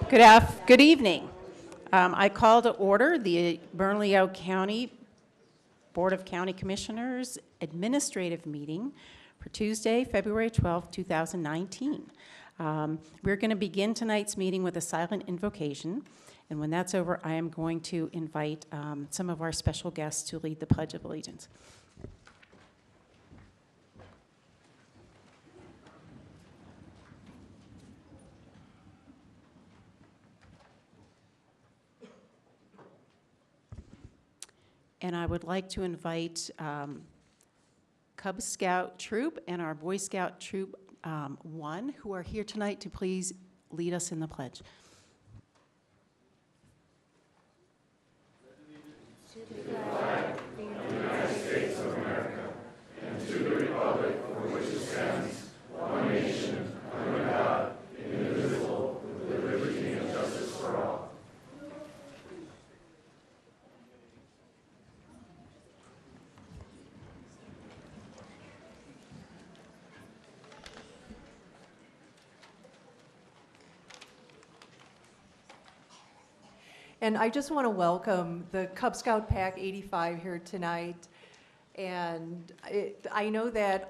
Good evening. I call to order the Bernalillo County Board of County Commissioners administrative meeting for Tuesday, February 12, 2019. We're going to begin tonight's meeting with a silent invocation, and when that's over, I am going to invite some of our special guests to lead the Pledge of Allegiance. And I would like to invite Cub Scout Troop and our Boy Scout Troop 1, who are here tonight, to please lead us in the pledge. To the flag of the United States of America, and to the republic for which it stands, one nation, under God, indivisible, with liberty and justice for all. And I just want to welcome the Cub Scout Pack 85 here tonight. And I know that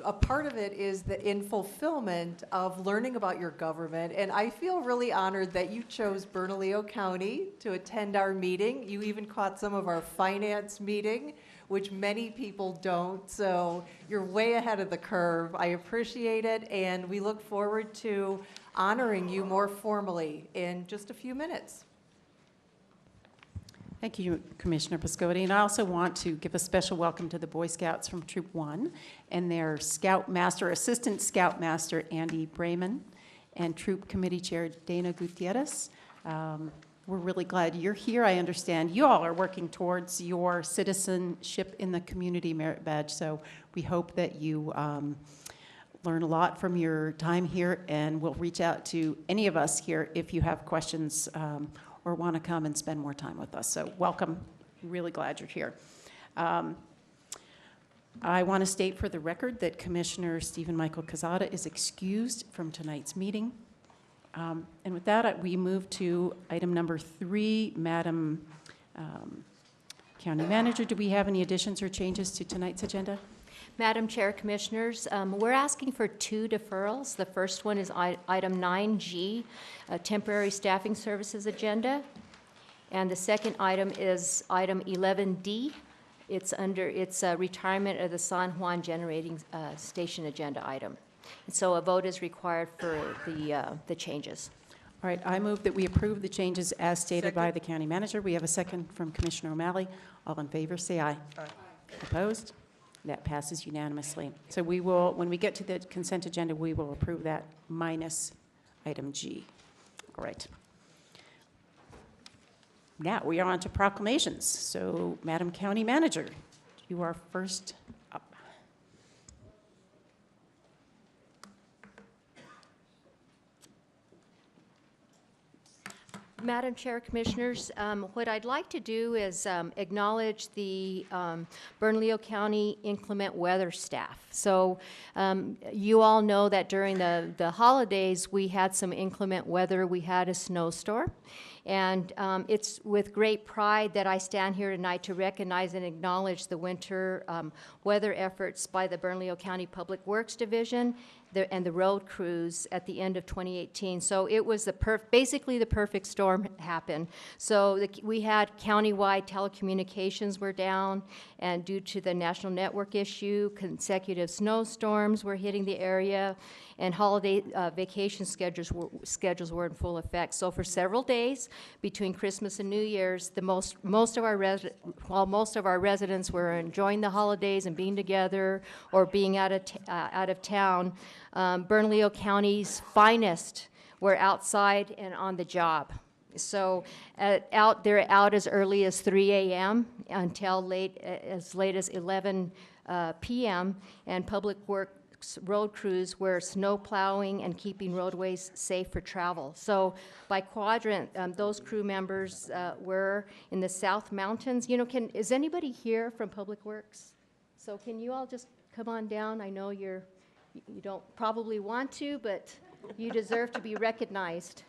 a part of it is in fulfillment of learning about your government. And I feel really honored that you chose Bernalillo County to attend our meeting. You even caught some of our finance meeting, which many people don't. So you're way ahead of the curve. I appreciate it. And we look forward to honoring you more formally in just a few minutes. Thank you, Commissioner Piscotti. And I also want to give a special welcome to the Boy Scouts from Troop 1 and their Scoutmaster, Assistant Scoutmaster Andy Brayman, and Troop Committee Chair Dana Gutierrez. We're really glad you're here. I understand you all are working towards your citizenship in the Community Merit Badge, so we hope that you learn a lot from your time here, and we'll reach out to any of us here if you have questions or want to come and spend more time with us. So welcome. Really glad you're here. I want to state for the record that Commissioner Stephen Michael Quezada is excused from tonight's meeting. And with that, we move to item number 3. Madam County Manager, do we have any additions or changes to tonight's agenda? Madam Chair, Commissioners, we're asking for 2 deferrals. The first one is item 9G, temporary staffing services agenda. And the second item is item 11D. It's retirement of the San Juan generating station agenda item. And so a vote is required for the changes. All right, I move that we approve the changes as stated by the County Manager. We have a second from Commissioner O'Malley. All in favor, say aye. Aye. Opposed? That passes unanimously. So we will, when we get to the consent agenda, we will approve that minus item G. All right. Now we are on to proclamations. So, Madam County Manager, you are first up. Madam Chair, Commissioners, what I'd like to do is acknowledge the Bernalillo County inclement weather staff. So you all know that during the holidays we had some inclement weather. We had a snowstorm. And it's with great pride that I stand here tonight to recognize and acknowledge the winter weather efforts by the Bernalillo County Public Works Division and the road crews at the end of 2018. So it was basically the perfect storm happened. So we had countywide telecommunications were down, and due to the national network issue, consecutive snowstorms were hitting the area, and holiday vacation schedules were in full effect. So for several days between Christmas and New Year's, most of our residents were enjoying the holidays and being together or being out of town, Bernalillo County's finest were outside and on the job. So they're out as early as 3 a.m. until as late as 11 p.m. and Public Works road crews were snow plowing and keeping roadways safe for travel. So by quadrant, those crew members were in the South Mountains. You know, is anybody here from Public Works? So can you all just come on down? I know you don't probably want to, but you deserve to be recognized.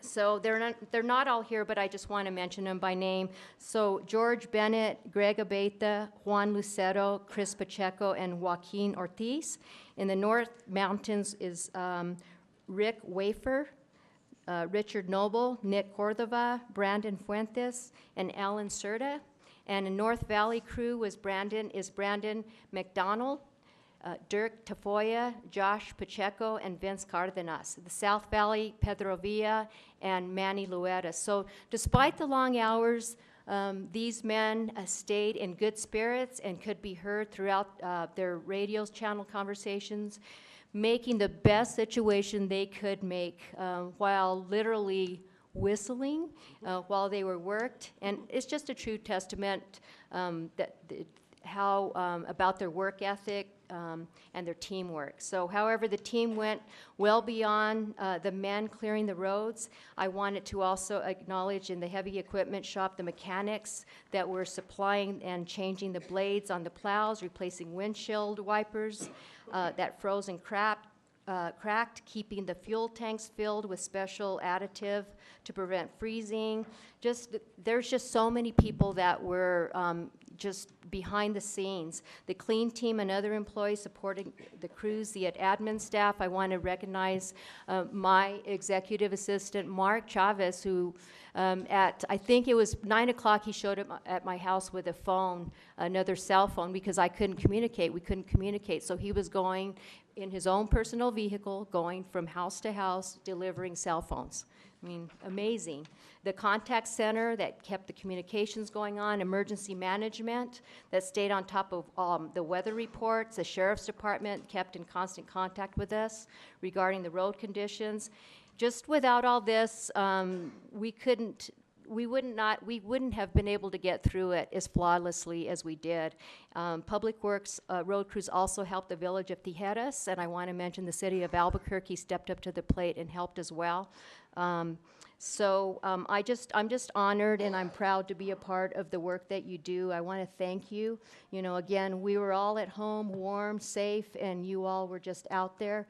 So they're not all here, but I just want to mention them by name. So George Bennett, Greg Abeta, Juan Lucero, Chris Pacheco, and Joaquin Ortiz. In the North Mountains is Rick Wafer, Richard Noble, Nick Cordova, Brandon Fuentes, and Alan Serta. And in North Valley crew is Brandon McDonald, Dirk Tafoya, Josh Pacheco, and Vince Cardenas. The South Valley, Pedro Villa, and Manny Lueta. So despite the long hours, these men stayed in good spirits and could be heard throughout their radio channel conversations, making the best situation they could make while literally whistling while they were worked. And it's just a true testament about their work ethic and their teamwork. So however, the team went well beyond the men clearing the roads. I wanted to also acknowledge in the heavy equipment shop the mechanics that were supplying and changing the blades on the plows, replacing windshield wipers that froze and cracked, keeping the fuel tanks filled with special additive to prevent freezing. There's just so many people that were just behind the scenes. The clean team and other employees supporting the crews, the admin staff. I want to recognize my executive assistant, Mark Chavez, who I think it was 9 o'clock, he showed up at my house with a phone, another cell phone, because I couldn't communicate. We couldn't communicate. So he was going in his own personal vehicle, going from house to house, delivering cell phones. I mean, amazing. The contact center that kept the communications going on, emergency management that stayed on top of the weather reports, the sheriff's department kept in constant contact with us regarding the road conditions. Just without all this, we wouldn't have been able to get through it as flawlessly as we did. Public Works road crews also helped the village of Tijeras, and I want to mention the city of Albuquerque stepped up to the plate and helped as well. I'm just honored and I'm proud to be a part of the work that you do. I want to thank you. You know, again, we were all at home, warm, safe, and you all were just out there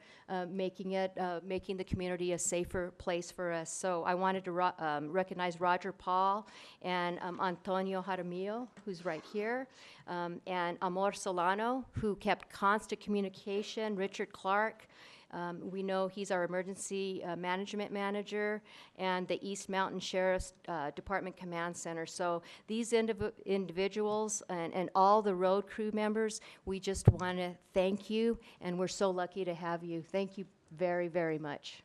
making the community a safer place for us. So I wanted to recognize Roger Paul and Antonio Jaramillo, who's right here, and Amor Solano, who kept constant communication, Richard Clark. We know he's our emergency management manager and the East Mountain Sheriff's Department Command Center. So these individuals and all the road crew members, we just want to thank you, and we're so lucky to have you. Thank you very, very much.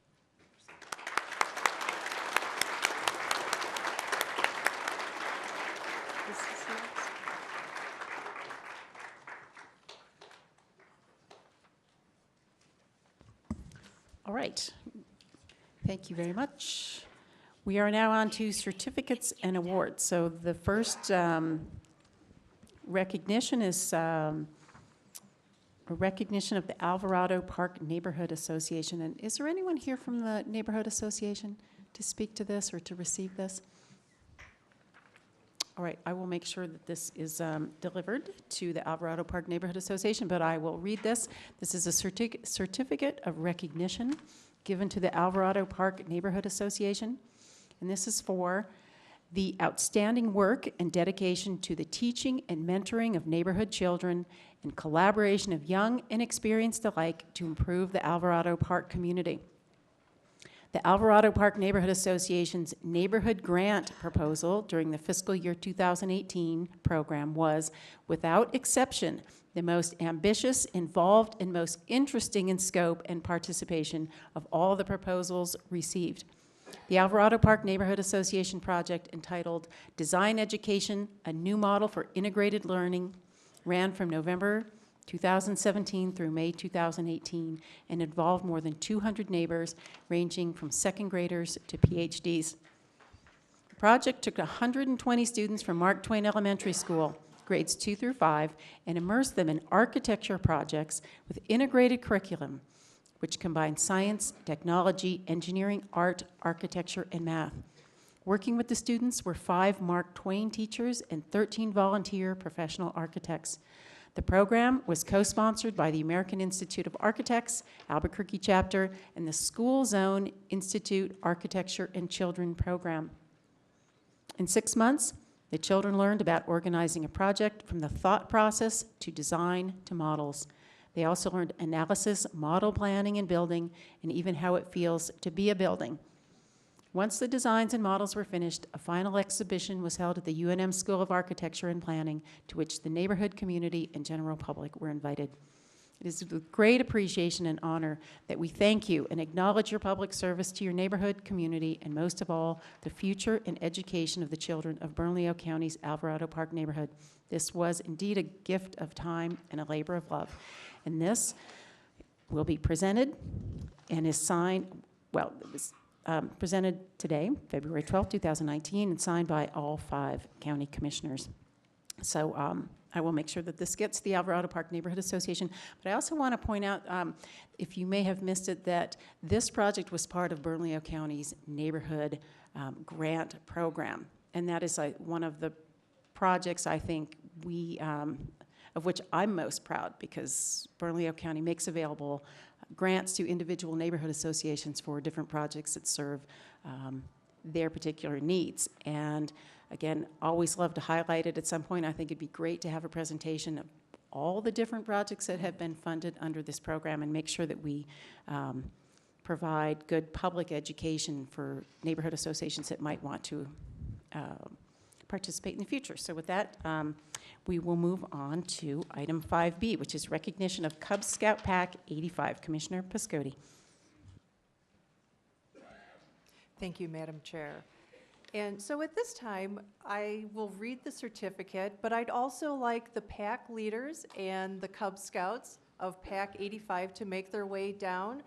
This is next. All right. Thank you very much. We are now on to certificates and awards. So the first recognition is a recognition of the Alvarado Park Neighborhood Association. And is there anyone here from the Neighborhood Association to speak to this or to receive this? All right, I will make sure that this is delivered to the Alvarado Park Neighborhood Association, but I will read this. This is a certificate of recognition given to the Alvarado Park Neighborhood Association, and this is for the outstanding work and dedication to the teaching and mentoring of neighborhood children and collaboration of young and experienced alike to improve the Alvarado Park community. The Alvarado Park Neighborhood Association's neighborhood grant proposal during the fiscal year 2018 program was, without exception, the most ambitious, involved, and most interesting in scope and participation of all the proposals received. The Alvarado Park Neighborhood Association project, entitled Design Education, a New Model for Integrated Learning, ran from November 2017 through May 2018 and involved more than 200 neighbors ranging from second graders to PhDs. The project took 120 students from Mark Twain Elementary School, grades 2 through 5, and immersed them in architecture projects with integrated curriculum, which combined science, technology, engineering, art, architecture, and math. Working with the students were 5 Mark Twain teachers and 13 volunteer professional architects. The program was co-sponsored by the American Institute of Architects, Albuquerque chapter, and the School Zone Institute Architecture and Children program. In 6 months, the children learned about organizing a project from the thought process to design to models. They also learned analysis, model planning and building, and even how it feels to be a building. Once the designs and models were finished, a final exhibition was held at the UNM School of Architecture and Planning, to which the neighborhood community and general public were invited. It is with great appreciation and honor that we thank you and acknowledge your public service to your neighborhood community, and most of all, the future and education of the children of Bernalillo County's Alvarado Park neighborhood. This was indeed a gift of time and a labor of love. And this will be presented and is signed, well, it was presented today, February 12, 2019, and signed by all 5 county commissioners. So I will make sure that this gets to the Alvarado Park Neighborhood Association. But I also want to point out, if you may have missed it, that this project was part of Bernalillo County's neighborhood grant program. And that is one of the projects I think we, of which I'm most proud, because Bernalillo County makes available grants to individual neighborhood associations for different projects that serve their particular needs. And again, always love to highlight it at some point. I think it'd be great to have a presentation of all the different projects that have been funded under this program, and make sure that we provide good public education for neighborhood associations that might want to participate in the future. So with that, we will move on to item 5B, which is recognition of Cub Scout Pack 85. Commissioner Piscotti. Thank you, Madam Chair. And so at this time, I will read the certificate, but I'd also like the pack leaders and the Cub Scouts of Pack 85 to make their way down.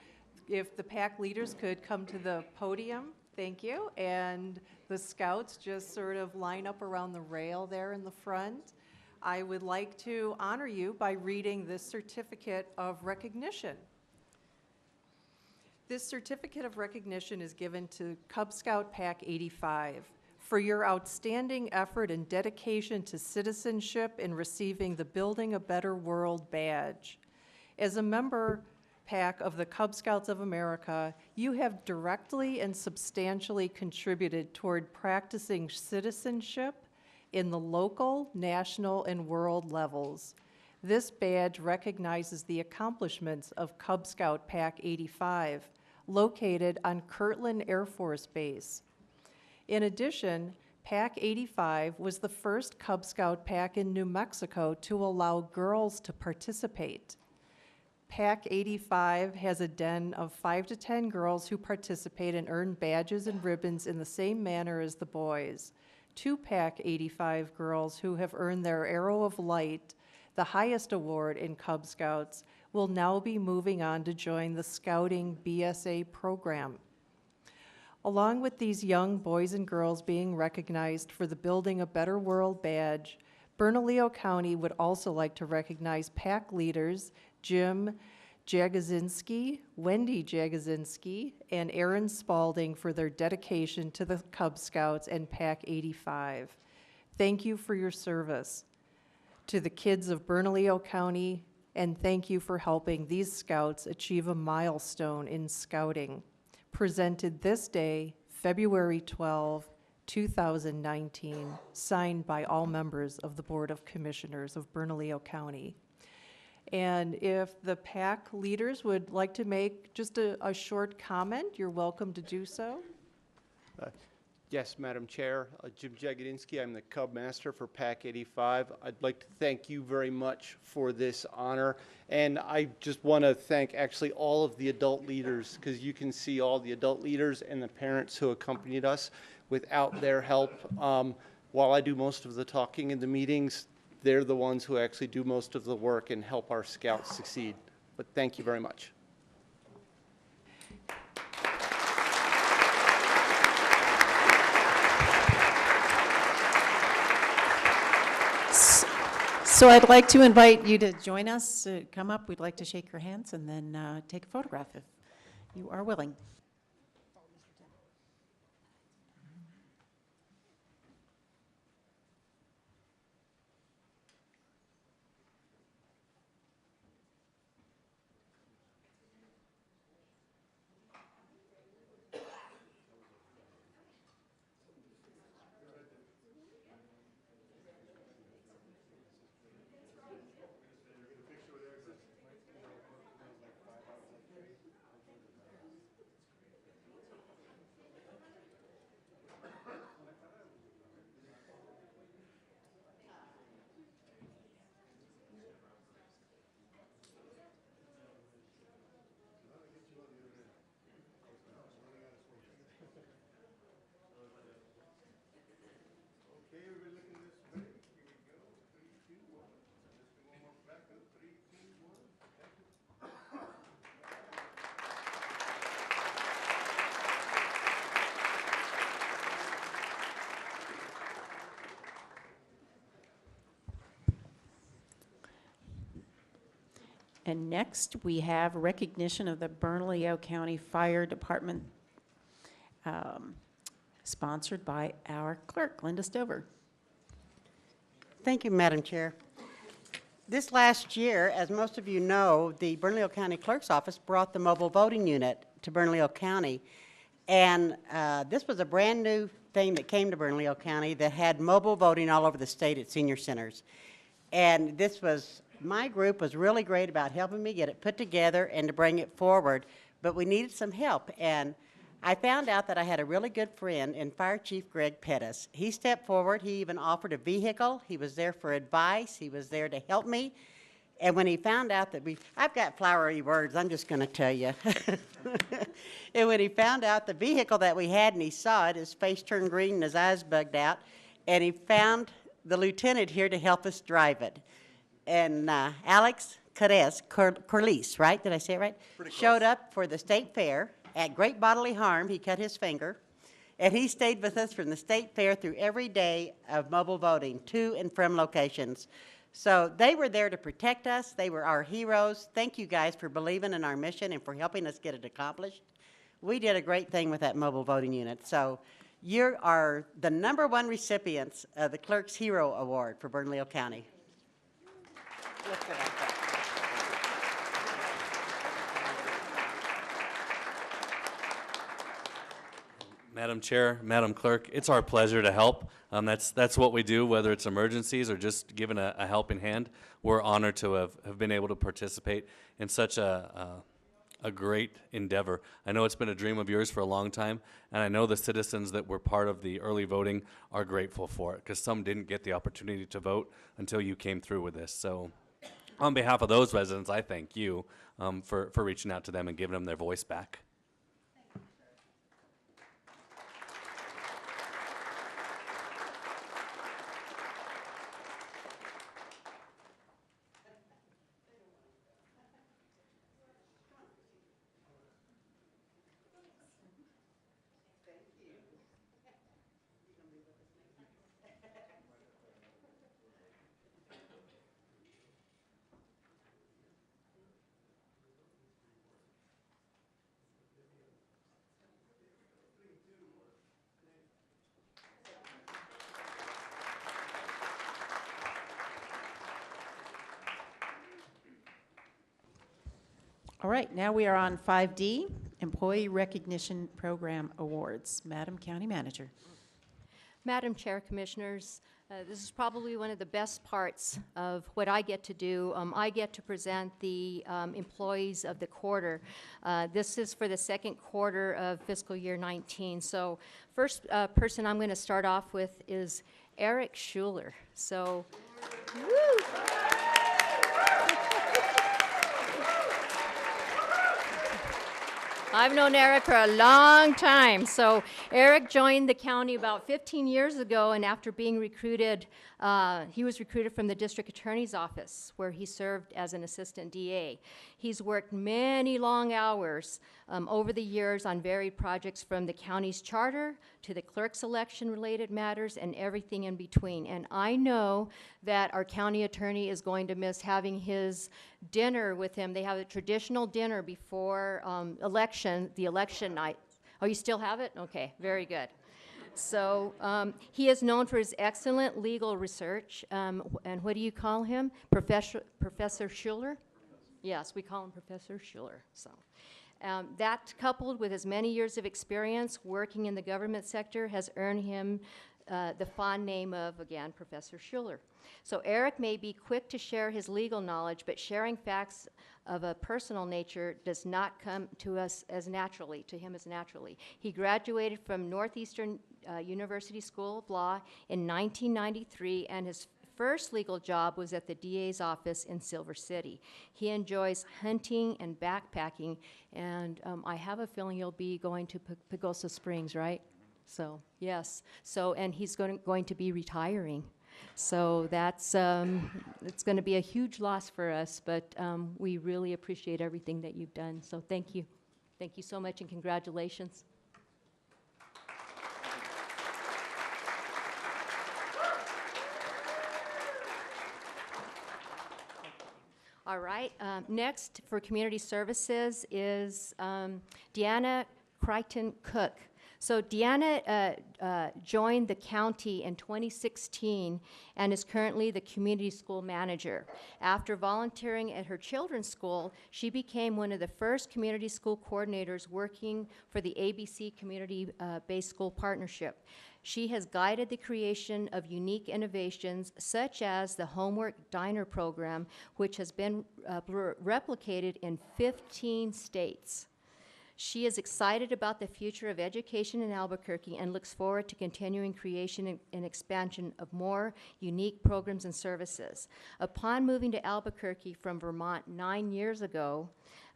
If the pack leaders could come to the podium, thank you. And the scouts just sort of line up around the rail there in the front. I would like to honor you by reading this certificate of recognition. This certificate of recognition is given to Cub Scout Pack 85 for your outstanding effort and dedication to citizenship in receiving the Building a Better World badge. As a member pack of the Cub Scouts of America, you have directly and substantially contributed toward practicing citizenship in the local, national, and world levels. This badge recognizes the accomplishments of Cub Scout Pack 85, located on Kirtland Air Force Base. In addition, Pack 85 was the first Cub Scout pack in New Mexico to allow girls to participate. Pack 85 has a den of 5 to 10 girls who participate and earn badges and ribbons in the same manner as the boys. 2 Pack 85 girls who have earned their Arrow of Light, the highest award in Cub Scouts, will now be moving on to join the Scouting BSA program. Along with these young boys and girls being recognized for the Building a Better World badge, Bernalillo County would also like to recognize pack leaders Jim Jagozinski, Wendy Jagozinski, and Aaron Spalding for their dedication to the Cub Scouts and Pack 85. Thank you for your service to the kids of Bernalillo County, and thank you for helping these scouts achieve a milestone in scouting. Presented this day, February 12, 2019, signed by all members of the Board of Commissioners of Bernalillo County. And if the pack leaders would like to make just a short comment, you're welcome to do so. Yes, Madam Chair. Jim Jagozinski, I'm the Cub Master for Pack 85. I'd like to thank you very much for this honor. And I just want to thank actually all of the adult leaders, because you can see all the adult leaders and the parents who accompanied us. Without their help, while I do most of the talking in the meetings, they're the ones who actually do most of the work and help our scouts succeed. But thank you very much. So I'd like to invite you to join us, come up. We'd like to shake your hands and then take a photograph if you are willing. And next, we have recognition of the Bernalillo County Fire Department, sponsored by our clerk, Linda Stover. Thank you, Madam Chair. This last year, as most of you know, the Bernalillo County Clerk's Office brought the mobile voting unit to Bernalillo County. And this was a brand new thing that came to Bernalillo County that had mobile voting all over the state at senior centers. And this was, my group was really great about helping me get it put together and to bring it forward, but we needed some help. And I found out that I had a really good friend in Fire Chief Greg Pettis. He stepped forward. He even offered a vehicle. He was there for advice. He was there to help me. And when he found out that I've got flowery words, I'm just going to tell you. And when he found out the vehicle that we had and he saw it, his face turned green and his eyes bugged out. And he found the lieutenant here to help us drive it. And Alex Corliss, right? Did I say it right? Showed up for the state fair. At great bodily harm, he cut his finger, and he stayed with us from the state fair through every day of mobile voting, to and from locations. So they were there to protect us. They were our heroes. Thank you guys for believing in our mission and for helping us get it accomplished. We did a great thing with that mobile voting unit. So you are the #1 recipients of the Clerk's Hero Award for Bernalillo County. Lift it up. Madam Chair, Madam Clerk, it's our pleasure to help. That's what we do, whether it's emergencies or just giving a helping hand. We're honored to have been able to participate in such a great endeavor. I know it's been a dream of yours for a long time, and I know the citizens that were part of the early voting are grateful for it, because some didn't get the opportunity to vote until you came through with this. So on behalf of those residents, I thank you for reaching out to them and giving them their voice back. All right, now we are on 5D, Employee Recognition Program Awards. Madam County Manager. Madam Chair, Commissioners, this is probably one of the best parts of what I get to do. I get to present the employees of the quarter. This is for the second quarter of fiscal year 19. So first person I'm going to start off with is Eric Schuler. So, woo! I've known Eric for a long time. So Eric joined the county about 15 years ago, and after being recruited, he was recruited from the district attorney's office, where he served as an assistant DA. He's worked many long hours over the years on varied projects, from the county's charter to the clerk's election related matters and everything in between. And I know that our county attorney is going to miss having his dinner with him. They have a traditional dinner before the election night. Oh, you still have it? Okay, very good. So he is known for his excellent legal research. And what do you call him? Professor Schuler? Yes, we call him Professor Schuler. So that, coupled with his many years of experience working in the government sector, has earned him the fond name of, again, Professor Schuler. So Eric may be quick to share his legal knowledge, but sharing facts of a personal nature does not come to us as naturally, to him as naturally. He graduated from Northeastern University School of Law in 1993, and his first legal job was at the DA's office in Silver City. He enjoys hunting and backpacking, and I have a feeling you'll be going to Pagosa Springs, right? So, yes. So, and he's going to be retiring. So that's, it's going to be a huge loss for us, but we really appreciate everything that you've done. So thank you. Thank you so much, and congratulations. All right, next for community services is Deanna Crichton Cook. So Deanna joined the county in 2016 and is currently the community school manager. After volunteering at her children's school, she became one of the first community school coordinators working for the ABC Community-Based School Partnership. She has guided the creation of unique innovations such as the Homework Diner program, which has been replicated in 15 states. She is excited about the future of education in Albuquerque and looks forward to continuing creation and expansion of more unique programs and services. Upon moving to Albuquerque from Vermont 9 years ago,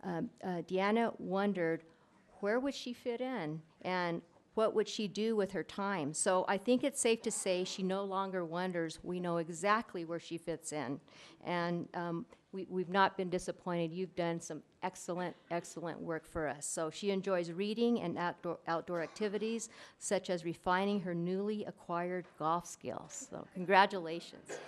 Deanna wondered where would she fit in and what would she do with her time? So I think it's safe to say she no longer wonders. We know exactly where she fits in. And we've not been disappointed. You've done some excellent, excellent work for us. So she enjoys reading and outdoor activities, such as refining her newly acquired golf skills. So congratulations.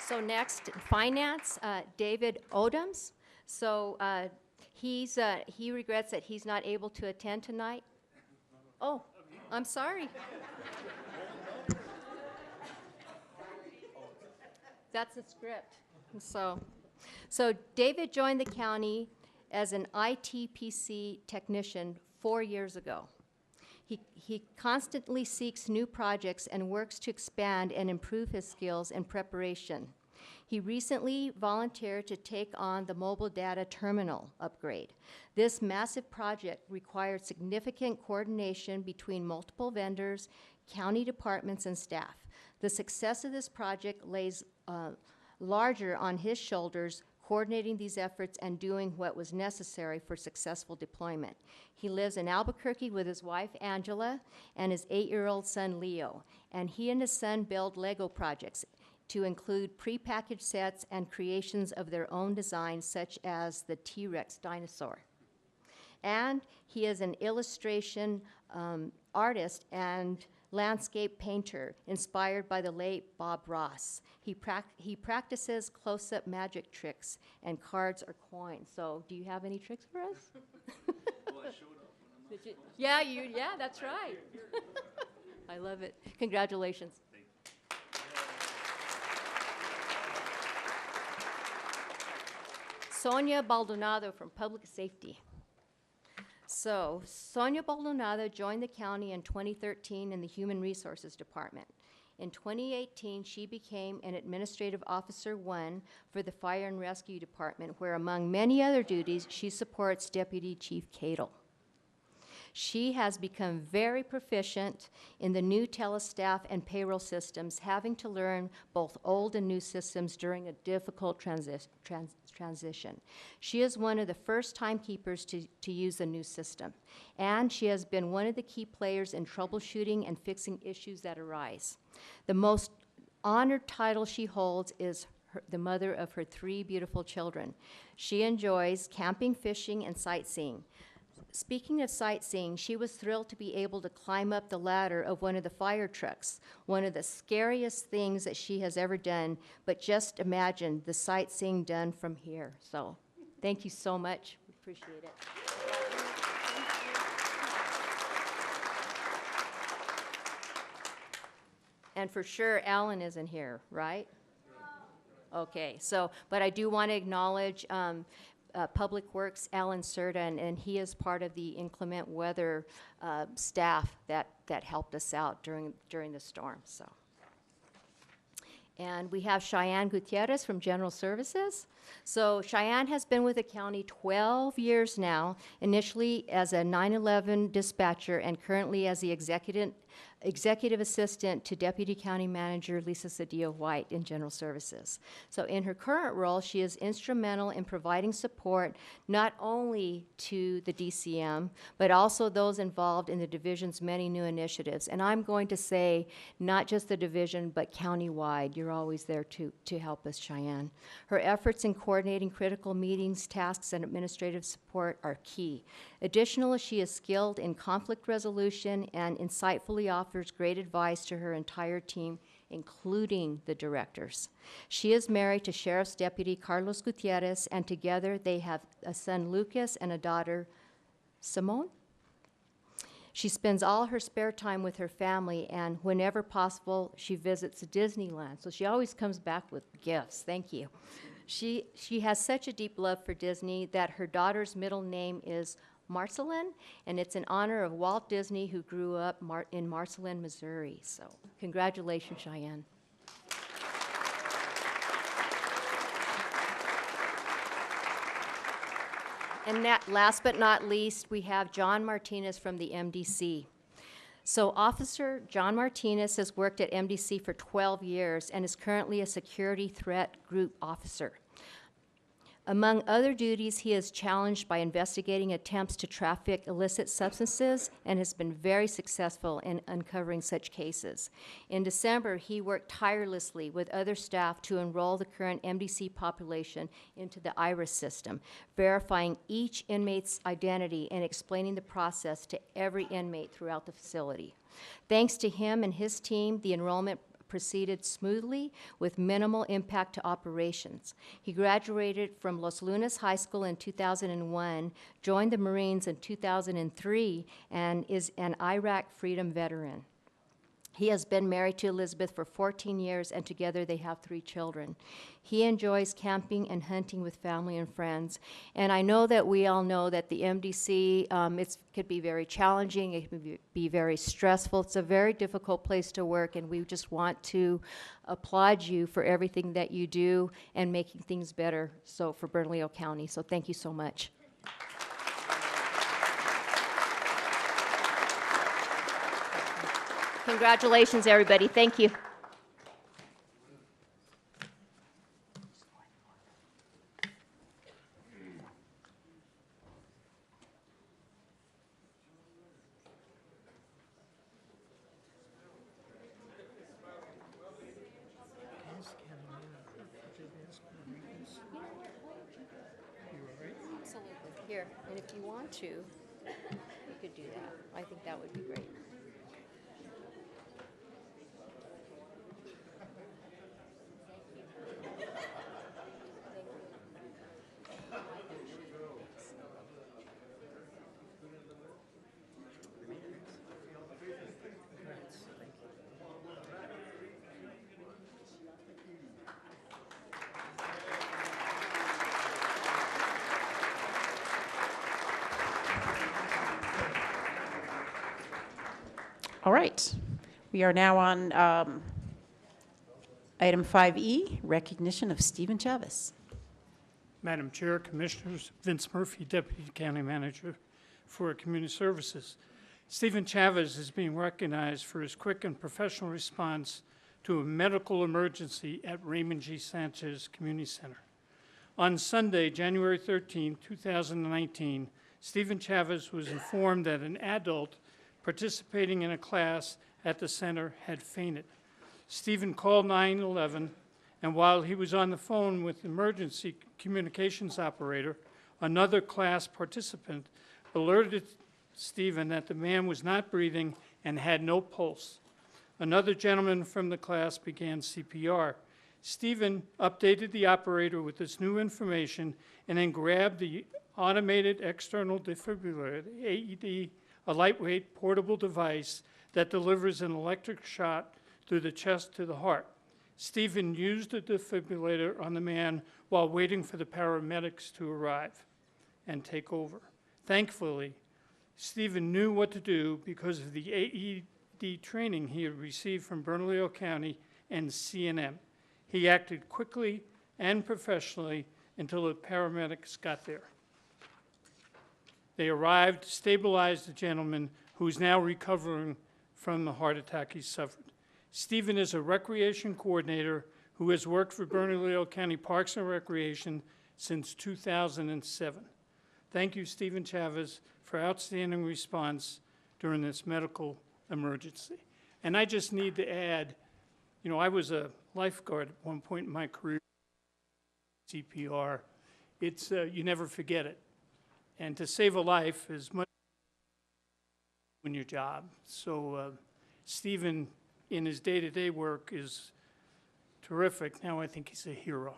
So next, finance, David Odoms. So he regrets that he's not able to attend tonight. Oh, I'm sorry. That's the script. So David joined the county as an ITPC technician 4 years ago. He constantly seeks new projects and works to expand and improve his skills in preparation. He recently volunteered to take on the mobile data terminal upgrade. This massive project required significant coordination between multiple vendors, county departments, and staff. The success of this project lays larger on his shoulders, coordinating these efforts and doing what was necessary for successful deployment. He lives in Albuquerque with his wife, Angela, and his 8-year-old son, Leo. And he and his son build Lego projects to include prepackaged sets and creations of their own designs, such as the T-Rex dinosaur. And he is an illustration artist and landscape painter inspired by the late Bob Ross. He practices close-up magic tricks and cards or coins. So do you have any tricks for us? Well, I showed up when I'm not. Yeah, that's right. I love it. Congratulations. Sonia Baldonado from Public Safety. So Sonia Baldonado joined the county in 2013 in the Human Resources Department. In 2018, she became an Administrative Officer 1 for the Fire and Rescue Department, where among many other duties, she supports Deputy Chief Cadle. She has become very proficient in the new telestaff and payroll systems, having to learn both old and new systems during a difficult transition. She is one of the first timekeepers to use the new system, and she has been one of the key players in troubleshooting and fixing issues that arise. The most honored title she holds is the mother of her 3 beautiful children. She enjoys camping, fishing, and sightseeing. Speaking of sightseeing, she was thrilled to be able to climb up the ladder of one of the fire trucks, one of the scariest things that she has ever done, but just imagine the sightseeing done from here. So thank you so much. We appreciate it. And for sure, Alan isn't here, right? Okay, so, but I do want to acknowledge Public Works, Alan Serta, and he is part of the inclement weather staff that helped us out during the storm. So, and we have Cheyenne Gutierrez from General Services. So Cheyenne has been with the county 12 years now, initially as a 911 dispatcher and currently as the executive assistant to Deputy County Manager Lisa Cedillo White in General Services. So in her current role, she is instrumental in providing support not only to the DCM, but also those involved in the division's many new initiatives. And I'm going to say not just the division, but countywide. You're always there to help us, Cheyenne. Her efforts include coordinating critical meetings, tasks, and administrative support are key. Additionally, she is skilled in conflict resolution and insightfully offers great advice to her entire team, including the directors. She is married to Sheriff's Deputy Carlos Gutierrez, and together they have a son, Lucas, and a daughter, Simone. She spends all her spare time with her family, and whenever possible, she visits Disneyland. So she always comes back with gifts. Thank you. She has such a deep love for Disney that her daughter's middle name is Marceline, and it's in honor of Walt Disney, who grew up in Marceline, Missouri. So congratulations, Cheyenne. And last but not least, we have John Martinez from the MDC. So Officer John Martinez has worked at MDC for 12 years and is currently a security threat group officer. Among other duties, he is challenged by investigating attempts to traffic illicit substances and has been very successful in uncovering such cases. In December, he worked tirelessly with other staff to enroll the current MDC population into the IRIS system, verifying each inmate's identity and explaining the process to every inmate throughout the facility. Thanks to him and his team, the enrollment proceeded smoothly with minimal impact to operations. He graduated from Los Lunas High School in 2001, joined the Marines in 2003, and is an Iraq Freedom veteran. He has been married to Elizabeth for 14 years, and together they have 3 children. He enjoys camping and hunting with family and friends. And I know that we all know that the MDC, it could be very challenging, it can be very stressful. It's a very difficult place to work, and we just want to applaud you for everything that you do and making things better for Bernalillo County. So thank you so much. Congratulations, everybody. Thank you. Absolutely. Here, and if you want to, you could do that. I think that would be great. All right. We are now on item 5E, recognition of Stephen Chavez. Madam Chair, Commissioners, Vince Murphy, Deputy County Manager for Community Services. Stephen Chavez is being recognized for his quick and professional response to a medical emergency at Raymond G. Sanchez Community Center. On Sunday, January 13, 2019, Stephen Chavez was informed that an adult participating in a class at the center had fainted. Stephen called 911, and while he was on the phone with the emergency communications operator, another class participant alerted Stephen that the man was not breathing and had no pulse. Another gentleman from the class began CPR. Stephen updated the operator with this new information and then grabbed the automated external defibrillator, the AED, a lightweight portable device that delivers an electric shot through the chest to the heart. Stephen used the defibrillator on the man while waiting for the paramedics to arrive and take over. Thankfully, Stephen knew what to do because of the AED training he had received from Bernalillo County and CNM. He acted quickly and professionally until the paramedics got there. They arrived, stabilized the gentleman, who is now recovering from the heart attack he suffered. Stephen is a recreation coordinator who has worked for Bernalillo County Parks and Recreation since 2007. Thank you, Stephen Chavez, for outstanding response during this medical emergency. And I just need to add, I was a lifeguard at one point in my career. CPR. It's, you never forget it. And to save a life is much in your job. So Stephen, in his day-to-day work, is terrific. Now I think he's a hero.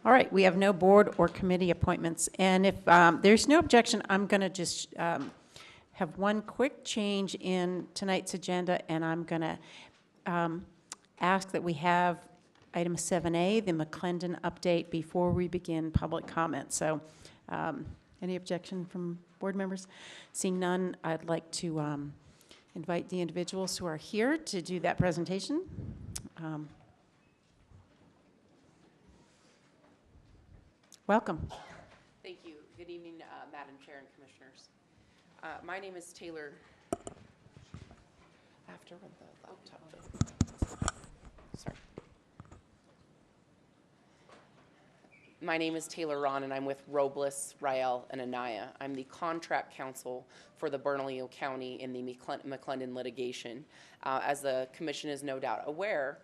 All right, we have no board or committee appointments, and if there's no objection, I'm going to just have one quick change in tonight's agenda, and I'm going to ask that we have item 7A, the McClendon update, before we begin public comment. So any objection from board members? Seeing none, I'd like to invite the individuals who are here to do that presentation. Welcome. Thank you. Good evening, Madam Chair and Commissioners. My name is Taylor. After when the laptop. Sorry. My name is Taylor Ron, and I'm with Robles, Rael, and Anaya. I'm the contract counsel for the Bernalillo County in the McClendon litigation. As the Commission is no doubt aware,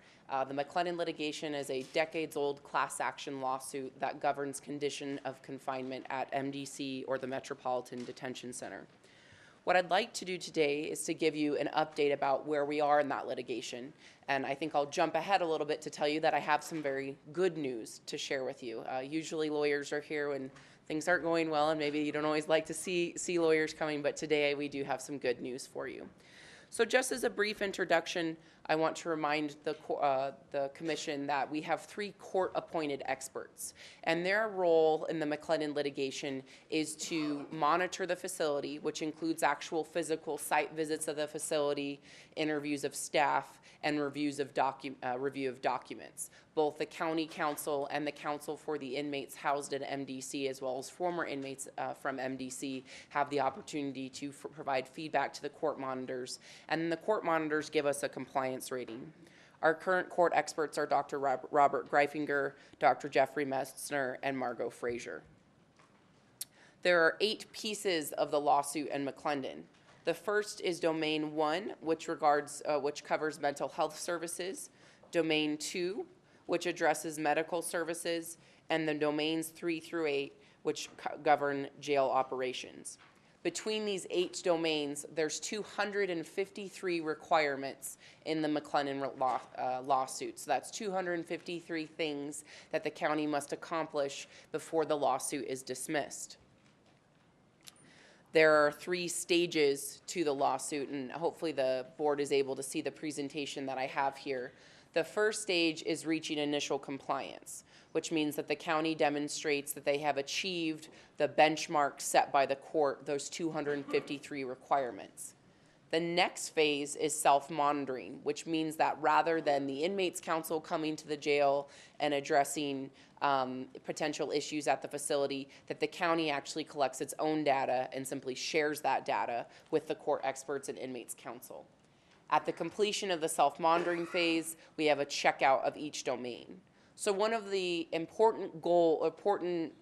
the McClendon litigation is a decades-old class action lawsuit that governs condition of confinement at MDC or the Metropolitan Detention Center. What I'd like to do today is to give you an update about where we are in that litigation. And I think I'll jump ahead a little bit to tell you that I have some very good news to share with you. Usually lawyers are here when things aren't going well, and maybe you don't always like to see lawyers coming, but today we do have some good news for you. So just as a brief introduction, I want to remind the Commission that we have 3 court-appointed experts, and their role in the McClendon litigation is to monitor the facility, which includes actual physical site visits of the facility, interviews of staff, and review of documents. Both the county counsel and the counsel for the inmates housed at MDC, as well as former inmates from MDC, have the opportunity to provide feedback to the court monitors, and the court monitors give us a compliance rating. Our current court experts are Dr. Robert Greifinger, Dr. Jeffrey Messner, and Margot Frazier. There are 8 pieces of the lawsuit in McClendon. The first is Domain 1, which covers mental health services, Domain 2, which addresses medical services, and the Domains 3 through 8, which govern jail operations. Between these 8 domains, there's 253 requirements in the McClendon lawsuit. So that's 253 things that the county must accomplish before the lawsuit is dismissed. There are 3 stages to the lawsuit, and hopefully the board is able to see the presentation that I have here. The first stage is reaching initial compliance, which means that the county demonstrates that they have achieved the benchmark set by the court, those 253 requirements. The next phase is self-monitoring, which means that rather than the inmates counsel coming to the jail and addressing potential issues at the facility, that the county actually collects its own data and simply shares that data with the court experts and inmates counsel. At the completion of the self-monitoring phase, we have a checkout of each domain. So one of the important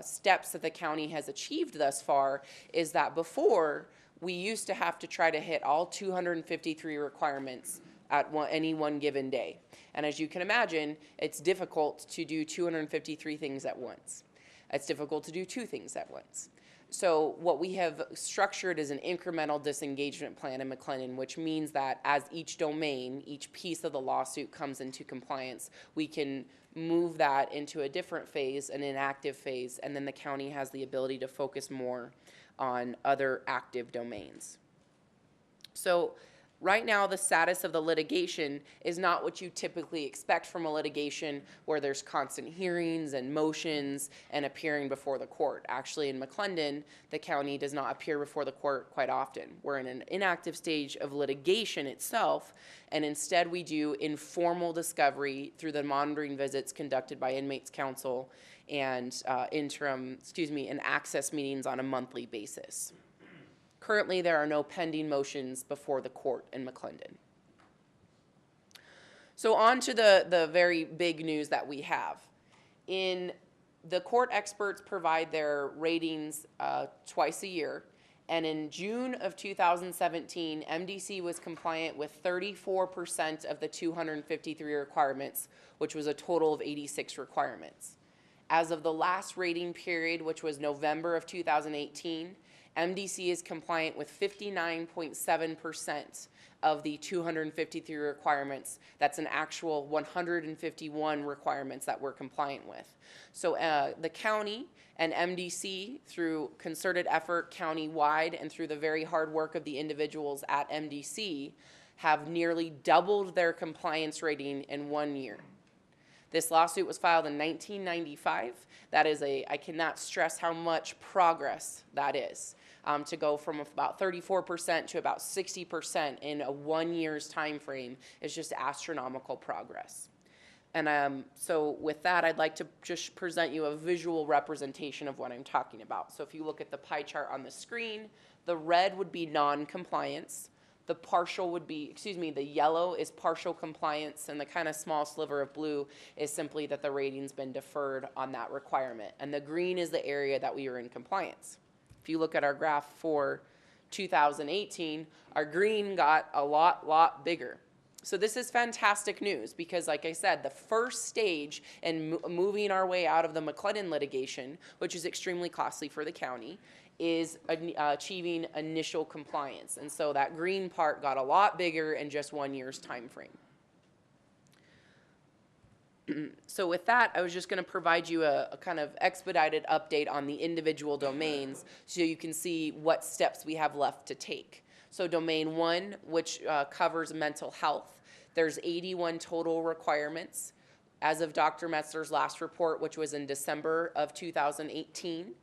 steps that the county has achieved thus far is that before, we used to have to try to hit all 253 requirements at any one given day. And as you can imagine, it's difficult to do 253 things at once. It's difficult to do 2 things at once. So what we have structured is an incremental disengagement plan in McClendon, which means that as each domain, each piece of the lawsuit comes into compliance, we can move that into a different phase, an inactive phase, and then the county has the ability to focus more on other active domains. So Right now, the status of the litigation is not what you typically expect from a litigation where there's constant hearings and motions and appearing before the court. Actually, in McClendon, the county does not appear before the court quite often. We're in an inactive stage of litigation itself, and instead we do informal discovery through the monitoring visits conducted by Inmates Council and and access meetings on a monthly basis. Currently, there are no pending motions before the court in McClendon. So on to the very big news that we have. The court experts provide their ratings twice a year, and in June of 2017, MDC was compliant with 34% of the 253 requirements, which was a total of 86 requirements. As of the last rating period, which was November of 2018, MDC is compliant with 59.7% of the 253 requirements. That's an actual 151 requirements that we're compliant with. So the county and MDC, through concerted effort county-wide and through the very hard work of the individuals at MDC, have nearly doubled their compliance rating in 1 year. This lawsuit was filed in 1995. That is I cannot stress how much progress that is. To go from about 34% to about 60% in a 1 year's time frame is just astronomical progress. And so with that, I'd like to just present you a visual representation of what I'm talking about. So if you look at the pie chart on the screen, the red would be non-compliance. The partial would be, the yellow is partial compliance, and the kind of small sliver of blue is simply that the rating's been deferred on that requirement. And the green is the area that we are in compliance. If you look at our graph for 2018, our green got a lot bigger. So this is fantastic news because, like I said, the first stage in moving our way out of the McClendon litigation, which is extremely costly for the county, is achieving initial compliance. And so that green part got a lot bigger in just 1 year's time frame. So with that, I was just going to provide you a kind of expedited update on the individual domains so you can see what steps we have left to take. So domain 1, which covers mental health, there's 81 total requirements. As of Dr. Metzler's last report, which was in December of 2018,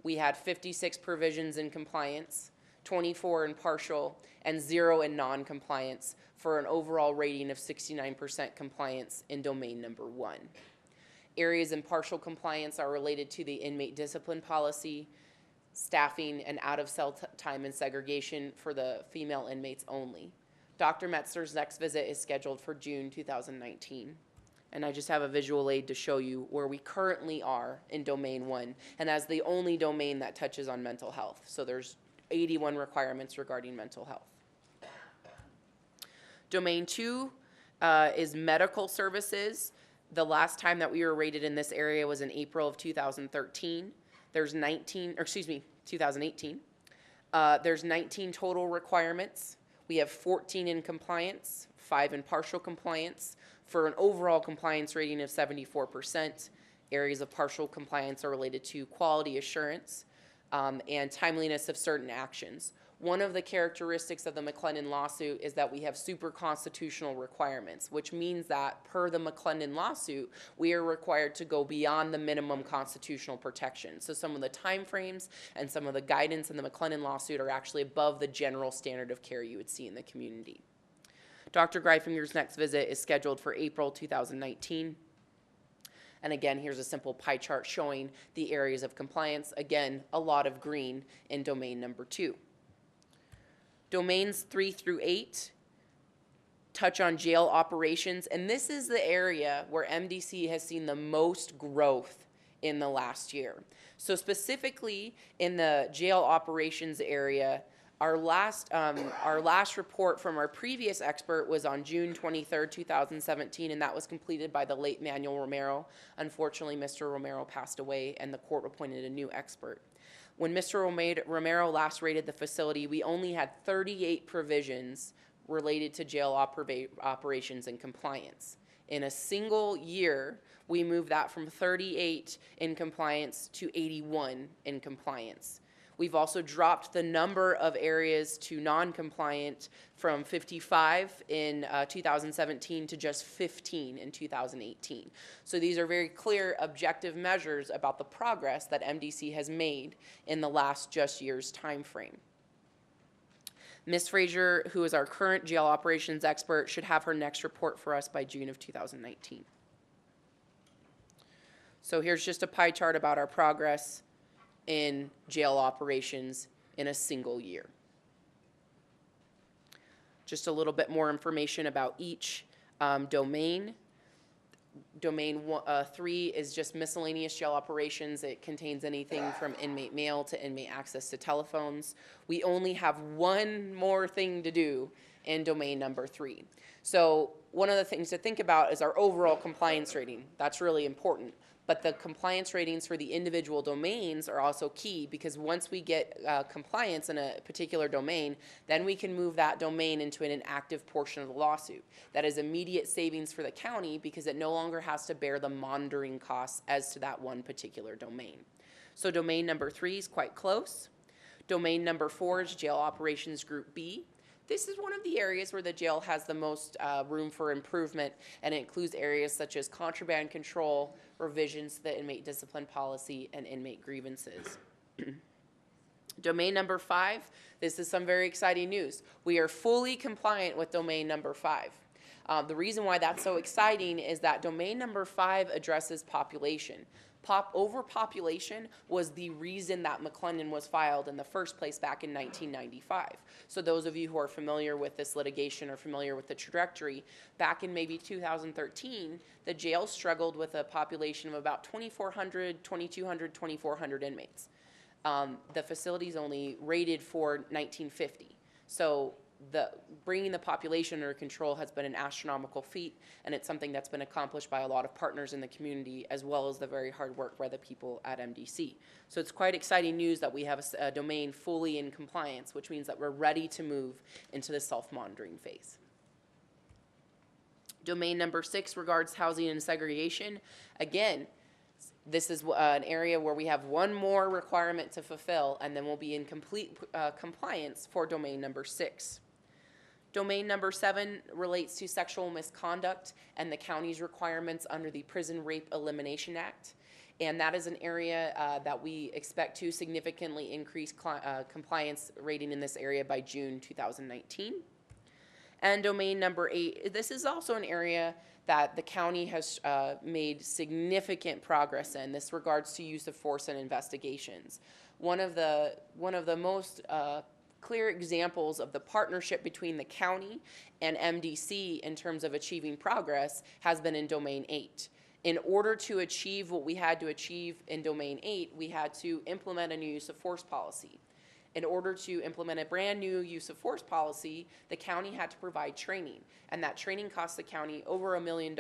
we had 56 provisions in compliance, 24 in partial, and 0 in non-compliance, for an overall rating of 69% compliance in domain number 1. Areas in partial compliance are related to the inmate discipline policy, staffing, and out-of-cell time and segregation for the female inmates only. Dr. Metzler's next visit is scheduled for June 2019. And I just have a visual aid to show you where we currently are in domain 1, and as the only domain that touches on mental health. So there's 81 requirements regarding mental health. Domain 2 is medical services. The last time that we were rated in this area was in April of 2013. There's 2018. There's 19 total requirements. We have 14 in compliance, 5 in partial compliance, for an overall compliance rating of 74%. Areas of partial compliance are related to quality assurance and timeliness of certain actions. One of the characteristics of the McClendon lawsuit is that we have super constitutional requirements, which means that per the McClendon lawsuit, we are required to go beyond the minimum constitutional protection. So some of the timeframes and some of the guidance in the McClendon lawsuit are actually above the general standard of care you would see in the community. Dr. Greifinger's next visit is scheduled for April 2019. And again, here's a simple pie chart showing the areas of compliance. Again, a lot of green in domain number 2. Domains 3 through 8 touch on jail operations, and this is the area where MDC has seen the most growth in the last year. So specifically in the jail operations area, our last report from our previous expert was on June 23rd, 2017, and that was completed by the late Manuel Romero. Unfortunately, Mr. Romero passed away, and the court appointed a new expert. When Mr. Romero last rated the facility, we only had 38 provisions related to jail operations and compliance. In a single year, we moved that from 38 in compliance to 81 in compliance. We've also dropped the number of areas to non-compliant from 55 in 2017 to just 15 in 2018. So these are very clear objective measures about the progress that MDC has made in the last just year's time frame. Ms. Frazier, who is our current jail operations expert, should have her next report for us by June of 2019. So here's just a pie chart about our progress in jail operations in a single year. Just a little bit more information about each domain. Domain 3 is just miscellaneous jail operations. It contains anything from inmate mail to inmate access to telephones. We only have one more thing to do in domain number 3. So one of the things to think about is our overall compliance rating. That's really important. But the compliance ratings for the individual domains are also key, because once we get compliance in a particular domain, then we can move that domain into an active portion of the lawsuit. That is immediate savings for the county, because it no longer has to bear the monitoring costs as to that one particular domain. So domain number 3 is quite close. Domain number 4 is Jail Operations Group B. This is one of the areas where the jail has the most room for improvement, and it includes areas such as contraband control, revisions to the inmate discipline policy, and inmate grievances. Domain number 5, this is some very exciting news. We are fully compliant with domain number 5. The reason why that's so exciting is that domain number 5 addresses population. Overpopulation was the reason that McClendon was filed in the first place back in 1995. So those of you who are familiar with this litigation or familiar with the trajectory, back in maybe 2013, the jail struggled with a population of about 2,400, 2,200, 2,400 inmates. The facility's only rated for 1950. So bringing the population under control has been an astronomical feat, and it's something that's been accomplished by a lot of partners in the community, as well as the very hard work by the people at MDC. So it's quite exciting news that we have a domain fully in compliance, which means that we're ready to move into the self-monitoring phase. Domain number 6 regards housing and segregation. Again, this is an area where we have one more requirement to fulfill, and then we'll be in complete compliance for domain number 6. Domain number 7 relates to sexual misconduct and the county's requirements under the Prison Rape Elimination Act. And that is an area that we expect to significantly increase compliance rating in this area by June 2019. And domain number 8, this is also an area that the county has made significant progress in. This regards to use of force and investigations. One of the most clear examples of the partnership between the county and MDC in terms of achieving progress has been in domain 8. In order to achieve what we had to achieve in domain 8, we had to implement a new use of force policy. In order to implement a brand new use of force policy, the county had to provide training, and that training cost the county over $1 million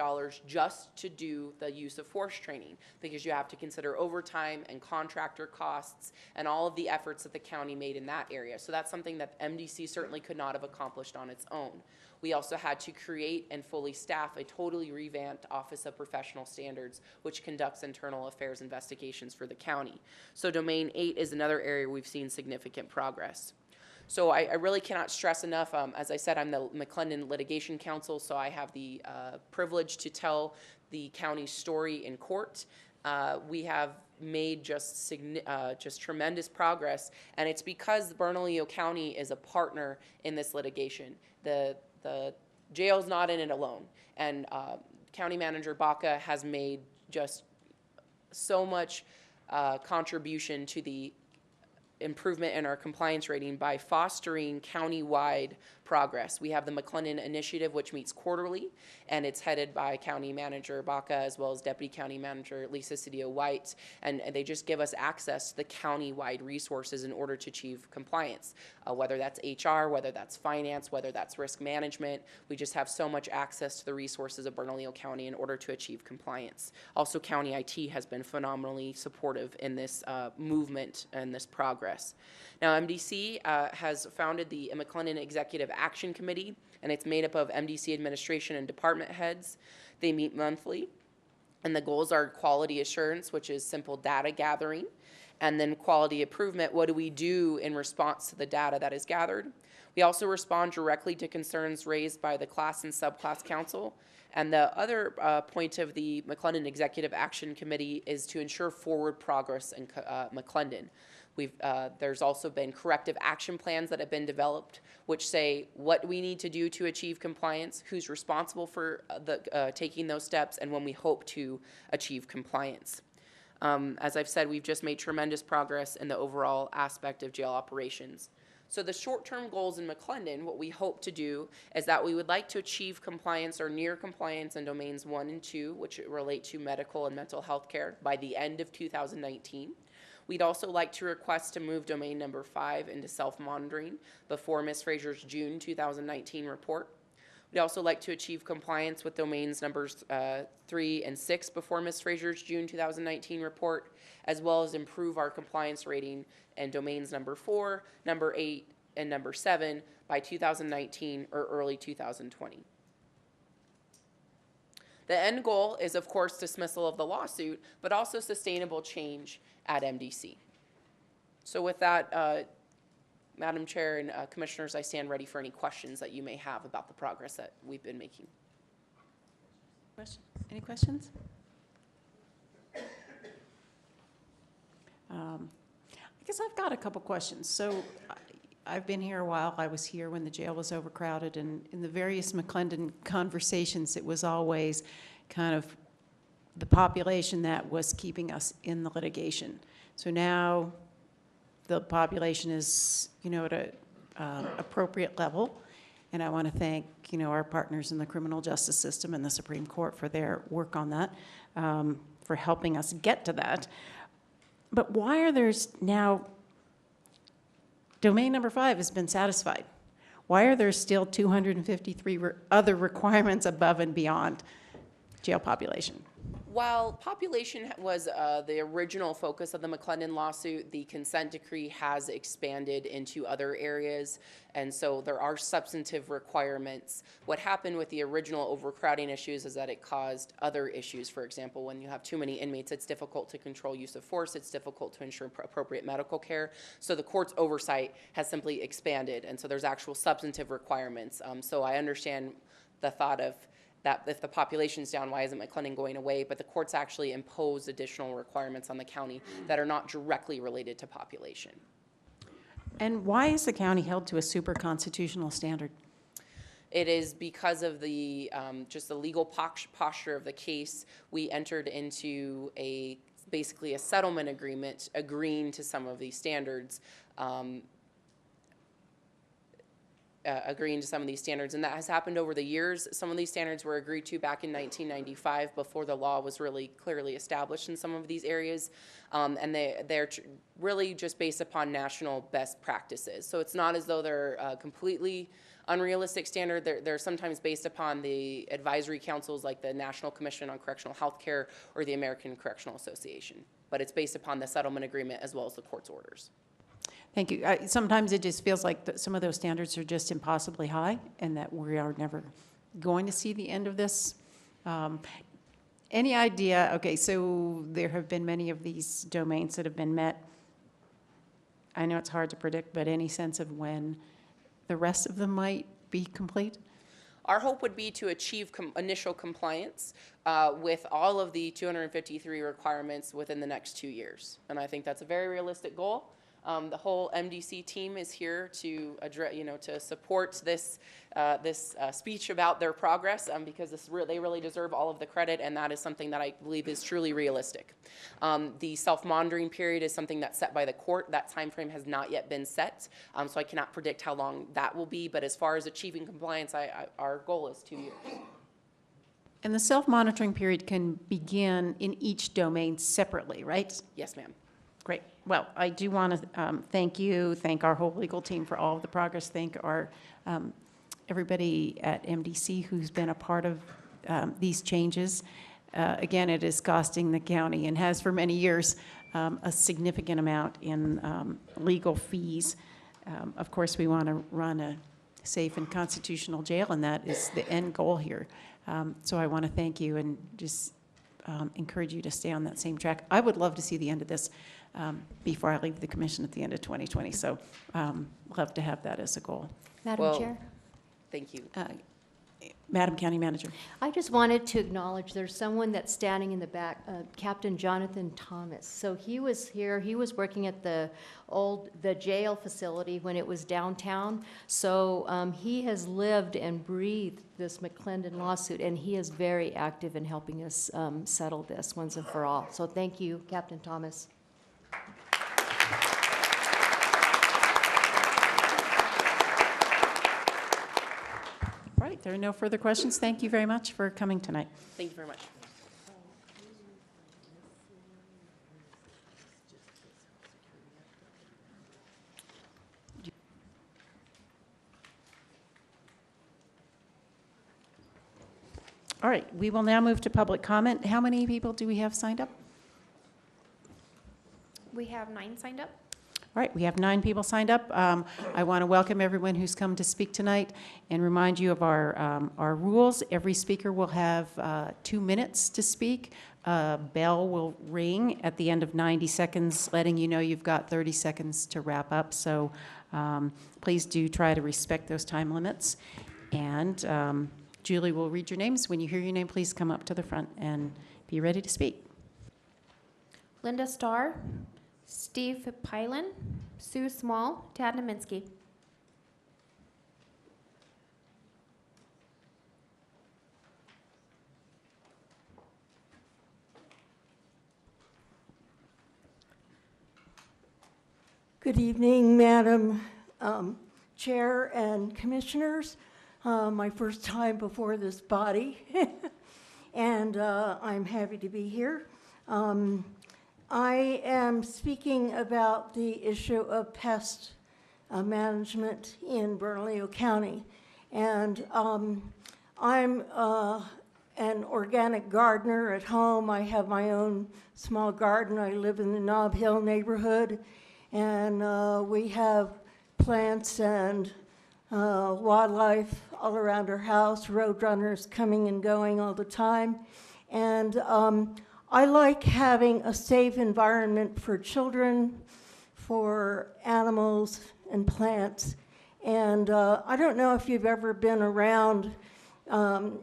just to do the use of force training, because you have to consider overtime and contractor costs and all of the efforts that the county made in that area. So that's something that MDC certainly could not have accomplished on its own. We also had to create and fully staff a totally revamped Office of Professional Standards, which conducts internal affairs investigations for the county. So domain 8 is another area we've seen significant progress. So I really cannot stress enough, as I said, I'm the McClendon Litigation Counsel, so I have the privilege to tell the county's story in court. We have made just tremendous progress, and it's because Bernalillo County is a partner in this litigation. The jail's not in it alone, and County Manager Baca has made just so much contribution to the improvement in our compliance rating by fostering county-wide progress. We have the McClendon Initiative, which meets quarterly, and it's headed by County Manager Baca as well as Deputy County Manager Lisa Cedillo-White, and they just give us access to the county-wide resources in order to achieve compliance, whether that's HR, whether that's finance, whether that's risk management. We just have so much access to the resources of Bernalillo County in order to achieve compliance. Also, County IT has been phenomenally supportive in this movement and this progress. Now, MDC has founded the McClendon Executive Action Committee, and it's made up of MDC administration and department heads. They meet monthly, and the goals are quality assurance, which is simple data gathering, And then quality improvement, what do we do in response to the data that is gathered? We also respond directly to concerns raised by the class and subclass council. And the other point of the McClendon Executive Action Committee is to ensure forward progress in McClendon. There's also been corrective action plans that have been developed, which say what we need to do to achieve compliance, who's responsible for taking those steps, and when we hope to achieve compliance. As I've said, we've just made tremendous progress in the overall aspect of jail operations. So the short-term goals in McClendon, what we hope to do is that we would like to achieve compliance or near compliance in domains 1 and 2, which relate to medical and mental health care, by the end of 2019. We'd also like to request to move domain number 5 into self-monitoring before Ms. Fraser's June 2019 report. We'd also like to achieve compliance with domains numbers 3 and 6 before Ms. Fraser's June 2019 report, as well as improve our compliance rating in domains number 4, number 8, and number 7 by 2019 or early 2020. The end goal is, of course, dismissal of the lawsuit, but also sustainable change at MDC. So with that, Madam Chair and Commissioners, I stand ready for any questions that you may have about the progress that we've been making. Any questions? I guess I've got a couple questions. So I've been here a while. I was here when the jail was overcrowded, and in the various McClendon conversations, it was always kind of the population that was keeping us in the litigation. So now the population is, at an appropriate level, and I want to thank, our partners in the criminal justice system and the Supreme Court for their work on that, for helping us get to that. But why are there now, domain number 5 has been satisfied. Why are there still 253 other requirements above and beyond jail population? While population was the original focus of the McClendon lawsuit, the consent decree has expanded into other areas, and so there are substantive requirements. What happened with the original overcrowding issues is that it caused other issues. For example, when you have too many inmates, it's difficult to control use of force, it's difficult to ensure appropriate medical care. So the court's oversight has simply expanded, and so there's actual substantive requirements. So I understand the thought of that if the population's down, why isn't McClendon going away? But the courts actually impose additional requirements on the county that are not directly related to population. And why is the county held to a super constitutional standard? It is because of the just the legal posture of the case. We entered into basically a settlement agreement agreeing to some of these standards. And that has happened over the years. Some of these standards were agreed to back in 1995 before the law was really clearly established in some of these areas, and they're really just based upon national best practices. So it's not as though they're completely unrealistic standard. They're sometimes based upon the advisory councils like the National Commission on Correctional Health Care or the American Correctional Association, but it's based upon the settlement agreement as well as the court's orders. Thank you. Sometimes it just feels like some of those standards are just impossibly high and that we are never going to see the end of this. Any idea, okay, so there have been many of these domains that have been met. I know it's hard to predict, but any sense of when the rest of them might be complete? Our hope would be to achieve initial compliance with all of the 253 requirements within the next 2 years. And I think that's a very realistic goal. The whole MDC team is here to address, to support this speech about their progress because they really deserve all of the credit, and that is something that I believe is truly realistic. The self-monitoring period is something that's set by the court. That time frame has not yet been set, so I cannot predict how long that will be. But as far as achieving compliance, our goal is 2 years. And the self-monitoring period can begin in each domain separately, right? Yes, ma'am. Great. Well, I do want to thank our whole legal team for all of the progress, thank our everybody at MDC who's been a part of these changes. Again, it is costing the county, and has for many years, a significant amount in legal fees. Of course, we want to run a safe and constitutional jail, and that is the end goal here. So I want to thank you and just encourage you to stay on that same track. I would love to see the end of this before I leave the commission at the end of 2020, so love to have that as a goal. Madam Well, Chair? Thank you. Madam County Manager. I just wanted to acknowledge there's someone that's standing in the back, Captain Jonathan Thomas. So he was here, he was working at the jail facility when it was downtown. So he has lived and breathed this McClendon lawsuit, and he is very active in helping us settle this once and for all. So thank you, Captain Thomas. All right, there are no further questions. Thank you very much for coming tonight. Thank you very much. All right, we will now move to public comment. How many people do we have signed up? We have 9 signed up. All right, we have 9 people signed up. I want to welcome everyone who's come to speak tonight and remind you of our rules. Every speaker will have 2 minutes to speak. A bell will ring at the end of 90 seconds, letting you know you've got 30 seconds to wrap up. So please do try to respect those time limits. And Julie will read your names. When you hear your name, please come up to the front and be ready to speak. Linda Starr, Steve Pylan, Sue Small, Tad Naminsky. Good evening, Madam Chair and Commissioners. My first time before this body, and I'm happy to be here. I am speaking about the issue of pest management in Bernalillo County. And I'm an organic gardener at home. I have my own small garden. I live in the Nob Hill neighborhood, and we have plants and wildlife all around our house, roadrunners coming and going all the time. And I like having a safe environment for children, for animals and plants. And I don't know if you've ever been around an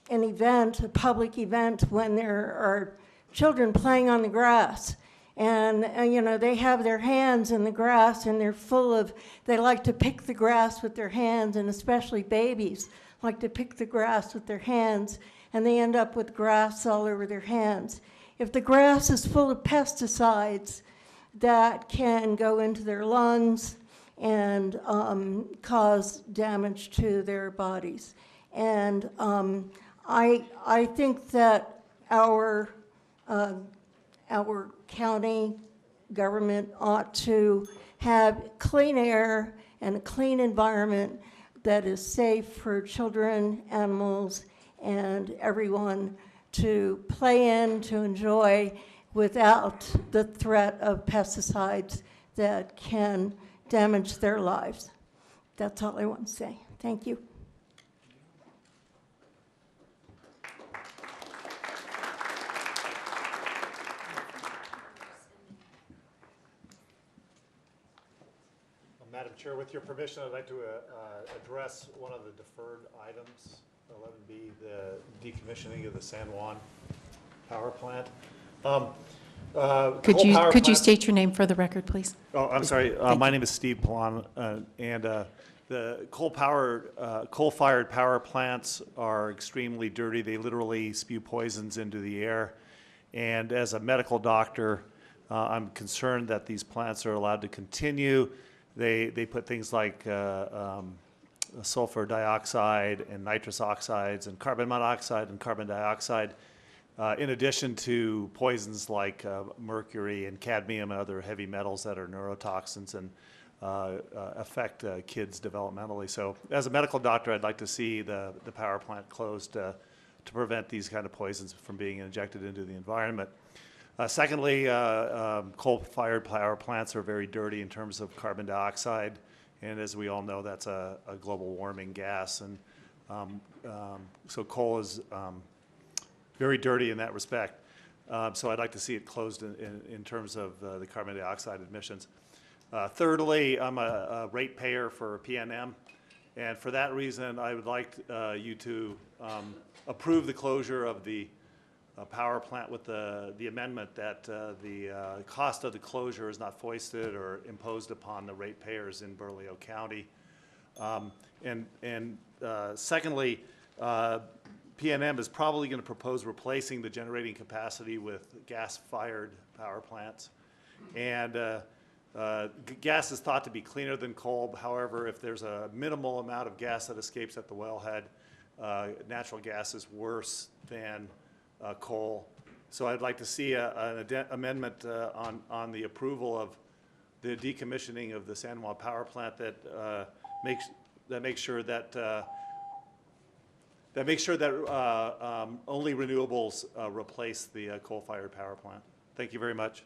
event, a public event, when there are children playing on the grass. And you know, they have their hands in the grass, and they're full of, they like to pick the grass with their hands, and especially babies like to pick the grass with their hands, and they end up with grass all over their hands. If the grass is full of pesticides, that can go into their lungs and cause damage to their bodies. And I think that our county government ought to have clean air and a clean environment that is safe for children, animals, and everyone to play in, to enjoy, without the threat of pesticides that can damage their lives. That's all I want to say. Thank you. Madam Chair, with your permission, I'd like to address one of the deferred items, 11B, the decommissioning of the San Juan power plant. Could you state your name for the record, please? Oh, I'm sorry. My name is Steve Pallon, and the coal-fired power plants are extremely dirty. They literally spew poisons into the air. And as a medical doctor, I'm concerned that these plants are allowed to continue. They put things like sulfur dioxide and nitrous oxides and carbon monoxide and carbon dioxide, in addition to poisons like mercury and cadmium and other heavy metals that are neurotoxins and affect kids developmentally. So as a medical doctor, I'd like to see the power plant closed to prevent these kind of poisons from being injected into the environment. Secondly, coal-fired power plants are very dirty in terms of carbon dioxide, and as we all know, that's a global warming gas. And so coal is very dirty in that respect. So I'd like to see it closed in terms of the carbon dioxide emissions. Thirdly, I'm a ratepayer for PNM, and for that reason, I would like you to approve the closure of the power plant with the amendment that the cost of the closure is not foisted or imposed upon the ratepayers in Bernalillo County. Secondly, PNM is probably going to propose replacing the generating capacity with gas-fired power plants. And gas is thought to be cleaner than coal. However, if there's a minimal amount of gas that escapes at the wellhead, natural gas is worse than coal. So I'd like to see an amendment on the approval of the decommissioning of the San Juan power plant that makes sure that only renewables replace the coal-fired power plant. Thank you very much.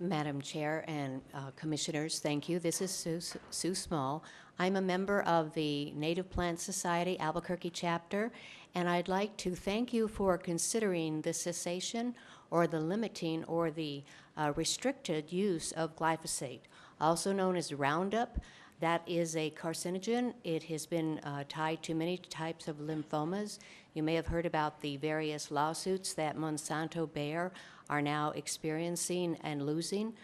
Madam Chair and Commissioners, thank you. This is Sue Small. I'm a member of the Native Plant Society Albuquerque chapter, and I'd like to thank you for considering the cessation or the limiting or the restricted use of glyphosate, also known as Roundup. That is a carcinogen. It has been tied to many types of lymphomas. You may have heard about the various lawsuits that Monsanto Bayer are now experiencing and losing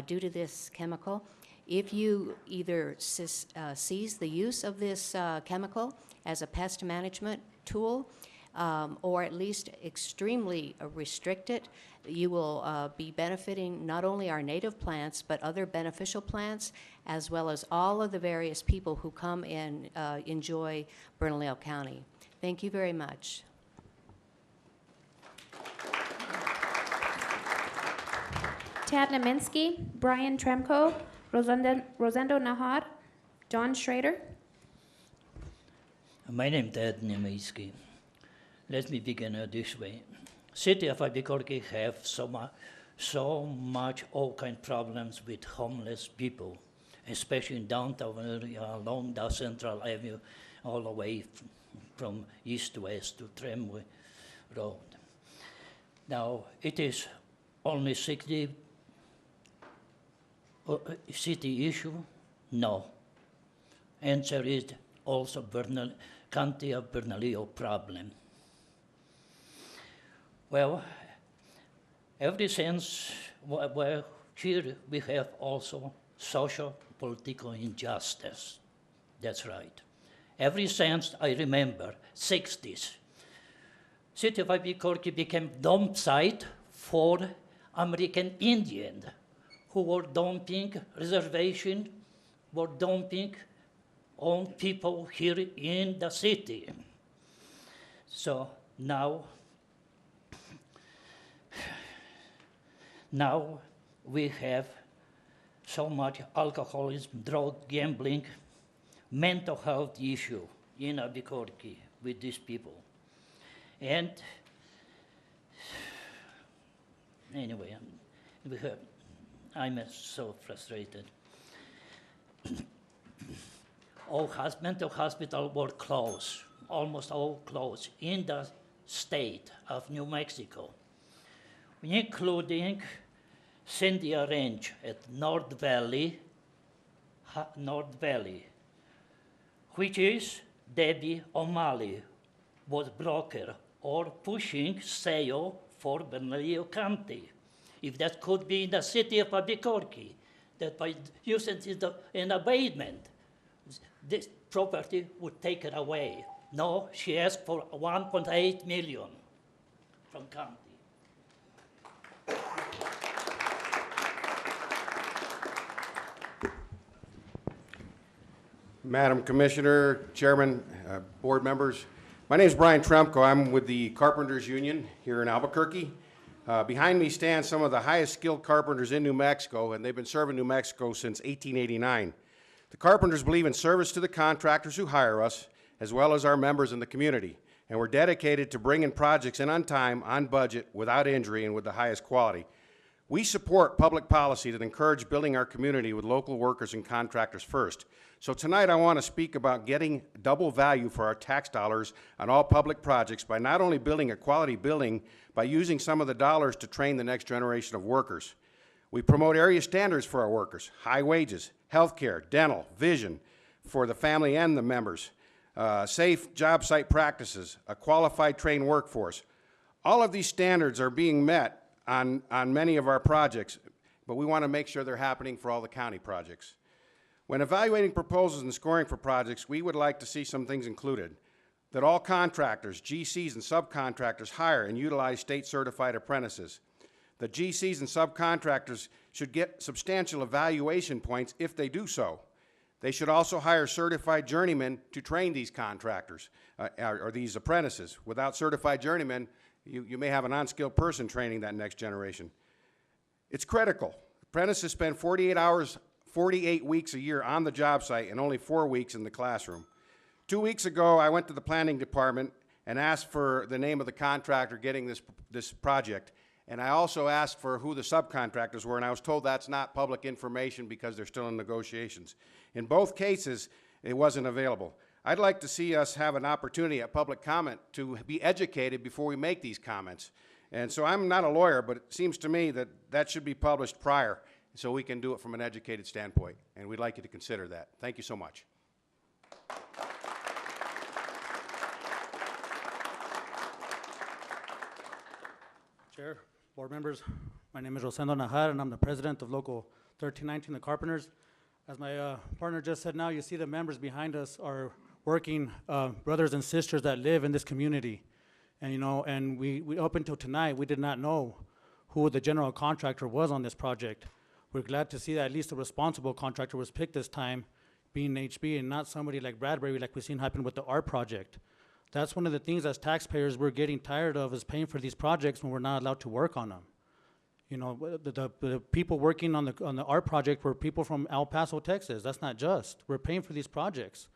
due to this chemical. If you either cease the use of this chemical as a pest management tool, or at least extremely restrict it, you will be benefiting not only our native plants, but other beneficial plants, as well as all of the various people who come and enjoy Bernalillo County. Thank you very much. Tad Naminsky, Brian Tremko, Rosendo Nahar, John Schrader. My name is Tad Naminsky. Let me begin this way. City of Albuquerque have so much all kind of problems with homeless people, especially in downtown area along the Central Avenue, all the way from east to west to Tramway Road. Now, it is only city issue? No. Answer is also County of Bernalillo problem. Well, ever since, well, here we have also social, political injustice. That's right. Ever since I remember, 60s, City of Albuquerque became dump site for American Indians who were dumping reservation, were dumping on people here in the city. So now we have so much alcoholism, drug gambling, mental health issue in Albuquerque with these people. And anyway, I'm so frustrated. All mental hospitals were closed, almost all closed in the state of New Mexico, including Cynthia Ranch at North Valley, which is Debbie O'Malley was broker or pushing sale for Bernalillo County. If that could be in the city of Albuquerque, that by using an abatement, this property would take it away. No, she asked for 1.8 million from county. Madam Commissioner, Chairman, board members, my name is Brian Tremko. I'm with the Carpenters Union here in Albuquerque. Behind me stand some of the highest skilled carpenters in New Mexico, and they've been serving New Mexico since 1889. The carpenters believe in service to the contractors who hire us, as well as our members in the community, and we're dedicated to bringing projects in on time, on budget, without injury, and with the highest quality. We support public policy that encourages building our community with local workers and contractors first. So tonight I want to speak about getting double value for our tax dollars on all public projects by not only building a quality building, by using some of the dollars to train the next generation of workers. We promote area standards for our workers, high wages, health care, dental, vision for the family and the members, safe job site practices, a qualified trained workforce. All of these standards are being met on many of our projects, but we want to make sure they're happening for all the county projects. When evaluating proposals and scoring for projects, we would like to see some things included. That all contractors, GCs, and subcontractors hire and utilize state-certified apprentices. The GCs and subcontractors should get substantial evaluation points if they do so. They should also hire certified journeymen to train these contractors or these apprentices. Without certified journeymen, you may have an unskilled person training that next generation. It's critical. Apprentices spend 48 weeks a year on the job site and only 4 weeks in the classroom. 2 weeks ago, I went to the planning department and asked for the name of the contractor getting this project. And I also asked for who the subcontractors were, and I was told that's not public information because they're still in negotiations. In both cases, it wasn't available. I'd like to see us have an opportunity at public comment to be educated before we make these comments. And so I'm not a lawyer, but it seems to me that that should be published prior so we can do it from an educated standpoint. And we'd like you to consider that. Thank you so much. Chair, board members, my name is Rosendo Najar, and I'm the president of Local 1319, the Carpenters. As my partner just said now, you see the members behind us are working brothers and sisters that live in this community. And you know, and we up until tonight, we did not know who the general contractor was on this project. We're glad to see that at least a responsible contractor was picked this time, being HB, and not somebody like Bradbury like we've seen happen with the ARP project. That's one of the things as taxpayers we're getting tired of, is paying for these projects when we're not allowed to work on them. You know, the people working on the ARP project were people from El Paso, Texas. That's not just. We're paying for these projects.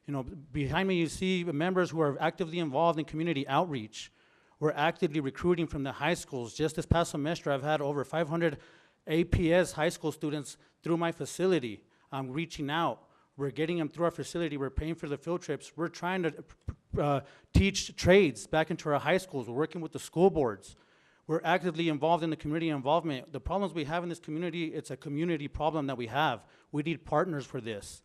You know, behind me you see members who are actively involved in community outreach. We're actively recruiting from the high schools. Just this past semester, I've had over 500 APS high school students through my facility. I'm reaching out. We're getting them through our facility. We're paying for the field trips. We're trying to teach trades back into our high schools. We're working with the school boards. We're actively involved in the community involvement. The problems we have in this community, it's a community problem that we have. We need partners for this.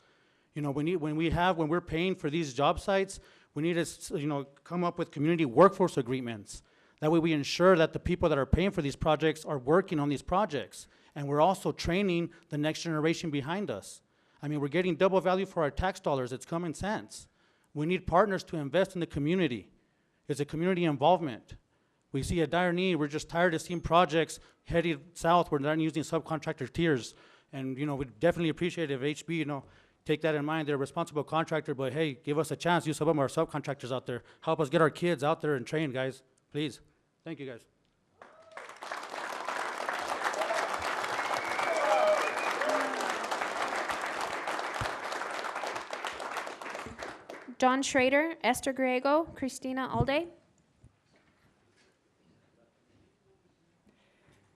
You know, when we're paying for these job sites, we need to, you know, come up with community workforce agreements. That way we ensure that the people that are paying for these projects are working on these projects. And we're also training the next generation behind us. I mean, we're getting double value for our tax dollars. It's common sense. We need partners to invest in the community. It's a community involvement. We see a dire need. We're just tired of seeing projects headed south where they're not using subcontractor tiers. And, you know, we'd definitely appreciate it if HB, you know, take that in mind. They're a responsible contractor, but hey, give us a chance. Use some of our subcontractors out there. Help us get our kids out there and train, guys. Please. Thank you, guys. John Schrader, Esther Griego, Christina Alday.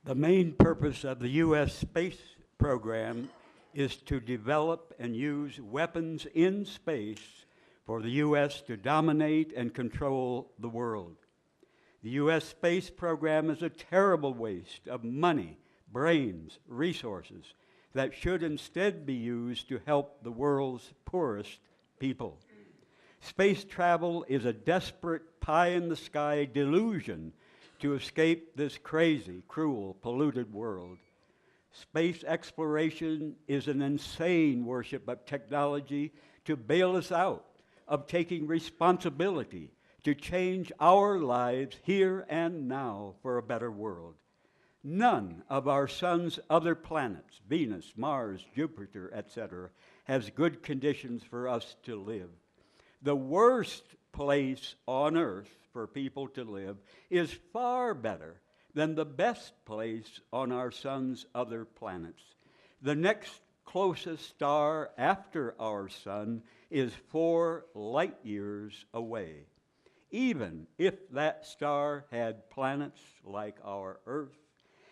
The main purpose of the U.S. space program is to develop and use weapons in space for the U.S. to dominate and control the world. The U.S. space program is a terrible waste of money, brains, resources that should instead be used to help the world's poorest people. Space travel is a desperate pie-in-the-sky delusion to escape this crazy, cruel, polluted world. Space exploration is an insane worship of technology to bail us out of taking responsibility to change our lives here and now for a better world. None of our sun's other planets, Venus, Mars, Jupiter, etc., has good conditions for us to live. The worst place on Earth for people to live is far better than the best place on our sun's other planets. The next closest star after our sun is 4 light years away. Even if that star had planets like our Earth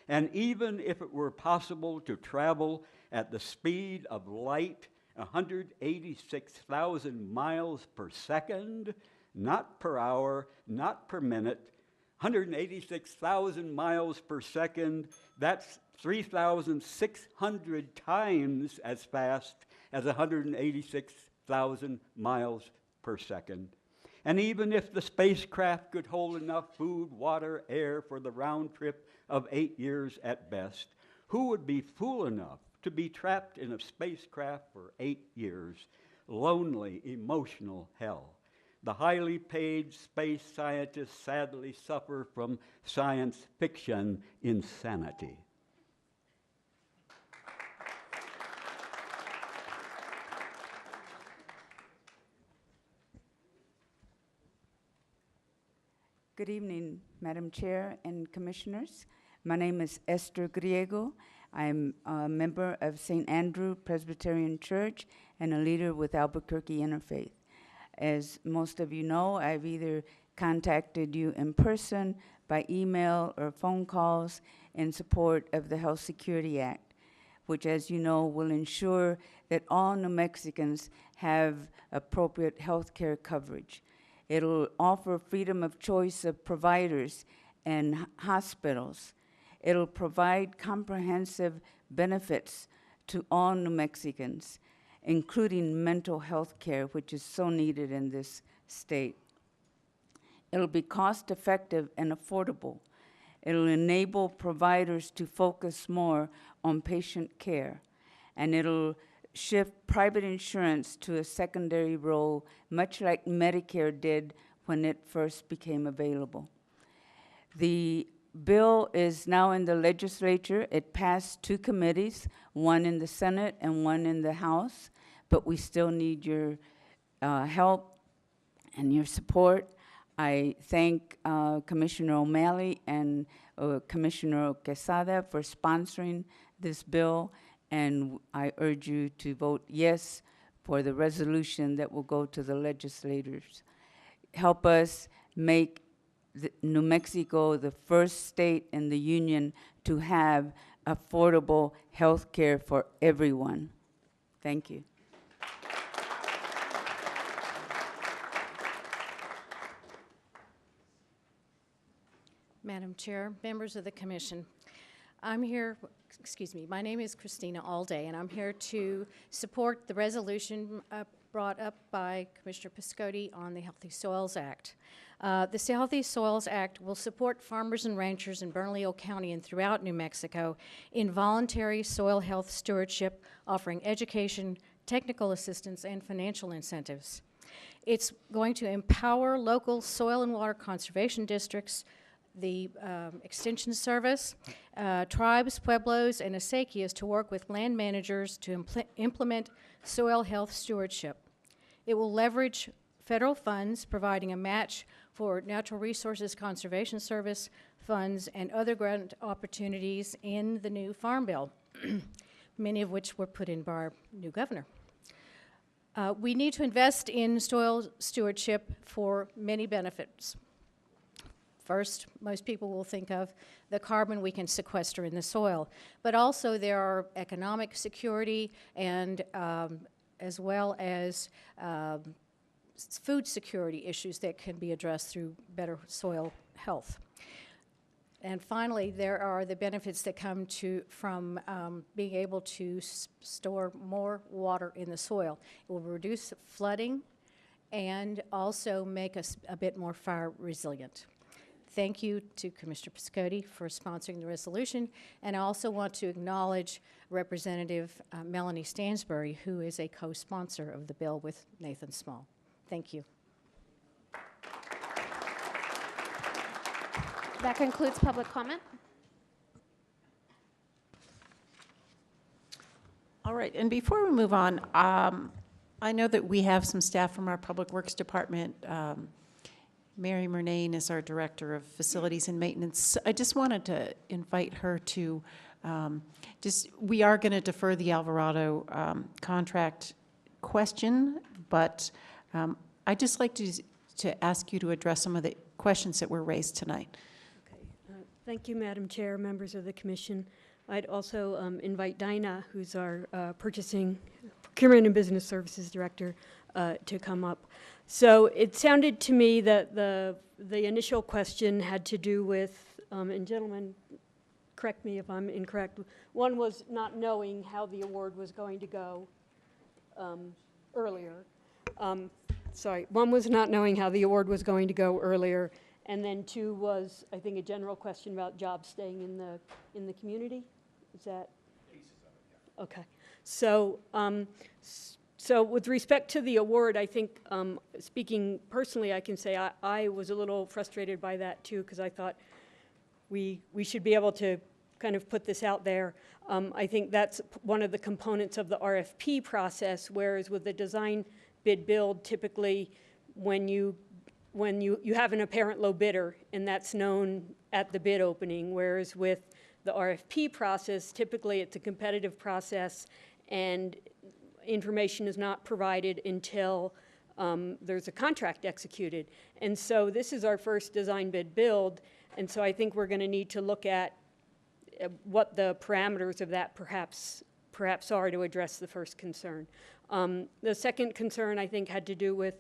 And even if it were possible to travel at the speed of light, 186,000 miles per second, not per hour, not per minute, 186,000 miles per second, that's 3,600 times as fast as 186,000 miles per second. And even if the spacecraft could hold enough food, water, air for the round trip of 8 years at best, who would be fool enough to be trapped in a spacecraft for 8 years? Lonely, emotional hell. The highly paid space scientists sadly suffer from science fiction insanity. Good evening, Madam Chair and Commissioners. My name is Esther Griego. I'm a member of St. Andrew Presbyterian Church and a leader with Albuquerque Interfaith. As most of you know, I've either contacted you in person, by email, or phone calls in support of the Health Security Act, which, as you know, will ensure that all New Mexicans have appropriate health care coverage. It'll offer freedom of choice of providers and hospitals. It'll provide comprehensive benefits to all New Mexicans, including mental health care, which is so needed in this state. It'll be cost-effective and affordable. It'll enable providers to focus more on patient care, and it'll shift private insurance to a secondary role, much like Medicare did when it first became available. The bill is now in the legislature. It passed 2 committees, one in the Senate and one in the House, but we still need your help and your support. I thank Commissioner O'Malley and Commissioner Quesada for sponsoring this bill, and I urge you to vote yes for the resolution that will go to the legislators. Help us make New Mexico the first state in the union to have affordable health care for everyone. Thank you. Madam Chair, members of the Commission, I'm here, my name is Christina Alday, and I'm here to support the resolution brought up by Commissioner Piscotti on the Healthy Soils Act. The Healthy Soils Act will support farmers and ranchers in Bernalillo County and throughout New Mexico in voluntary soil health stewardship, offering education, technical assistance, and financial incentives. It's going to empower local soil and water conservation districts, the Extension Service, tribes, pueblos, and acequias to work with land managers to implement soil health stewardship. It will leverage federal funds, providing a match for Natural Resources Conservation Service funds and other grant opportunities in the new Farm Bill, many of which were put in by our new governor. We need to invest in soil stewardship for many benefits. First, most people will think of the carbon we can sequester in the soil, but also there are economic security and as well as food security issues that can be addressed through better soil health. And finally, there are the benefits that come from being able to store more water in the soil. It will reduce flooding and also make us a bit more fire resilient. Thank you to Commissioner Piscotti for sponsoring the resolution, and I also want to acknowledge Representative Melanie Stansbury, who is a co-sponsor of the bill with Nathan Small. Thank you. That concludes public comment. All right, and before we move on, I know that we have some staff from our Public Works Department. Mary Murnane is our Director of Facilities and Maintenance. I just wanted to invite her to we are going to defer the Alvarado contract question, but I'd just like to ask you to address some of the questions that were raised tonight. Thank you, Madam Chair, members of the commission. I'd also invite Dinah, who's our Procurement and Business Services Director, to come up. So it sounded to me that the initial question had to do with, and gentlemen, correct me if I'm incorrect, one was not knowing how the award was going to go earlier. One was not knowing how the award was going to go earlier, and then two was, I think, a general question about jobs staying in the community. Is that? Okay. So, so with respect to the award, I think, speaking personally, I can say I was a little frustrated by that too, because I thought we should be able to kind of put this out there. I think that's one of the components of the RFP process, whereas with the design bid build, typically when you have an apparent low bidder, and that's known at the bid opening, whereas with the RFP process, typically it's a competitive process and information is not provided until there's a contract executed. And so this is our first design bid build, and so I think we're going to need to look at what the parameters of that perhaps are to address the first concern. The second concern, I think, had to do with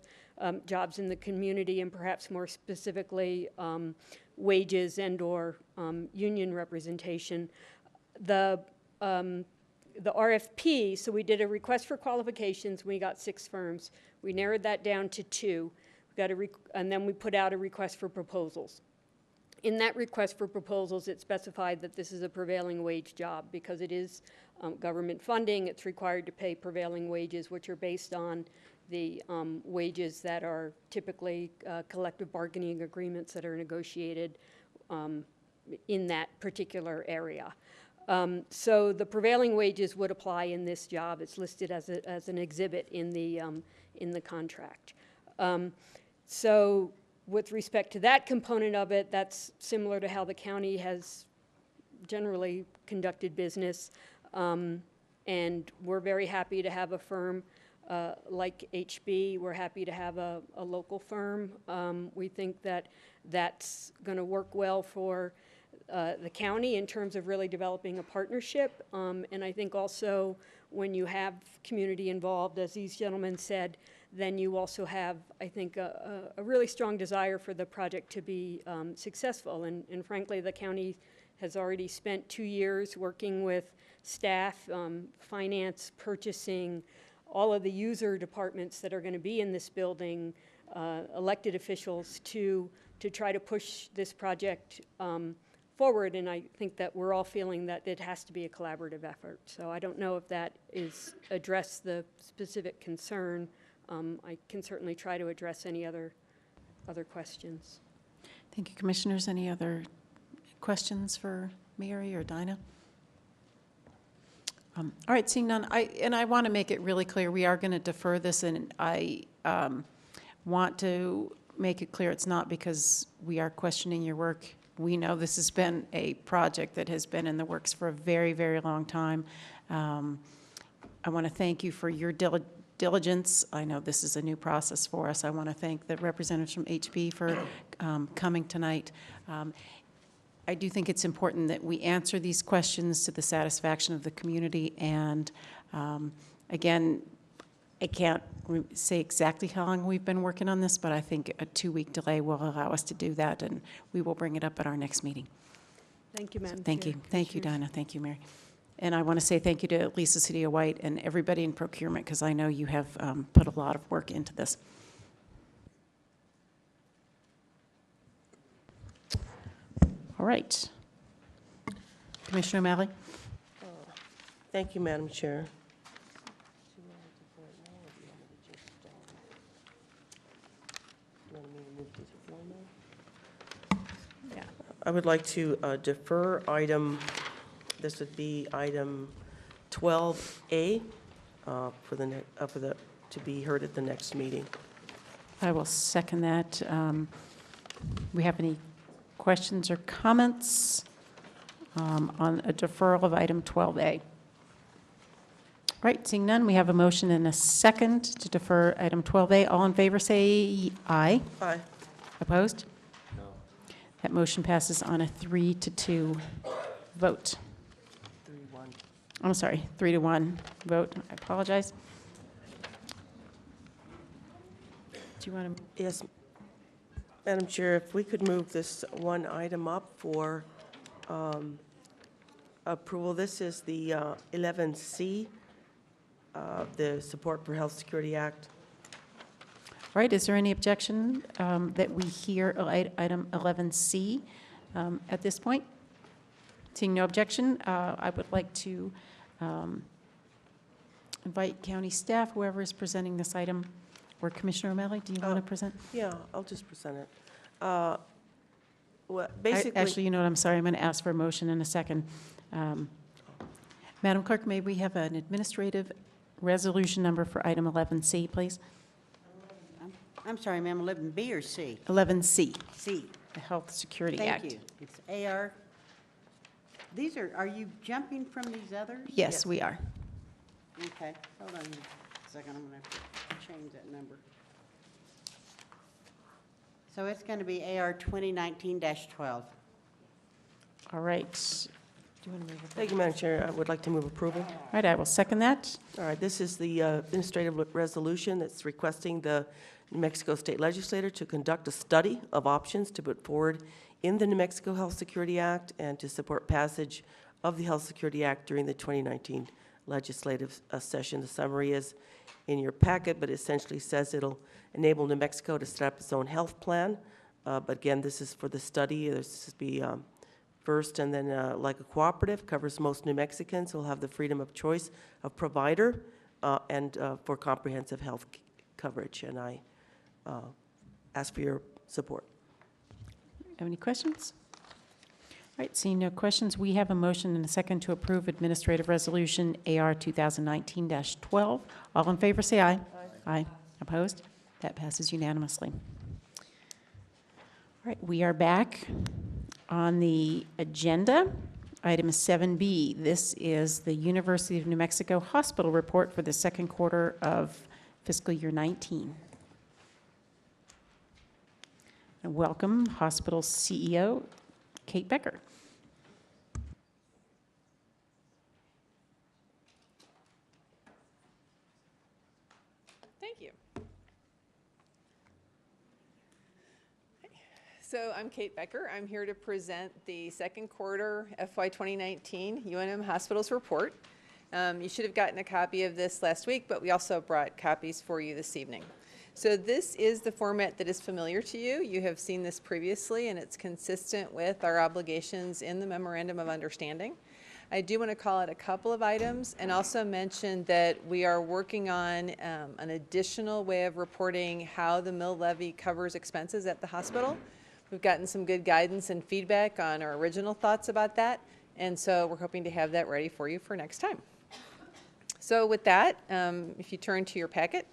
jobs in the community, and perhaps more specifically wages and or union representation. The RFP, so we did a request for qualifications. We got 6 firms. We narrowed that down to 2. And then we put out a request for proposals. In that request for proposals, it specified that this is a prevailing wage job because it is government funding. It's required to pay prevailing wages, which are based on the wages that are typically collective bargaining agreements that are negotiated in that particular area. So the prevailing wages would apply in this job. It's listed as an exhibit in the contract. So with respect to that component of it, that's similar to how the county has generally conducted business. And we're very happy to have a firm like HB. We're happy to have a local firm. We think that that's going to work well for the county in terms of really developing a partnership. And I think also when you have community involved, as these gentlemen said, then you also have, I think, a really strong desire for the project to be successful. And frankly, the county has already spent 2 years working with staff, finance, purchasing, all of the user departments that are going to be in this building, elected officials to try to push this project forward. And I think that we're all feeling that it has to be a collaborative effort. So I don't know if that is address the specific concern. I can certainly try to address any other questions. Thank you, Commissioners. Any other questions for Mary or Dinah? All right, seeing none, I want to make it really clear, we are going to defer this, and I want to make it clear it's not because we are questioning your work. We know this has been a project that has been in the works for a very, very long time. I want to thank you for your diligence. I know this is a new process for us. I want to thank the representatives from HB for coming tonight. I do think it's important that we answer these questions to the satisfaction of the community. And again, I can't say exactly how long we've been working on this, but I think a 2-week delay will allow us to do that, and we will bring it up at our next meeting. Thank you, Madam Thank Chair. you. Thank you, Dinah. Thank you, Mary. And I want to say thank you to Lisa Cedillo White and everybody in procurement, because I know you have put a lot of work into this. All right. Commissioner O'Malley? Thank you, Madam Chair. I would like to defer item, this would be item 12A to be heard at the next meeting. I will second that. We have any questions or comments on a deferral of item 12A? All right, seeing none, we have a motion and a second to defer item 12A. All in favor say aye. Aye. Opposed? No. That motion passes on a 3-2 vote. 3-1. I'm sorry, 3-1 vote. I apologize. Do you want to? Yes, Madam Chair, if we could move this one item up for approval. This is the 11C, the Support for Health Security Act. All right, is there any objection that we hear item 11C at this point? Seeing no objection, I would like to invite county staff, whoever is presenting this item, or Commissioner O'Malley, do you want to present? Yeah, I'll just present it. Well, basically, Actually, you know what, I'm sorry, I'm going to ask for a motion in a second. Madam Clerk, may we have an administrative resolution number for item 11C, please? I'm sorry, ma'am, 11B or C? 11C, C. the Health Security Act. Thank you. It's AR. These are you jumping from these others? Yes, we are. Okay, hold on a second, I'm going to have to change that number. So it's going to be AR 2019-12. All right. Do you want to move it? thank you, Madam Chair. I would like to move approval. All right, I will second that. All right, this is the administrative resolution that's requesting the New Mexico State Legislature to conduct a study of options to put forward in the New Mexico Health Security Act and to support passage of the Health Security Act during the 2019 legislative session. The summary is in your packet, but essentially says it'll enable New Mexico to set up its own health plan. But again, this is for the study. This will be first, and then like a cooperative, covers most New Mexicans who will have the freedom of choice of provider and for comprehensive health coverage. And I ask for your support. Have any questions? All right, seeing no questions, we have a motion and a second to approve Administrative Resolution AR 2019-12. All in favor, say aye. Aye. Opposed? That passes unanimously. All right, we are back on the agenda. Item 7B. This is the University of New Mexico Hospital Report for the second quarter of fiscal year 19. And welcome, hospital CEO, Kate Becker. Thank you. So I'm Kate Becker. I'm here to present the second quarter FY 2019 UNM Hospitals Report. You should have gotten a copy of this last week, but we also brought copies for you this evening. So this is the format that is familiar to you. You have seen this previously, and it's consistent with our obligations in the Memorandum of Understanding. I do want to call out a couple of items and also mention that we are working on an additional way of reporting how the mill levy covers expenses at the hospital. We've gotten some good guidance and feedback on our original thoughts about that, and so we're hoping to have that ready for you for next time. So with that, if you turn to your packet,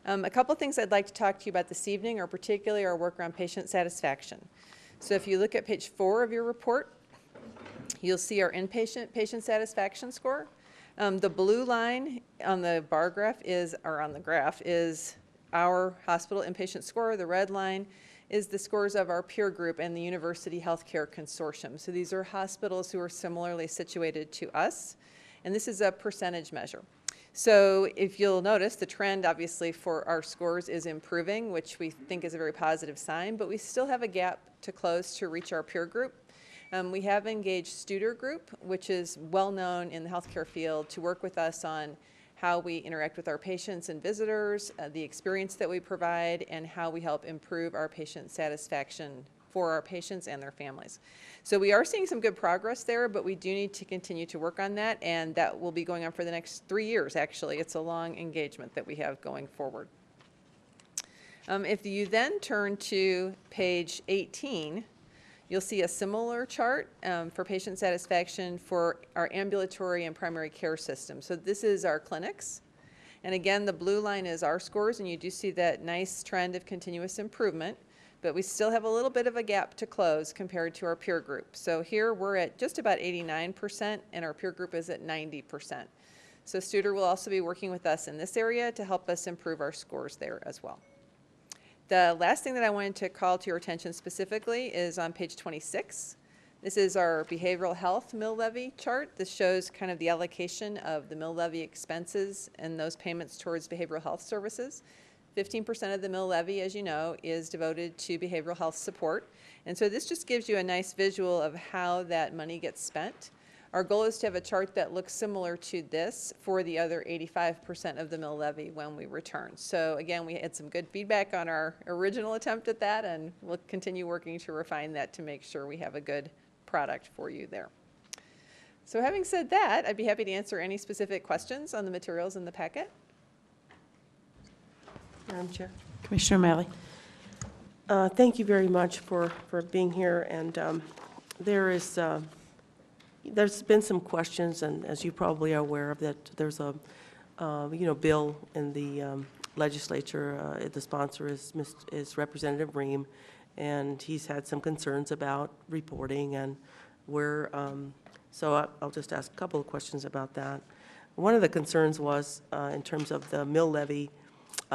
a couple things I'd like to talk to you about this evening are particularly our work around patient satisfaction. So if you look at page 4 of your report, you'll see our inpatient patient satisfaction score. The blue line on the bar graph is, or on the graph, is our hospital inpatient score. The red line is the scores of our peer group and the University Healthcare Consortium. So these are hospitals who are similarly situated to us, and this is a percentage measure. So if you'll notice, the trend obviously for our scores is improving, which we think is a very positive sign, but we still have a gap to close to reach our peer group. We have engaged Studer Group, which is well known in the healthcare field, to work with us on how we interact with our patients and visitors, the experience that we provide, and how we help improve our patient satisfaction for our patients and their families. So we are seeing some good progress there, but we do need to continue to work on that, and that will be going on for the next 3 years, actually. It's a long engagement that we have going forward. If you then turn to page 18, you'll see a similar chart for patient satisfaction for our ambulatory and primary care system. So this is our clinics. And again, the blue line is our scores, and you do see that nice trend of continuous improvement. But we still have a little bit of a gap to close compared to our peer group. So here we're at just about 89%, and our peer group is at 90%. So Studer will also be working with us in this area to help us improve our scores there as well. The last thing that I wanted to call to your attention specifically is on page 26. This is our behavioral health mill levy chart. This shows kind of the allocation of the mill levy expenses and those payments towards behavioral health services. 15% of the mill levy, as you know, is devoted to behavioral health support. And so this just gives you a nice visual of how that money gets spent. Our goal is to have a chart that looks similar to this for the other 85% of the mill levy when we return. So again, we had some good feedback on our original attempt at that, and we'll continue working to refine that to make sure we have a good product for you there. So having said that, I'd be happy to answer any specific questions on the materials in the packet. Madam Chair. Commissioner O'Malley. Thank you very much for being here. And there's been some questions, and as you probably are aware of, that there's a bill in the legislature. The sponsor is Representative Ream, and he's had some concerns about reporting, and so I'll just ask a couple of questions about that. One of the concerns was in terms of the mill levy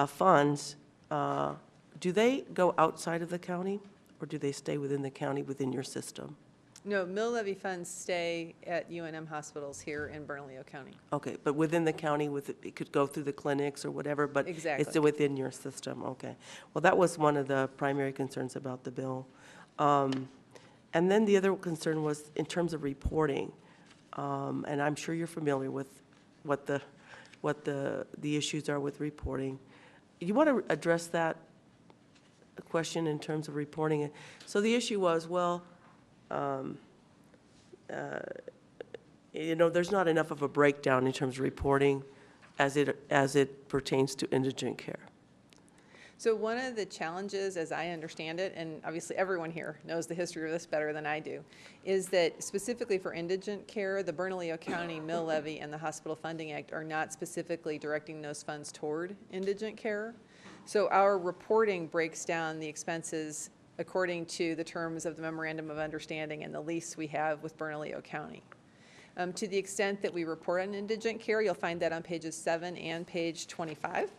funds. Do they go outside of the county, or do they stay within the county within your system? No, mill levy funds stay at UNM hospitals here in Bernalillo County. Okay, but within the county, it could go through the clinics or whatever, but Exactly. it's within your system, okay. Well, that was one of the primary concerns about the bill. And then the other concern was in terms of reporting, and I'm sure you're familiar with what the issues are with reporting. You want to address that question in terms of reporting? So the issue was, well, there's not enough of a breakdown in terms of reporting as it pertains to indigent care. So one of the challenges, as I understand it, and obviously everyone here knows the history of this better than I do, is that specifically for indigent care, the Bernalillo County Mill Levy and the Hospital Funding Act are not specifically directing those funds toward indigent care. So our reporting breaks down the expenses according to the terms of the Memorandum of Understanding and the lease we have with Bernalillo County. To the extent that we report on indigent care, you'll find that on pages 7 and page 25.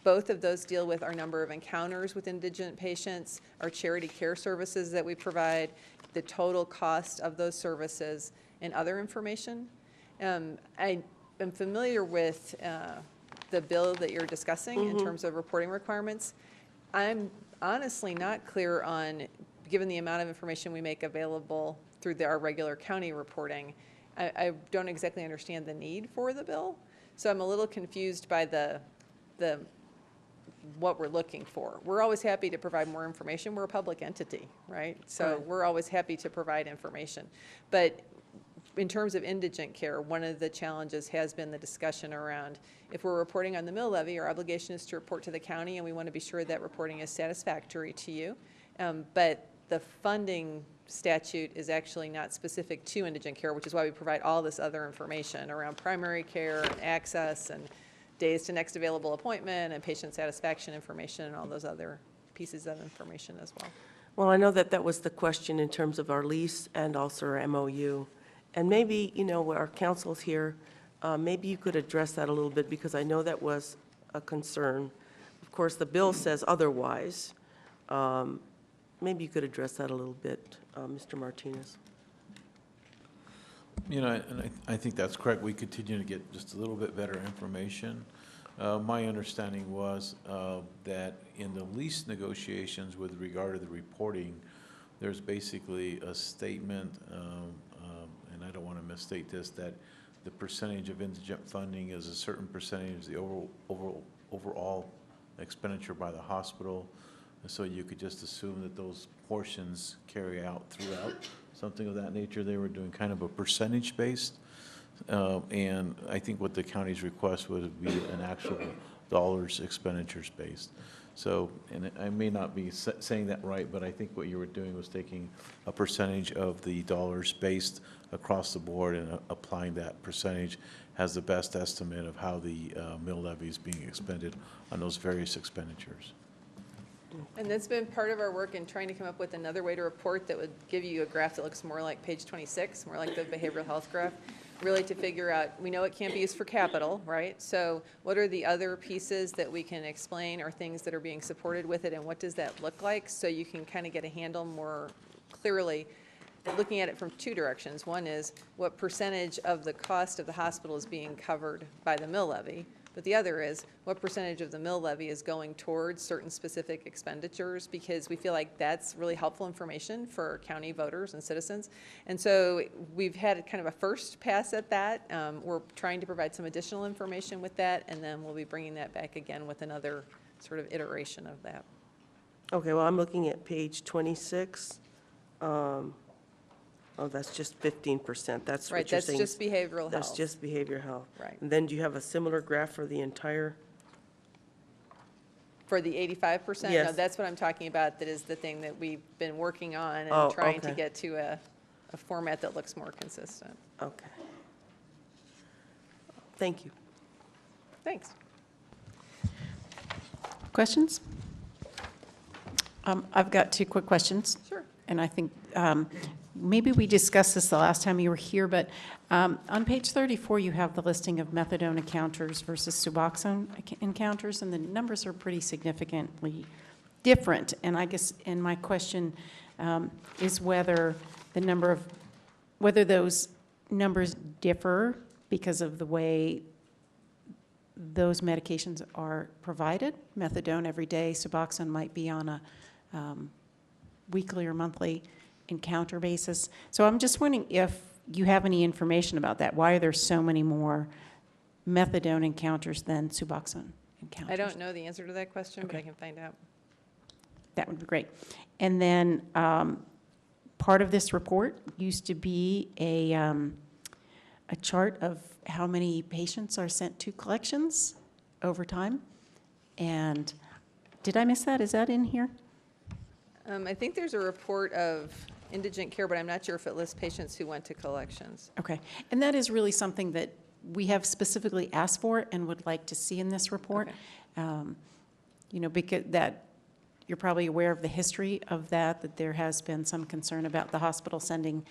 Both of those deal with our number of encounters with indigent patients, our charity care services that we provide, the total cost of those services, and other information. I am familiar with the bill that you're discussing in terms of reporting requirements. I'm honestly not clear on, given the amount of information we make available through our regular county reporting, I don't exactly understand the need for the bill. So I'm a little confused by what we're looking for. We're always happy to provide more information. We're a public entity, right? So Right. we're always happy to provide information. But in terms of indigent care, one of the challenges has been the discussion around if we're reporting on the mill levy, our obligation is to report to the county, and we want to be sure that reporting is satisfactory to you. But the funding statute is actually not specific to indigent care, which is why we provide all this other information around primary care and access and days to next available appointment and patient satisfaction information and all those other pieces of information as well. Well, I know that was the question in terms of our lease and also our MOU. And maybe, our council's here, maybe you could address that a little bit, because I know that was a concern. Of course, the bill says otherwise. Maybe you could address that a little bit, Mr. Martinez. And I think that's correct. We continue to get just a little bit better information. My understanding was that in the lease negotiations with regard to the reporting, there's basically a statement, and I don't want to misstate this, that the percentage of indigent funding is a certain percentage of the overall expenditure by the hospital. And so you could just assume that those portions carry out throughout, something of that nature. They were doing kind of a percentage-based. And I think what the county's request would be an actual dollars expenditures based. So, and I may not be saying that right, but I think what you were doing was taking a percentage of the dollars based across the board and applying that percentage as the best estimate of how the mill levy is being expended on those various expenditures. And that's been part of our work in trying to come up with another way to report that would give you a graph that looks more like page 26, more like the behavioral health graph, really to figure out, we know it can't be used for capital, right? So what are the other pieces that we can explain or things that are being supported with it, and what does that look like? So you can kind of get a handle more clearly, looking at it from two directions. One is what percentage of the cost of the hospital is being covered by the mill levy, but the other is what percentage of the mill levy is going towards certain specific expenditures, because we feel like that's really helpful information for county voters and citizens. And so we've had kind of a first pass at that. We're trying to provide some additional information with that, and then we'll be bringing that back again with another sort of iteration of that. Okay, well, I'm looking at page 26. Oh, that's just 15%. That's Right, what you're that's saying. just behavioral That's health. just behavioral health. Right. And then do you have a similar graph for the entire? For the 85%? No, Yes. that's what I'm talking about. That is the thing that we've been working on Oh, and trying to okay. get to a format that looks more consistent. Okay. Thank you. Thanks. Questions? I've got two quick questions. Sure. And I think maybe we discussed this the last time you were here, but on page 34, you have the listing of methadone encounters versus Suboxone encounters, and the numbers are pretty significantly different. And I guess, and my question is whether whether those numbers differ because of the way those medications are provided. Methadone every day, Suboxone might be on a weekly or monthly encounter basis. So I'm just wondering if you have any information about that. Why are there so many more methadone encounters than Suboxone encounters? I don't know the answer to that question, but Okay. I can find out. That would be great. And then part of this report used to be a chart of how many patients are sent to collections over time. And did I miss that? Is that in here? I think there's a report of indigent care, but I'm not sure if it lists patients who went to collections. Okay. And that is really something that we have specifically asked for and would like to see in this report. You know, because that you're probably aware of the history of that there has been some concern about the hospital sending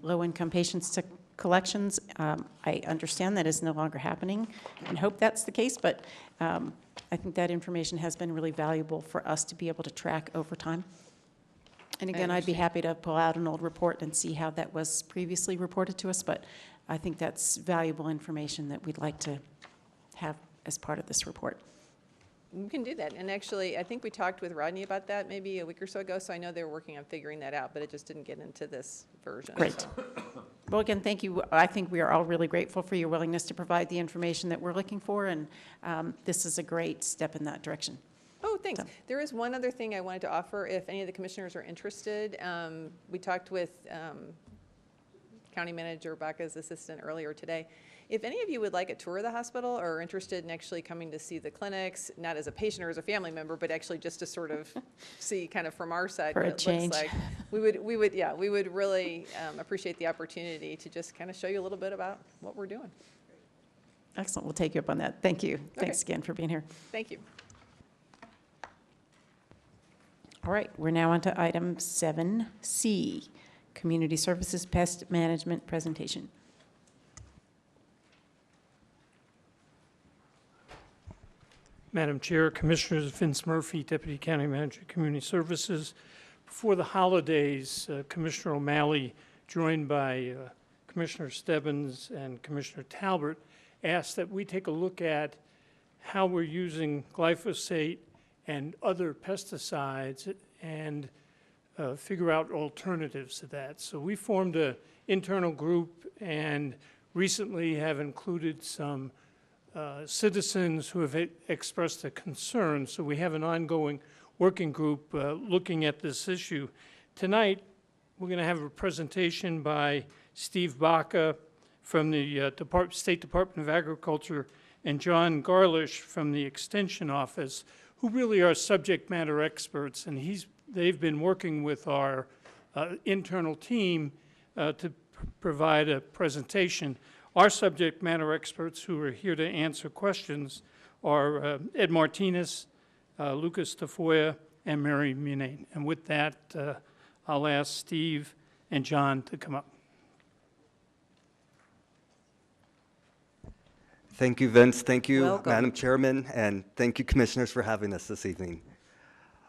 low-income patients to collections. I understand that is no longer happening and hope that's the case, but I think that information has been really valuable for us to be able to track over time. And again, I'd be happy to pull out an old report and see how that was previously reported to us, but I think that's valuable information that we'd like to have as part of this report. You can do that. And actually, I think we talked with Rodney about that maybe a week or so ago, so I know they were working on figuring that out, but it just didn't get into this version. Great. Well, again, thank you. I think we are all really grateful for your willingness to provide the information that we're looking for, and this is a great step in that direction. Oh, thanks. There is one other thing I wanted to offer if any of the commissioners are interested. We talked with County Manager Baca's assistant earlier today. If any of you would like a tour of the hospital or are interested in actually coming to see the clinics, not as a patient or as a family member, but actually just to sort of see kind of from our side For what a it change. looks like, we would really appreciate the opportunity to just kind of show you a little bit about what we're doing. Excellent. We'll take you up on that. Thank you. Thanks again for being here. Thank you. All right, we're now on to item 7C, Community Services Pest Management Presentation. Madam Chair, Commissioners, Vince Murphy, Deputy County Manager, Community Services. Before the holidays, Commissioner O'Malley, joined by Commissioner Stebbins and Commissioner Talbert, asked that we take a look at how we're using glyphosate and other pesticides and figure out alternatives to that. So we formed an internal group and recently have included some citizens who have expressed a concern. So we have an ongoing working group looking at this issue. Tonight, we're going to have a presentation by Steve Baca from the State Department of Agriculture and John Garlish from the Extension Office, who really are subject matter experts. And they've been working with our internal team to provide a presentation. Our subject matter experts who are here to answer questions are Ed Martinez, Lucas Tafoya, and Mary Munane. And with that, I'll ask Steve and John to come up. Thank you, Vince. Thank you, Welcome. Madam Chairman, and thank you, Commissioners, for having us this evening.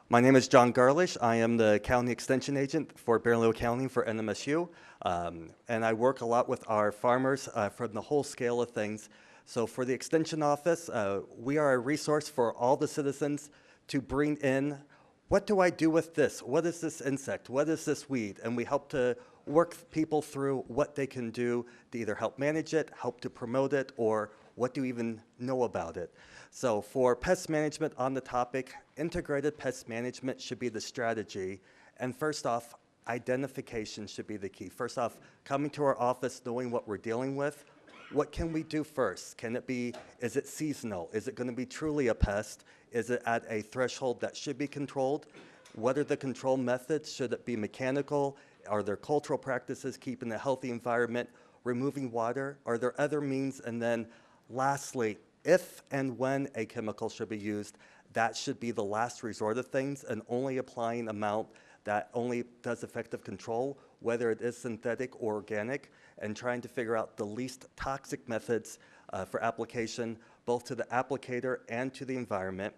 My name is John Garlish. I am the County Extension Agent for Bernalillo County for NMSU, and I work a lot with our farmers from the whole scale of things. So for the Extension Office, we are a resource for all the citizens to bring in, what do I do with this? What is this insect? What is this weed? And we help to work people through what they can do to either help manage it, help to promote it, or what do you even know about it? So for pest management on the topic, integrated pest management should be the strategy. And first off, identification should be the key. First off, coming to our office, knowing what we're dealing with. What can we do first? Can it be, is it seasonal? Is it going to be truly a pest? Is it at a threshold that should be controlled? What are the control methods? Should it be mechanical? Are there cultural practices keeping a healthy environment? Removing water? Are there other means? And then lastly, if and when a chemical should be used, that should be the last resort of things and only applying amount that only does effective control, whether it is synthetic or organic, and trying to figure out the least toxic methods for application, both to the applicator and to the environment.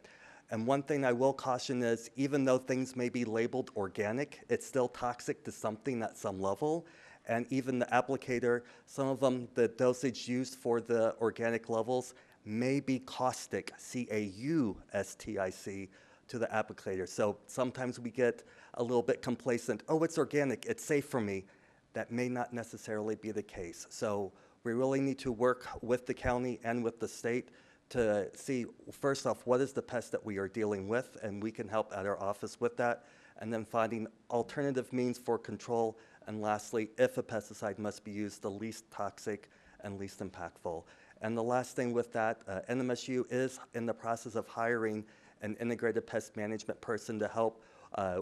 And one thing I will caution is, even though things may be labeled organic, it's still toxic to something at some level. And even the applicator, some of them, the dosage used for the organic levels may be caustic, C-A-U-S-T-I-C, to the applicator. So sometimes we get a little bit complacent. Oh, it's organic, it's safe for me. That may not necessarily be the case. So we really need to work with the county and with the state to see, first off, what is the pest that we are dealing with, and we can help at our office with that, and then finding alternative means for control, and lastly, if a pesticide must be used, the least toxic and least impactful. And the last thing with that, NMSU is in the process of hiring an integrated pest management person to help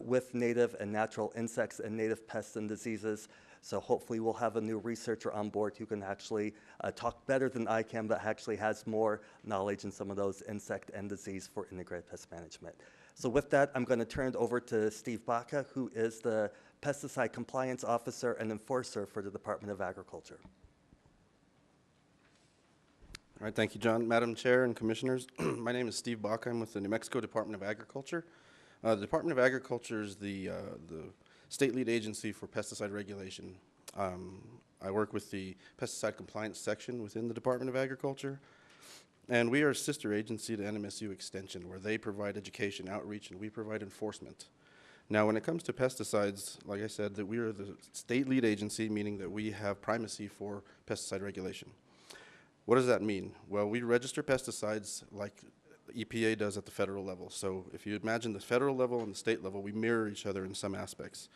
with native and natural insects and native pests and diseases. So hopefully we'll have a new researcher on board who can actually talk better than I can, but actually has more knowledge in some of those insect and disease for integrated pest management. So with that, I'm going to turn it over to Steve Baca, who is the Pesticide Compliance Officer and Enforcer for the Department of Agriculture. All right, thank you, John. Madam Chair and Commissioners, my name is Steve Baca. I'm with the New Mexico Department of Agriculture. The Department of Agriculture is the state lead agency for pesticide regulation. I work with the pesticide compliance section within the Department of Agriculture, and we are a sister agency to NMSU Extension, where they provide education, outreach, and we provide enforcement. Now, when it comes to pesticides, like I said, that we are the state lead agency, meaning that we have primacy for pesticide regulation. What does that mean? Well, we register pesticides like the EPA does at the federal level. So if you imagine the federal level and the state level, we mirror each other in some aspects.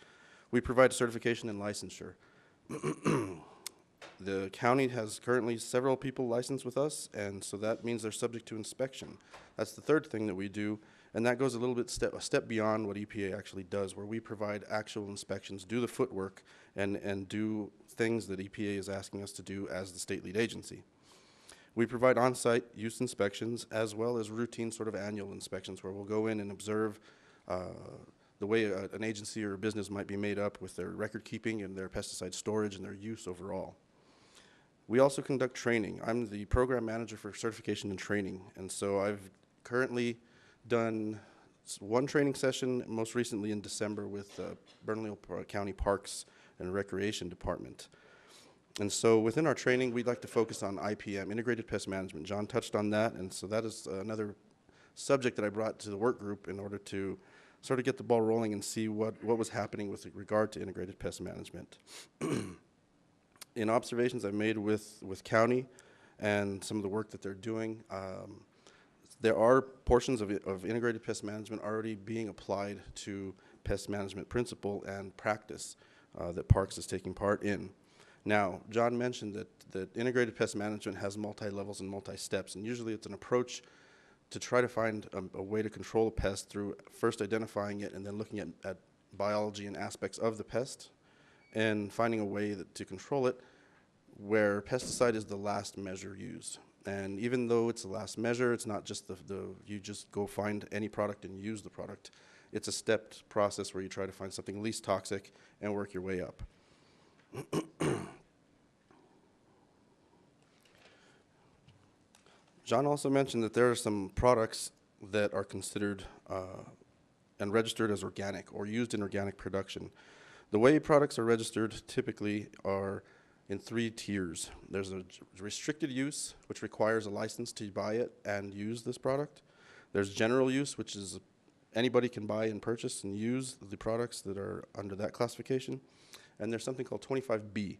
We provide certification and licensure. The county has currently several people licensed with us, and so that means they're subject to inspection. That's the third thing that we do, and that goes a little bit a step beyond what EPA actually does, where we provide actual inspections, do the footwork, and do things that EPA is asking us to do as the state lead agency. We provide on-site use inspections as well as routine sort of annual inspections where we'll go in and observe the way an agency or a business might be made up with their record keeping and their pesticide storage and their use overall. We also conduct training. I'm the program manager for certification and training, and so I've currently done one training session, most recently in December with Bernalillo County Parks and Recreation Department. And so within our training, we'd like to focus on IPM, Integrated Pest Management. John touched on that, and so that is another subject that I brought to the work group in order to sort of get the ball rolling and see what was happening with regard to integrated pest management. In observations I've made with county and some of the work that they're doing, there are portions of integrated pest management already being applied to pest management principle and practice that Parks is taking part in. Now, John mentioned that integrated pest management has multi-levels and multi-steps, and usually it's an approach to try to find a way to control a pest through first identifying it and then looking at biology and aspects of the pest and finding a way to control it where pesticide is the last measure used. And even though it's the last measure, it's not just you just go find any product and use the product. It's a stepped process where you try to find something least toxic and work your way up. John also mentioned that there are some products that are considered and registered as organic or used in organic production. The way products are registered typically are in 3 tiers. There's a restricted use, which requires a license to buy it and use this product. There's general use, which is anybody can buy and purchase and use the products that are under that classification. And there's something called 25B.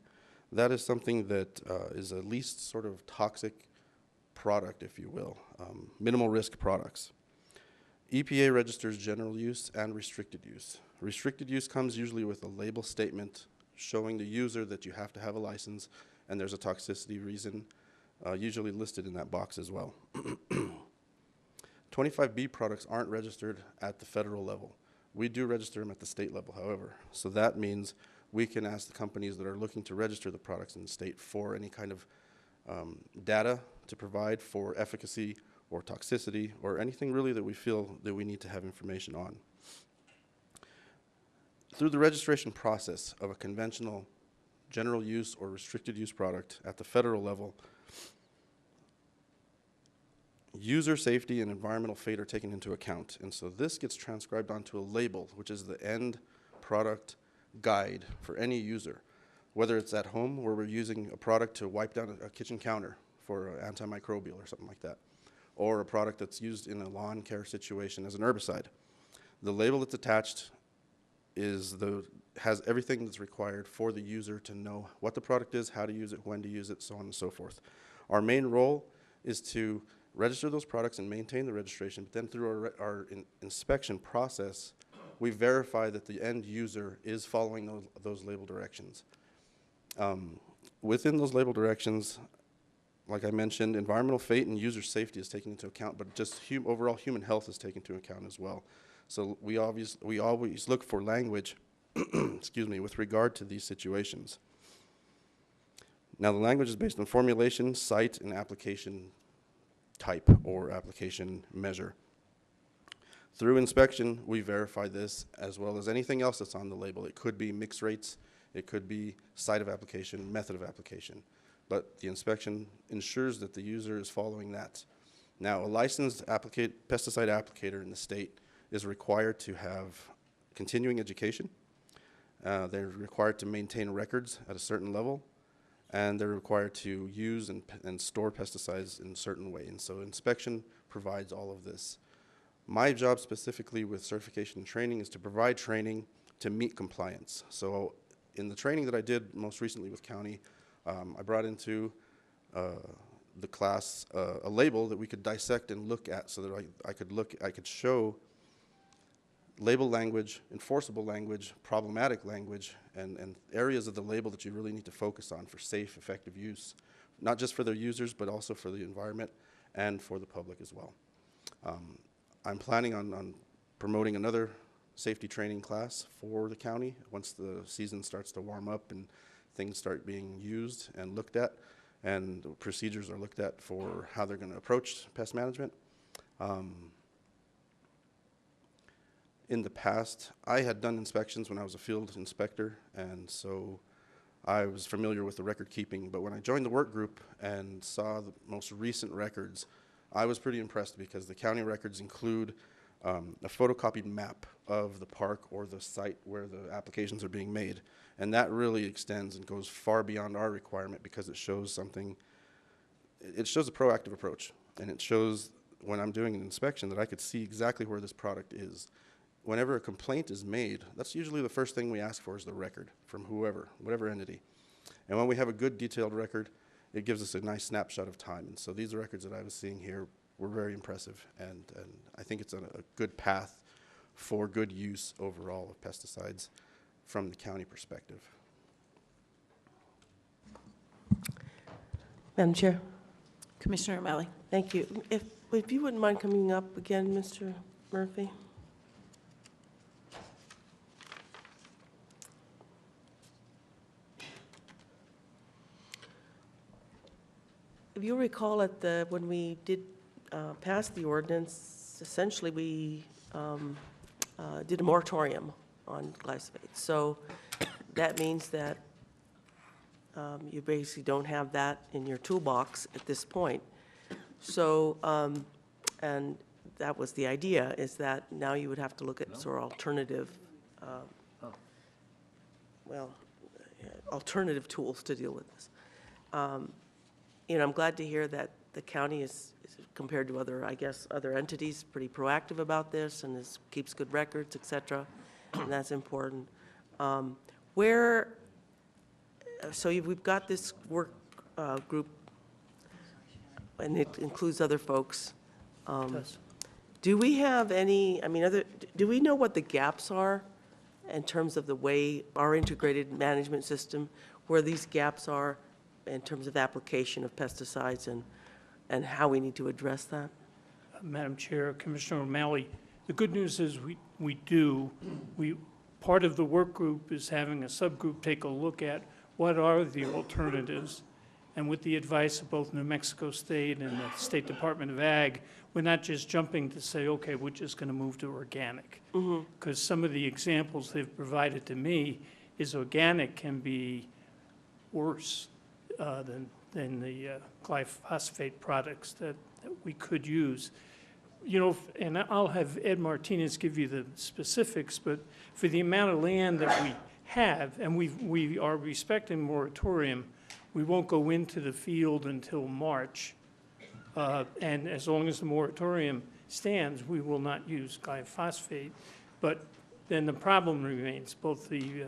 That is something that is a least sort of toxic product, if you will, minimal risk products. EPA registers general use and restricted use. Restricted use comes usually with a label statement showing the user that you have to have a license, and there's a toxicity reason usually listed in that box as well. 25B products aren't registered at the federal level. We do register them at the state level, however. So that means we can ask the companies that are looking to register the products in the state for any kind of data to provide for efficacy or toxicity or anything really that we feel that we need to have information on. Through the registration process of a conventional general use or restricted use product at the federal level, user safety and environmental fate are taken into account. And so this gets transcribed onto a label, which is the end product guide for any user. Whether it's at home where we're using a product to wipe down a kitchen counter for antimicrobial or something like that, or a product that's used in a lawn care situation as an herbicide. The label that's attached has everything that's required for the user to know what the product is, how to use it, when to use it, so on and so forth. Our main role is to register those products and maintain the registration, but then through our inspection process, we verify that the end user is following those label directions. Within those label directions, like I mentioned, environmental fate and user safety is taken into account, but just overall human health is taken into account as well. So we always look for language, excuse me, with regard to these situations. Now the language is based on formulation, site, and application type or application measure. Through inspection, we verify this as well as anything else that's on the label. It could be mix rates, it could be site of application, method of application, but the inspection ensures that the user is following that. Now, a licensed pesticide applicator in the state is required to have continuing education. They're required to maintain records at a certain level, and they're required to use and store pesticides in a certain way. And so inspection provides all of this. My job specifically with certification and training is to provide training to meet compliance. So in the training that I did most recently with county, I brought into the class a label that we could dissect and look at so that I could show label language, enforceable language, problematic language, and areas of the label that you really need to focus on for safe, effective use, not just for their users, but also for the environment and for the public as well. I'm planning on promoting another safety training class for the county once the season starts to warm up and things start being used and looked at, and procedures are looked at for how they're going to approach pest management. In the past, I had done inspections when I was a field inspector, and so I was familiar with the record keeping, but when I joined the work group and saw the most recent records, I was pretty impressed because the county records include a photocopied map of the park or the site where the applications are being made, and that really extends and goes far beyond our requirement because it shows something, it shows a proactive approach, and it shows when I'm doing an inspection that I could see exactly where this product is. Whenever a complaint is made, that's usually the first thing we ask for is the record from whatever entity. And when we have a good detailed record, it gives us a nice snapshot of time. And so these records that I was seeing here were very impressive, and I think it's a good path for good use overall of pesticides from the county perspective. Madam Chair. Commissioner O'Malley. Thank you. If you wouldn't mind coming up again, Mr. Murphy. If you recall when we did pass the ordinance, essentially we did a moratorium on glyphosate. So that means that you basically don't have that in your toolbox at this point. So, and that was the idea, is that now you would have to look at sort of alternative, alternative tools to deal with this. You know, I'm glad to hear that the county is compared to other, I guess, other entities, pretty proactive about this and keeps good records, et cetera, and that's important. We've got this work group, and it includes other folks. Yes. Do we have any, I mean, do we know what the gaps are in terms of the way our integrated management system, where these gaps are in terms of application of pesticides and how we need to address that? Madam Chair, Commissioner O'Malley, the good news is part of the work group is having a subgroup take a look at what are the alternatives. And with the advice of both New Mexico State and the State Department of Ag, we're not just jumping to say, okay, we're just going to move to organic. Because some of the examples they've provided to me is organic can be worse than the glyphosate products that we could use. You know, and I'll have Ed Martinez give you the specifics, but for the amount of land that we have, and we are respecting moratorium, we won't go into the field until March. And as long as the moratorium stands, we will not use glyphosate. But then the problem remains, both the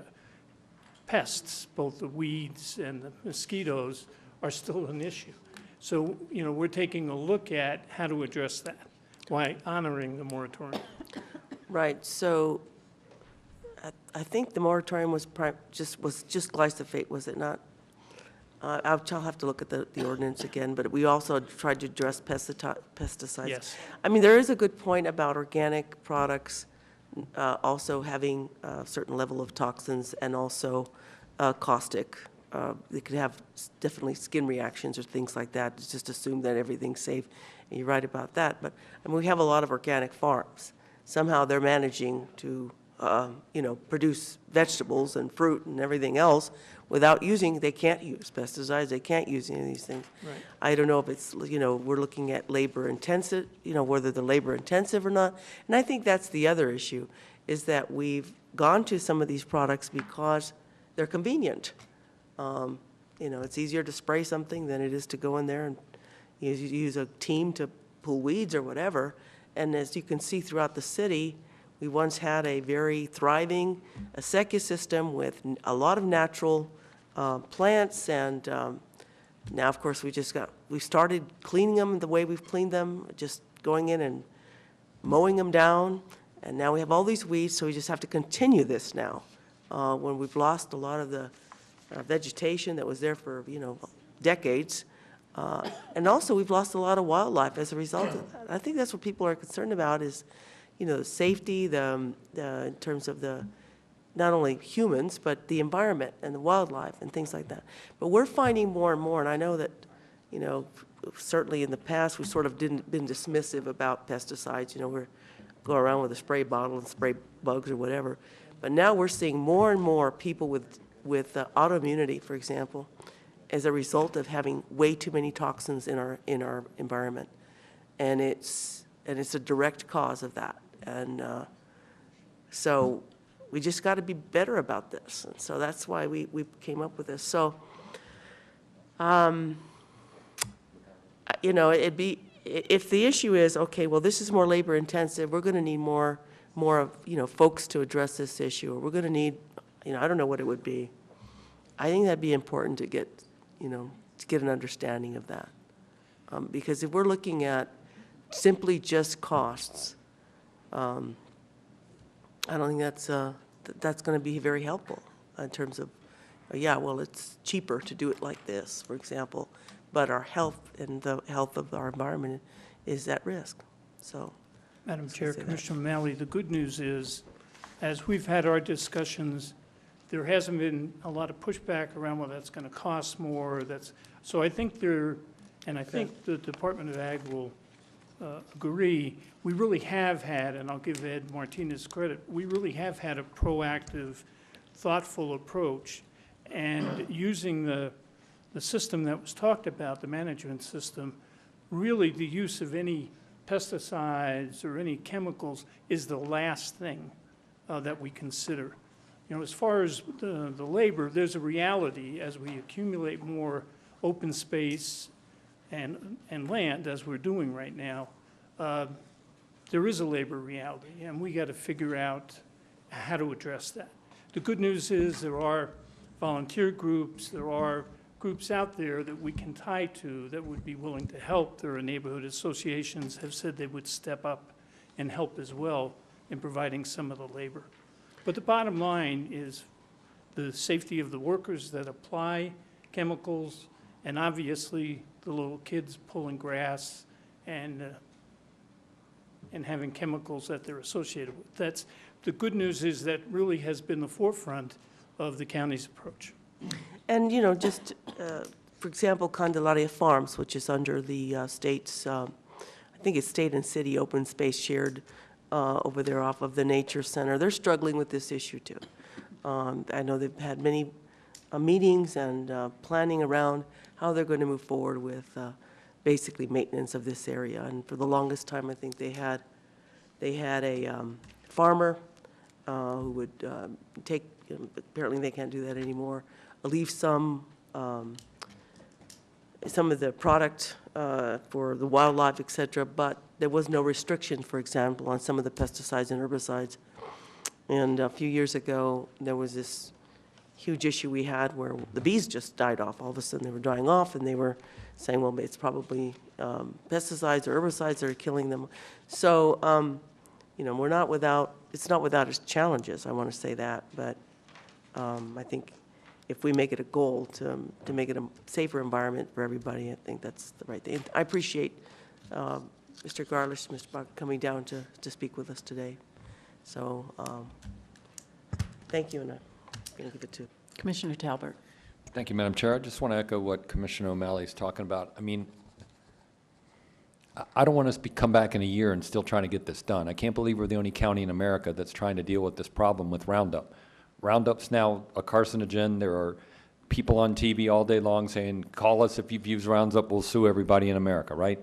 pests, both the weeds and the mosquitoes are still an issue. So, you know, we're taking a look at how to address that while honoring the moratorium. Right, so I think the moratorium was just glyphosate, was it not? I'll have to look at the ordinance again, but we also tried to address pesticides. Yes. I mean, there is a good point about organic products also having a certain level of toxins and also caustic. They could have definitely skin reactions or things like that. It's just assume that everything's safe. And you're right about that. But I mean, we have a lot of organic farms. Somehow they're managing to, you know, produce vegetables and fruit and everything else without using, they can't use pesticides, they can't use any of these things. Right. I don't know if it's, you know, we're looking at labor intensive, you know, whether they're labor intensive or not. And I think that's the other issue, is that we've gone to some of these products because they're convenient. You know, it's easier to spray something than it is to go in there and use a team to pull weeds or whatever. And as you can see throughout the city, we once had a very thriving acequia system with a lot of natural plants, and now, of course, we started cleaning them the way we've cleaned them, just going in and mowing them down, and now we have all these weeds, so we just have to continue this now, when we've lost a lot of the vegetation that was there for, you know, decades. And also, we've lost a lot of wildlife as a result of that. I think that's what people are concerned about is, you know, the safety, in terms of not only humans, but the environment and the wildlife and things like that. But we're finding more and more, and I know that, you know, certainly in the past, we sort of been dismissive about pesticides. You know, we're going around with a spray bottle and spray bugs or whatever. But now we're seeing more and more people with autoimmunity, for example, as a result of having way too many toxins in our environment. And it's a direct cause of that. And so we just got to be better about this. And so that's why we came up with this. So, you know, if the issue is, okay, well, this is more labor intensive, we're going to need more of, you know, folks to address this issue, or we're going to need, you know, I don't know what it would be. I think that'd be important to get, you know, to get an understanding of that. Because if we're looking at simply just costs, I don't think that's going to be very helpful in terms of, yeah, well, it's cheaper to do it like this, for example, but our health and the health of our environment is at risk. So, Madam Chair, Commissioner O'Malley, the good news is, as we've had our discussions, there hasn't been a lot of pushback around, well, that's going to cost more. So I think and I think the Department of Ag will agree, we really have had, and I'll give Ed Martinez credit, we really have had a proactive, thoughtful approach, and using the system that was talked about, the management system, really the use of any pesticides or any chemicals is the last thing that we consider. You know, as far as the labor, there's a reality as we accumulate more open space and land, as we're doing right now, there is a labor reality, and we got to figure out how to address that. The good news is there are volunteer groups, there are groups out there that we can tie to that would be willing to help. There are neighborhood associations have said they would step up and help as well in providing some of the labor. But the bottom line is the safety of the workers that apply chemicals, and obviously the little kids pulling grass and having chemicals that they're associated with. That's, the good news is that really has been the forefront of the county's approach. And, you know, just, for example, Candelaria Farms, which is under the state's, I think it's state and city open space shared over there off of the Nature Center. They're struggling with this issue too. I know they've had many meetings and planning around how they're going to move forward with basically maintenance of this area. And for the longest time, I think they had a farmer who would take, you know, apparently they can't do that anymore, leave some of the product for the wildlife, et cetera, but there was no restriction, for example, on some of the pesticides and herbicides. And a few years ago, there was this huge issue we had where the bees just died off. All of a sudden, they were dying off, and they were saying, well, it's probably pesticides or herbicides that are killing them. So, you know, we're not without, it's not without its challenges, I want to say that, but I think if we make it a goal to make it a safer environment for everybody, I think that's the right thing. I appreciate Mr. Garlish, Mr. Bach coming down to speak with us today. So thank you, and I'm going to give it to Commissioner Talbert. Thank you, Madam Chair. I just want to echo what Commissioner O'Malley is talking about. I mean, I don't want us to come back in a year and still trying to get this done. I can't believe we're the only county in America that's trying to deal with this problem with Roundup. Roundup's now a carcinogen. There are people on TV all day long saying, call us if you've used Roundup, we'll sue everybody in America, right?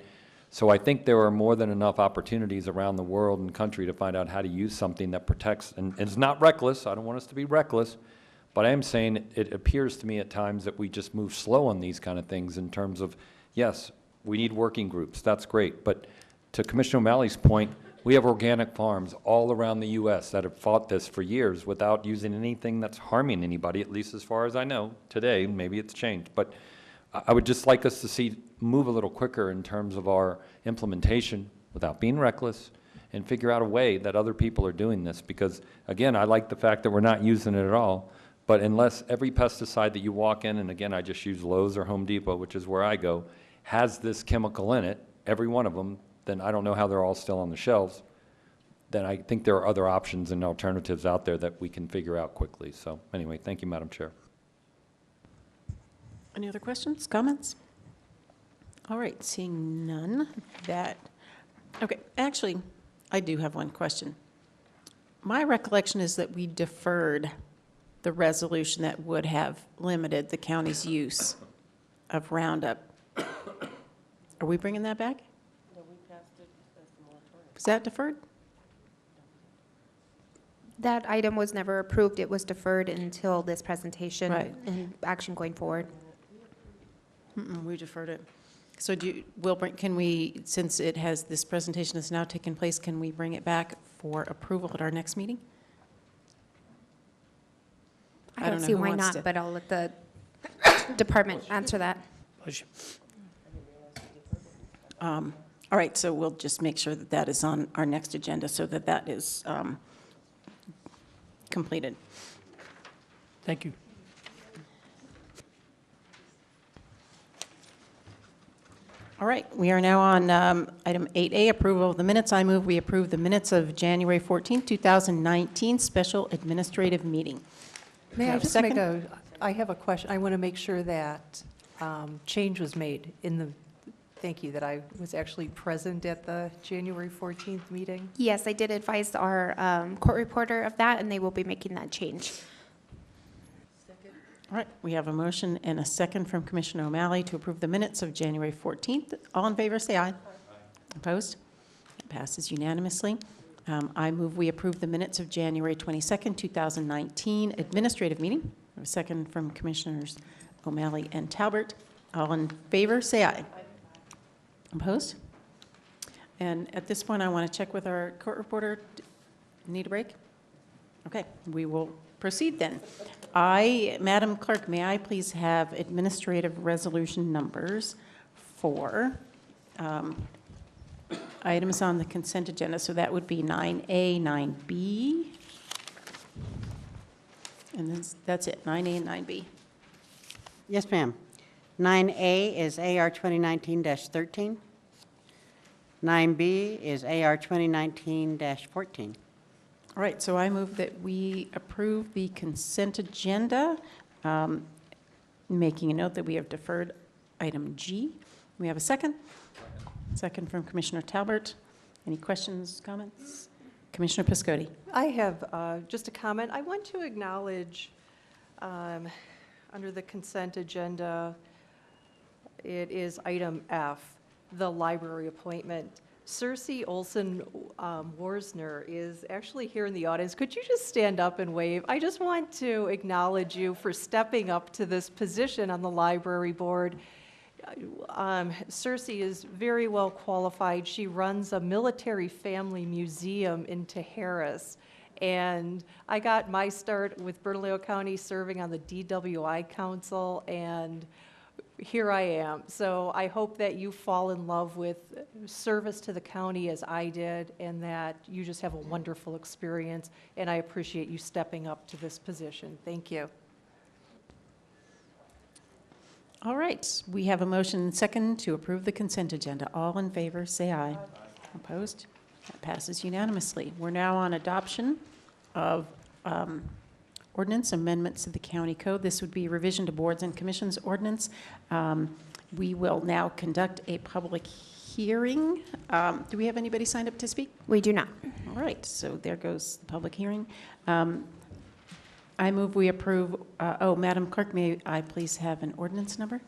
So I think there are more than enough opportunities around the world and country to find out how to use something that protects, and it's not reckless. I don't want us to be reckless, but I am saying it appears to me at times that we just move slow on these kind of things in terms of, yes, we need working groups, that's great, but to Commissioner O'Malley's point, we have organic farms all around the U.S. that have fought this for years without using anything that's harming anybody, at least as far as I know today. Maybe it's changed, but I would just like us to see move a little quicker in terms of our implementation without being reckless and figure out a way that other people are doing this, because again, I like the fact that we're not using it at all, but unless every pesticide that you walk in, and again, I just use Lowe's or Home Depot, which is where I go, has this chemical in it, every one of them, then I don't know how they're all still on the shelves. Then I think there are other options and alternatives out there that we can figure out quickly. So anyway, thank you, Madam Chair. Any other questions, comments? All right, seeing none, okay, actually, I do have one question. My recollection is that we deferred the resolution that would have limited the county's use of Roundup. Are we bringing that back? No, we passed it as the moratorium. Was that deferred? That item was never approved. It was deferred until this presentation Right. and action going forward. We deferred it. So can we, since it has, this presentation has now taken place, can we bring it back for approval at our next meeting? I don't know see who why wants not, to- but I'll let the department answer that. All right, so we'll just make sure that that is on our next agenda so that that is completed. Thank you. All right, we are now on item 8A, approval of the minutes. I move we approve the minutes of January 14th, 2019, special administrative meeting. May I Have a just make second? I have a question. I want to make sure that change was made in the, thank you, that I was actually present at the January 14th meeting. Yes, I did advise our court reporter of that, and they will be making that change. All right, we have a motion and a second from Commissioner O'Malley to approve the minutes of January 14th. All in favor, say aye. Opposed? It passes unanimously. I move we approve the minutes of January 22nd, 2019 administrative meeting. I have a second from Commissioners O'Malley and Talbert. All in favor, say aye. Opposed? And at this point, I want to check with our court reporter. Need a break? Okay, we will proceed then. Madam Clerk, may I please have administrative resolution numbers for items on the consent agenda? So that would be 9A, 9B, and that's it, 9A and 9B. Yes, ma'am. 9A is AR 2019-13. 9B is AR 2019-14. All right, so I move that we approve the consent agenda, making a note that we have deferred item G. We have a second? Second from Commissioner Talbert. Any questions, comments? Commissioner Piscotti. I have just a comment. I want to acknowledge, under the consent agenda, it is item F, the library appointment. Cersei Olson Worsner is actually here in the audience. Could you just stand up and wave? I just want to acknowledge you for stepping up to this position on the library board. Cersei is very well qualified. She runs a military family museum in Harris. And I got my start with Bernalillo County serving on the DWI Council, and here I am. So I hope that you fall in love with service to the county as I did, and that you just have a wonderful experience, and I appreciate you stepping up to this position. Thank you. All right, we have a motion and second to approve the consent agenda. All in favor, say aye. Opposed? That passes unanimously. We're now on adoption of ordinance amendments to the county code. This would be revision to boards and commissions ordinance. We will now conduct a public hearing. Do we have anybody signed up to speak? We do not. All right, so there goes the public hearing. I move we approve, Madam Clerk, may I please have an ordinance number?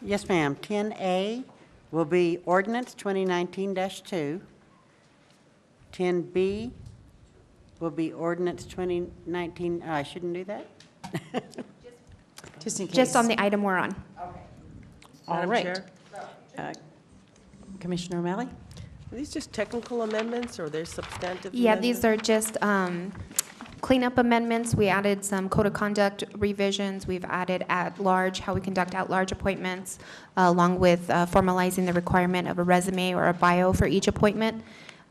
Yes, ma'am. 10A will be ordinance 2019-2. 10B will be ordinance 2019, I shouldn't do that? Just in case. Just on the item we're on. All Madam right. Chair? Commissioner O'Malley? Are these just technical amendments, or they're substantive Yeah, amendments? these are just cleanup amendments. We added some code of conduct revisions. We've added at-large, how we conduct at-large appointments, along with formalizing the requirement of a resume or a bio for each appointment.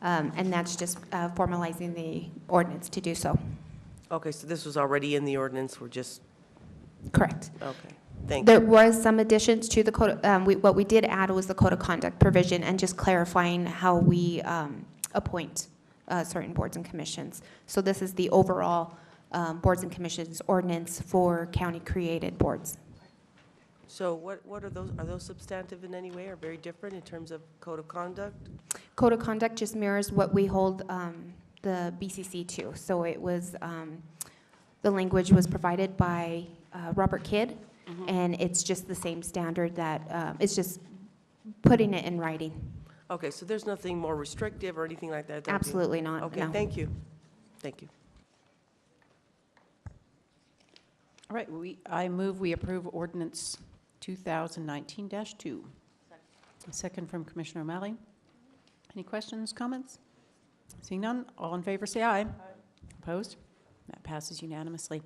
And that's just formalizing the ordinance to do so. Okay, so this was already in the ordinance, we're just, Correct. okay, thank you. There was some additions to the code. What we did add was the code of conduct provision and just clarifying how we appoint certain boards and commissions. So this is the overall boards and commissions ordinance for county-created boards. So what are those substantive in any way, or very different in terms of code of conduct? Code of conduct just mirrors what we hold the BCC to. So it was, the language was provided by Robert Kidd, and it's just the same standard that, it's just putting it in writing. Okay, so there's nothing more restrictive or anything like that? There'll be- Absolutely not, Okay, no. thank you. Thank you. All right, I move we approve ordinance 2019-2. A second from Commissioner O'Malley. Any questions, comments? Seeing none, all in favor say aye. Opposed? That passes unanimously.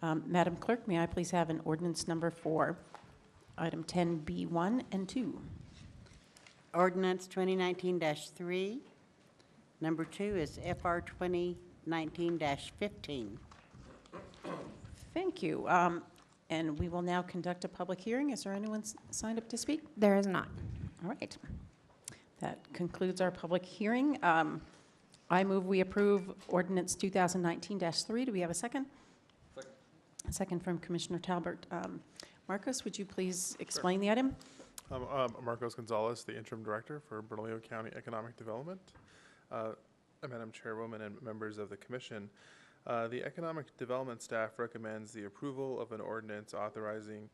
Madam Clerk, may I please have an ordinance number for item 10B1 and 2? Ordinance 2019-3. Number 2 is FR 2019-15. Thank you. And we will now conduct a public hearing. Is there anyone signed up to speak? There is not. All right. That concludes our public hearing. I move we approve ordinance 2019-3. Do we have a second? Second. A second from Commissioner Talbert. Marcos, would you please explain the item? Marcos Gonzalez, the Interim Director for Bernalillo County Economic Development. Madam Chairwoman and members of the Commission, The Economic Development staff recommends the approval of an ordinance authorizing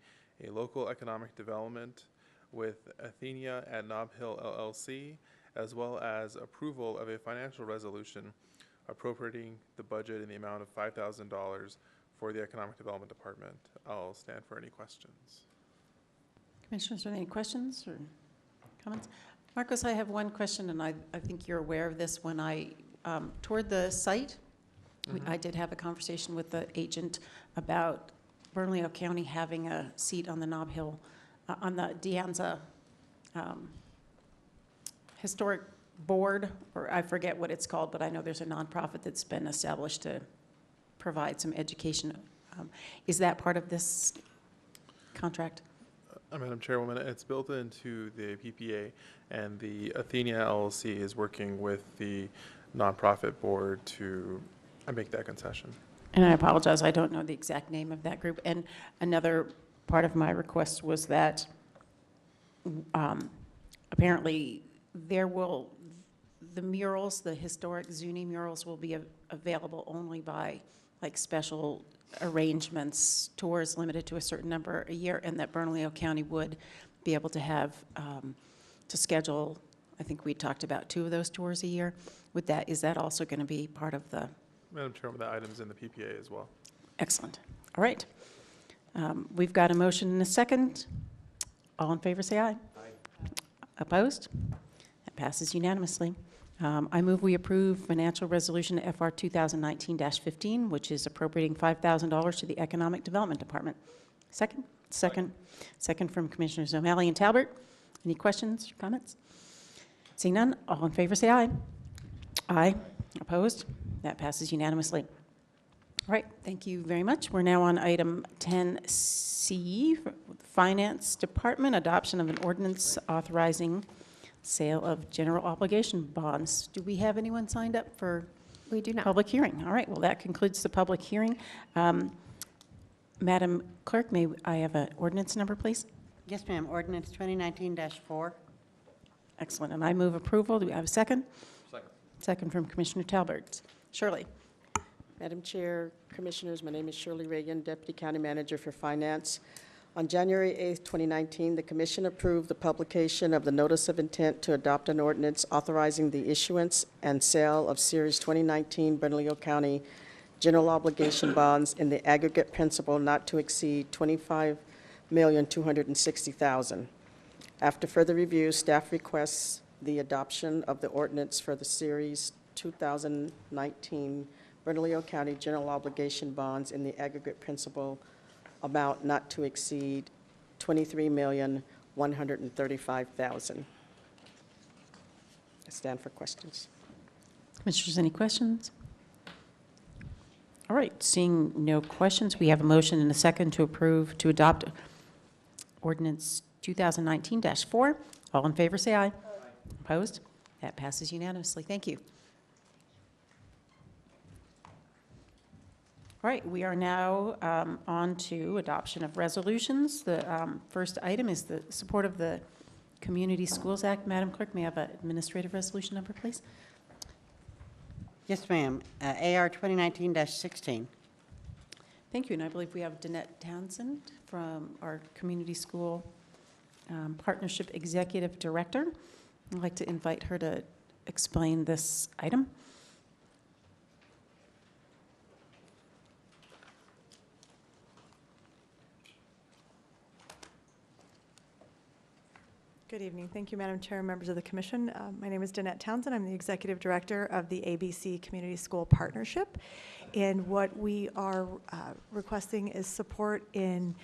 a local economic development with Athenia at Nob Hill LLC, as well as approval of a financial resolution appropriating the budget in the amount of $5,000 for the Economic Development Department. I'll stand for any questions. Commissioners, are there any questions or comments? Marcos, I have one question, and I think you're aware of this. When I toured the site, I did have a conversation with the agent about Bernalillo County having a seat on the Nob Hill, on the De Anza Historic Board, or I forget what it's called, but I know there's a nonprofit that's been established to provide some education. Is that part of this contract? Madam Chairwoman, it's built into the PPA, and the Athenia LLC is working with the nonprofit board to make that concession. And I apologize, I don't know the exact name of that group. And another part of my request was that apparently the murals, the historic Zuni murals, will be available only by like special arrangements, tours limited to a certain number a year, and that Bernalillo County would be able to have, to schedule, I think we talked about 2 of those tours a year. Is that also going to be part of the? Madam Chairwoman, the item's in the PPA as well. Excellent. All right. We've got a motion and a second. All in favor, say aye. Aye. Opposed? That passes unanimously. I move we approve financial resolution FR 2019-15, which is appropriating $5,000 to the Economic Development Department. Second? Second. Second from Commissioners O'Malley and Talbert. Any questions or comments? Seeing none, all in favor say aye. Aye. Opposed? That passes unanimously. All right, thank you very much. We're now on item 10C, Finance Department, adoption of an ordinance authorizing sale of general obligation bonds. Do we have anyone signed up for? We do not. Public hearing. All right, well, that concludes the public hearing. Madam Clerk, may I have an ordinance number, please? Yes, ma'am. Ordinance 2019-4. Excellent, and I move approval. Do we have a second? Second. Second from Commissioner Talbert. Shirley. Madam Chair, Commissioners, my name is Shirley Reagan, Deputy County Manager for Finance. On January 8th, 2019, the Commission approved the publication of the Notice of Intent to adopt an ordinance authorizing the issuance and sale of Series 2019 Bernalillo County general obligation bonds in the aggregate principal not to exceed $25,260,000. After further review, staff requests the adoption of the ordinance for the Series 2019 Bernalillo County general obligation bonds in the aggregate principal amount not to exceed $23,135,000. I stand for questions. Commissioners, any questions? All right, seeing no questions, we have a motion and a second to approve to adopt ordinance 2019-4. All in favor, say aye. Aye. Opposed? That passes unanimously. Thank you. All right, we are now on to adoption of resolutions. The first item is the support of the Community Schools Act. Madam Clerk, may I have an administrative resolution number, please? Yes, ma'am. AR 2019-16. Thank you, and I believe we have Danette Townsend from our Community School Partnership Executive Director. I'd like to invite her to explain this item. Good evening. Thank you, Madam Chair and members of the Commission. My name is Danette Townsend. I'm the Executive Director of the ABC Community School Partnership. And what we are requesting is support in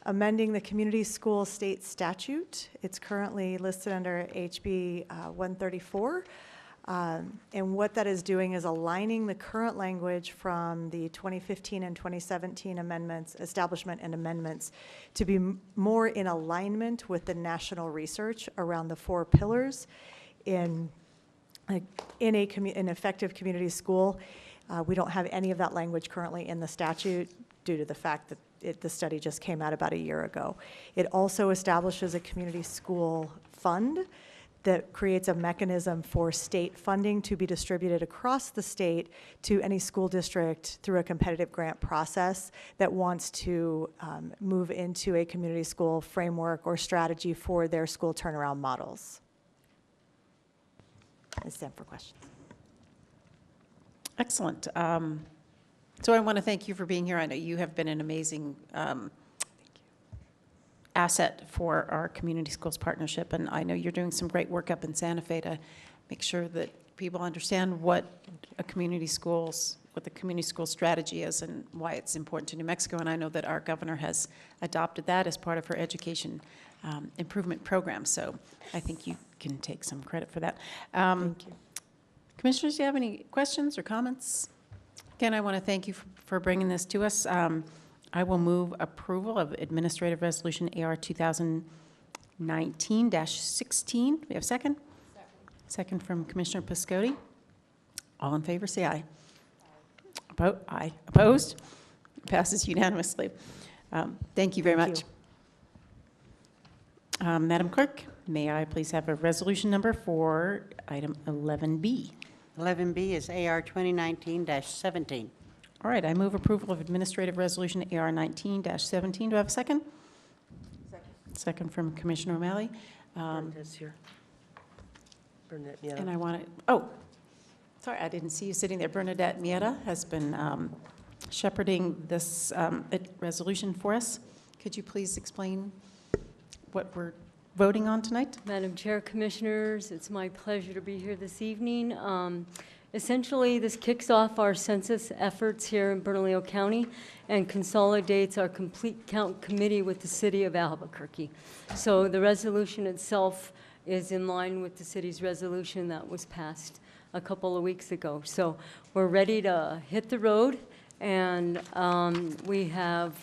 amending the Community School State Statute. It's currently listed under HB 134. And what that is doing is aligning the current language from the 2015 and 2017 amendments, establishment and amendments, to be more in alignment with the national research around the 4 pillars in an effective community school. We don't have any of that language currently in the statute due to the fact that the study just came out about a year ago. It also establishes a community school fund that creates a mechanism for state funding to be distributed across the state to any school district through a competitive grant process that wants to move into a community school framework or strategy for their school turnaround models. I stand for questions. Excellent. So I want to thank you for being here. I know you have been an amazing asset for our Community Schools Partnership, and I know you're doing some great work up in Santa Fe to make sure that people understand what the community school strategy is and why it's important to New Mexico. And I know that our governor has adopted that as part of her education improvement program. So I think you can take some credit for that. Thank you. Commissioners, do you have any questions or comments? Again, I want to thank you for bringing this to us. I will move approval of Administrative Resolution AR 2019-16. We have a second? Second from Commissioner Piscotti. All in favor, say aye. Aye. Opposed? Passes unanimously. Thank you very much. Madam Clerk, may I please have a resolution number for item 11B? 11B is AR 2019-17. All right, I move approval of Administrative Resolution AR 19-17. Do I have a second? Second from Commissioner O'Malley. Bernadette's here. Bernadette Mieta. And I want to, oh, sorry, I didn't see you sitting there. Bernadette Mieta has been shepherding this resolution for us. Could you please explain what we're voting on tonight? Madam Chair, Commissioners, it's my pleasure to be here this evening. Essentially, this kicks off our census efforts here in Bernalillo County and consolidates our complete count committee with the city of Albuquerque. So the resolution itself is in line with the city's resolution that was passed a couple of weeks ago. So we're ready to hit the road, and we have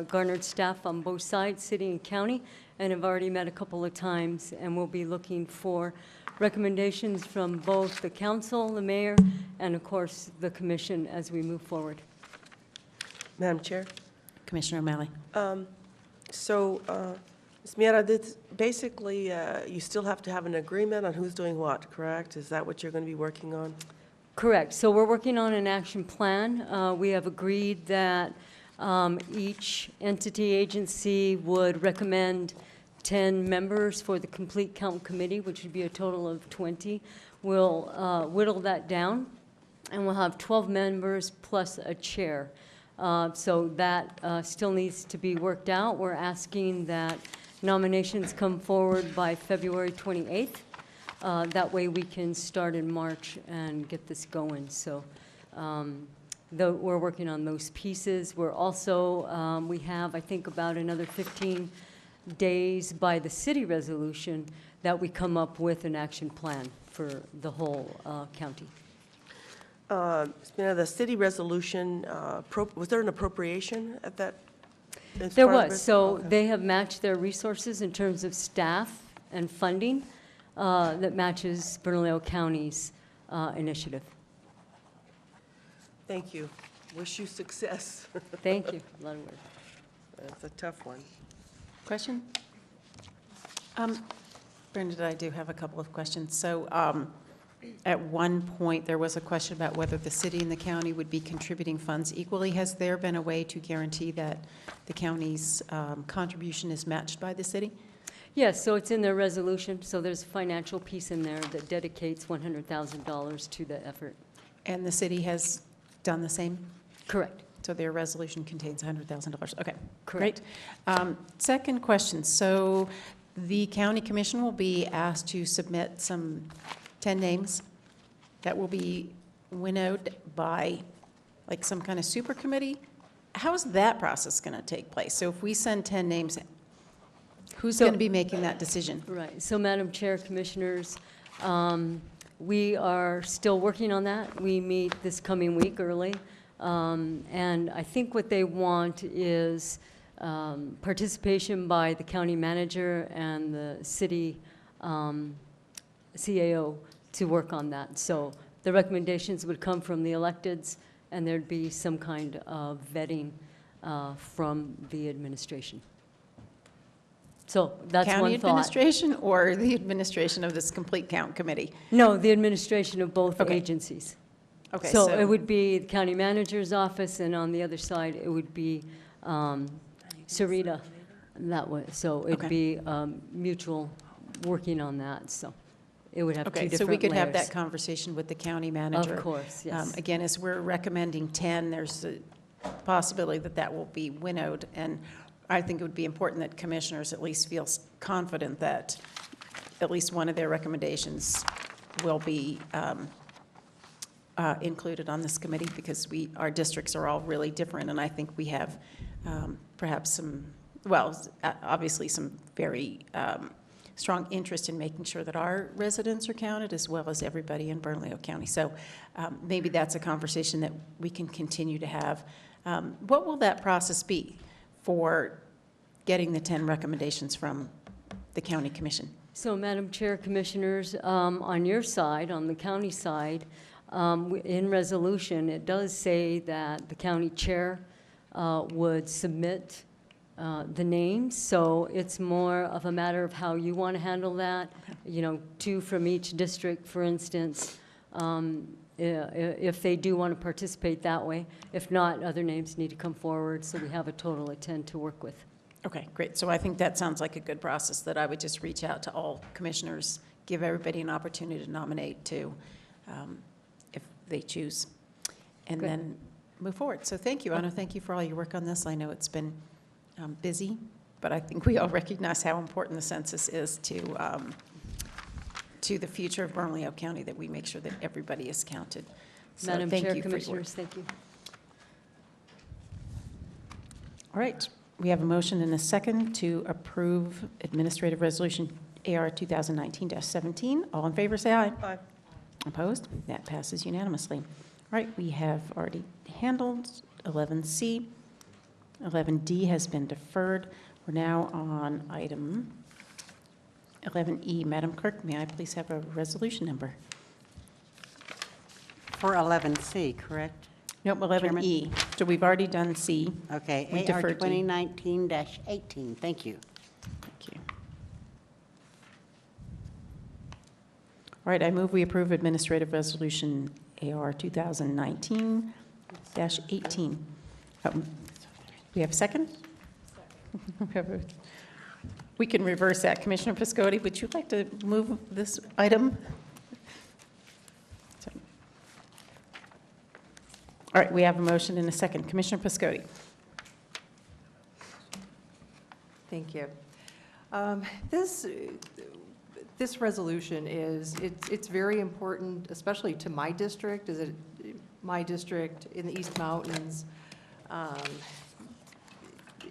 garnered staff on both sides, city and county, and have already met a couple of times, and we'll be looking for recommendations from both the council, the mayor, and of course, the commission as we move forward. Madam Chair? Commissioner O'Malley. Ms. Mieta, this basically, you still have to have an agreement on who's doing what, correct? Is that what you're going to be working on? Correct. So we're working on an action plan. We have agreed that each entity agency would recommend 10 members for the complete count committee, which would be a total of 20. We'll whittle that down, and we'll have 12 members plus a chair. So that still needs to be worked out. We're asking that nominations come forward by February 28th. That way we can start in March and get this going. So we're working on those pieces. We're also, we have, I think, about another 15 days by the city resolution that we come up with an action plan for the whole county. The city resolution, was there an appropriation at that? There was. So they have matched their resources in terms of staff and funding that matches Bernalillo County's initiative. Thank you. Wish you success. Thank you. A lot of work. That's a tough one. Question? Bernadette, I do have a couple of questions. So at one point, there was a question about whether the city and the county would be contributing funds equally. Has there been a way to guarantee that the county's contribution is matched by the city? Yes, so it's in their resolution. So there's a financial piece in there that dedicates $100,000 to the effort. And the city has done the same? Correct. So their resolution contains $100,000. Okay, Correct. great. Second question. So the county commission will be asked to submit some 10 names that will be winnowed by like some kind of super committee. How is that process going to take place? So if we send 10 names, who's going to be making that decision? Right. So Madam Chair, Commissioners, we are still working on that. We meet this coming week early. And I think what they want is participation by the county manager and the city CAO to work on that. So the recommendations would come from the electeds, and there'd be some kind of vetting from the administration. So that's one County thought. administration or the administration of this complete count committee? No, the administration of both Okay. agencies. Okay, So it would be the county manager's office, and on the other side, it would be Sarita that way. So it'd Okay. be mutual working on that, so it would have two Okay, different so we could have layers. that conversation with the county manager. Of course, yes. Again, as we're recommending 10, there's a possibility that that will be winnowed, and I think it would be important that commissioners at least feel confident that at least one of their recommendations will be included on this committee, because our districts are all really different, and I think we have perhaps some, well, obviously some very strong interest in making sure that our residents are counted as well as everybody in Bernalillo County. So maybe that's a conversation that we can continue to have. What will that process be for getting the 10 recommendations from the county commission? So, Madam Chair, Commissioners, on your side, on the county side, in resolution, it does say that the county chair would submit the names, so it's more of a matter of how you want to handle that. You know, 2 from each district, for instance, if they do want to participate that way. If not, other names need to come forward, so we have a total of 10 to work with. Okay, great. So I think that sounds like a good process, that I would just reach out to all commissioners, give everybody an opportunity to nominate too, if they choose, and Good. then move forward. So thank you, Anna. Thank you for all your work on this. I know it's been busy, but I think we all recognize how important the census is to the future of Bernalillo County, that we make sure that everybody is counted. So Madam thank Chair, you for your work. Commissioners, thank you. All right, we have a motion and a second to approve Administrative Resolution AR 2019-17. All in favor, say aye. Aye. Opposed? That passes unanimously. All right, we have already handled 11C. 11D has been deferred. We're now on item 11E. Madam Clerk, may I please have a resolution number? For 11C, correct? Nope, 11E. So we've already done C. Okay, We AR deferred D. 2019-18, thank you. Thank you. All right, I move we approve Administrative Resolution AR 2019-18. We have a second? We can reverse that. Commissioner Piscotti, would you like to move this item? All right, we have a motion and a second. Commissioner Piscotti. Thank you. This resolution it's very important, especially to my district, my district in the East Mountains.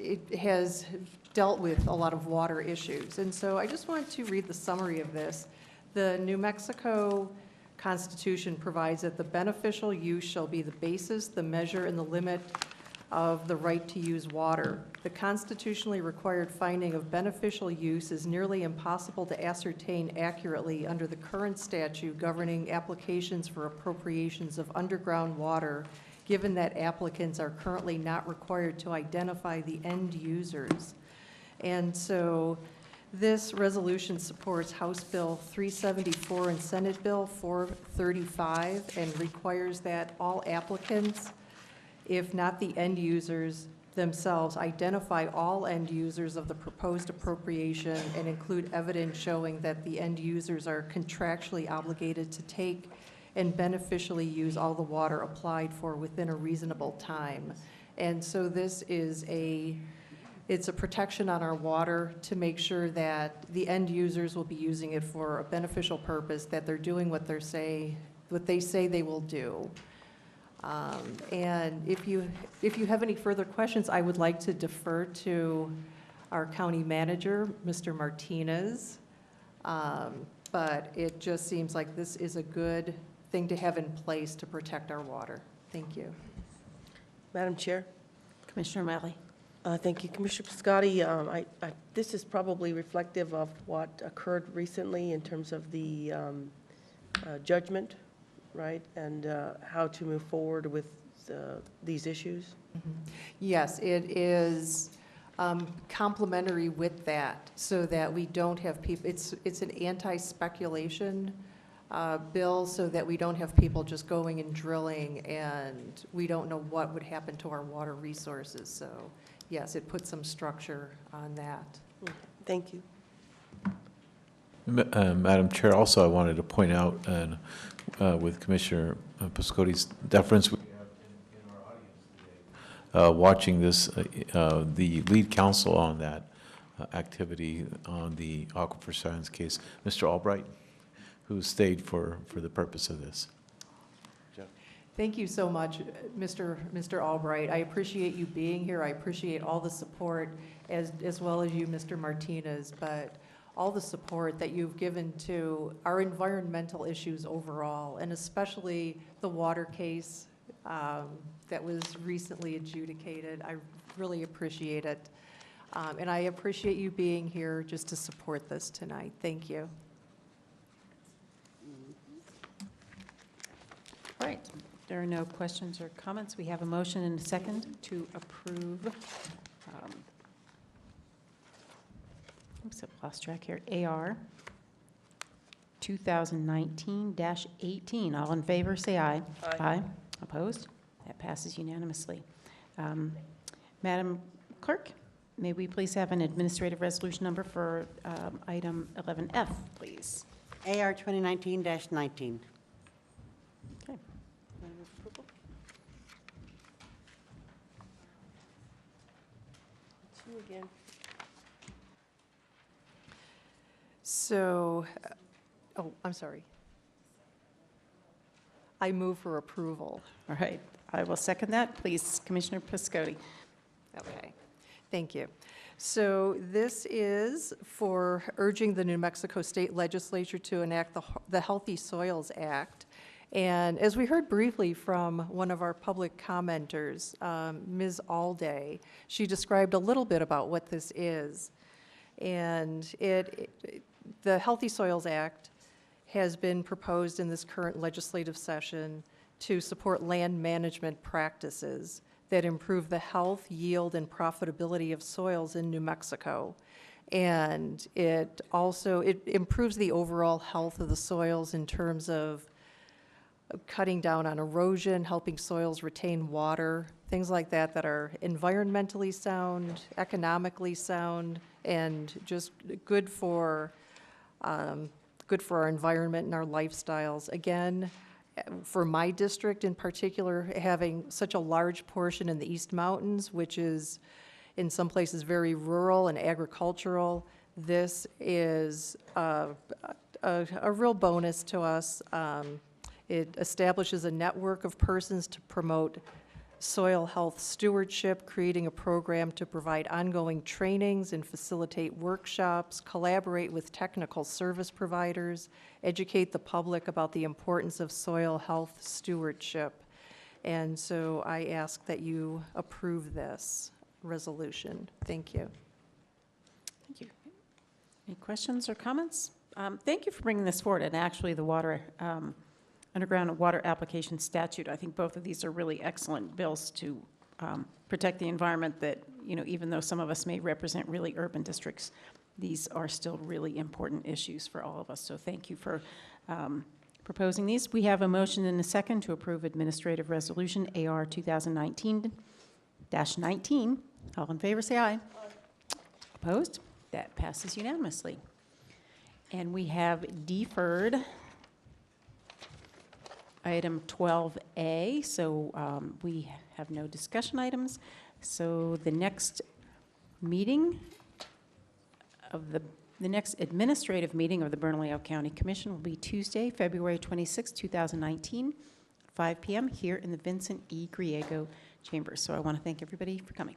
It has dealt with a lot of water issues. And so I just wanted to read the summary of this. The New Mexico Constitution provides that the beneficial use shall be the basis, the measure, and the limit of the right to use water. The constitutionally required finding of beneficial use is nearly impossible to ascertain accurately under the current statute governing applications for appropriations of underground water, given that applicants are currently not required to identify the end users. And so this resolution supports House Bill 374 and Senate Bill 435 and requires that all applicants, if not the end users themselves, identify all end users of the proposed appropriation and include evidence showing that the end users are contractually obligated to take and beneficially use all the water applied for within a reasonable time. And so this is it's a protection on our water to make sure that the end users will be using it for a beneficial purpose, that they're doing what they say they will do. And if you have any further questions, I would like to defer to our county manager, Mr. Martinez. But it just seems like this is a good thing to have in place to protect our water. Thank you. Madam Chair. Commissioner O'Malley. Thank you, Commissioner Piscotti. This is probably reflective of what occurred recently in terms of the judgment, right, and how to move forward with these issues. Yes, it is complementary with that, so that we don't have people, it's an anti-speculation bill, so that we don't have people just going and drilling, and we don't know what would happen to our water resources. So yes, it puts some structure on that. Thank you. Madam Chair, also I wanted to point out, and with Commissioner Piscotty's deference, we have in our audience today, watching this, the lead counsel on that activity on the Aquifer Science case, Mr. Albright, who stayed for the purpose of this. Thank you so much, Mr. Albright. I appreciate you being here. I appreciate all the support, as well as you, Mr. Martinez, but all the support that you've given to our environmental issues overall, and especially the water case that was recently adjudicated. I really appreciate it. And I appreciate you being here just to support this tonight. Thank you. All right. There are no questions or comments. We have a motion and a second to approve. Oops, I've lost track here. AR 2019-18. All in favor, say aye. Aye. Aye. Opposed? That passes unanimously. Madam Clerk, may we please have an administrative resolution number for item 11F, please? AR 2019-19. Okay. Two again. So, oh, I'm sorry. I move for approval. All right. I will second that. Please, Commissioner Piscotti. Okay, thank you. So this is for urging the New Mexico State Legislature to enact the Healthy Soils Act. And as we heard briefly from one of our public commenters, Ms. Alday, she described a little bit about what this is. And the Healthy Soils Act has been proposed in this current legislative session to support land management practices that improve the health, yield, and profitability of soils in New Mexico. And it improves the overall health of the soils in terms of cutting down on erosion, helping soils retain water, things like that that are environmentally sound, economically sound, and just good for our environment and our lifestyles. Again, for my district in particular, having such a large portion in the East Mountains, which is in some places very rural and agricultural, this is a real bonus to us. It establishes a network of persons to promote soil health stewardship, creating a program to provide ongoing trainings and facilitate workshops, collaborate with technical service providers, educate the public about the importance of soil health stewardship. And so I ask that you approve this resolution. Thank you. Thank you. Any questions or comments? Thank you for bringing this forward. And actually, the underground water application statute, I think both of these are really excellent bills to protect the environment that, even though some of us may represent really urban districts, these are still really important issues for all of us. So thank you for proposing these. We have a motion and a second to approve Administrative Resolution AR 2019-19. All in favor, say aye. Aye. Opposed? That passes unanimously. And we have deferred item 12A, so we have no discussion items. So the next meeting of the next administrative meeting of the Bernalillo County Commission will be Tuesday, February 26, 2019, 5 p.m. here in the Vincent E. Griego Chambers. So I want to thank everybody for coming.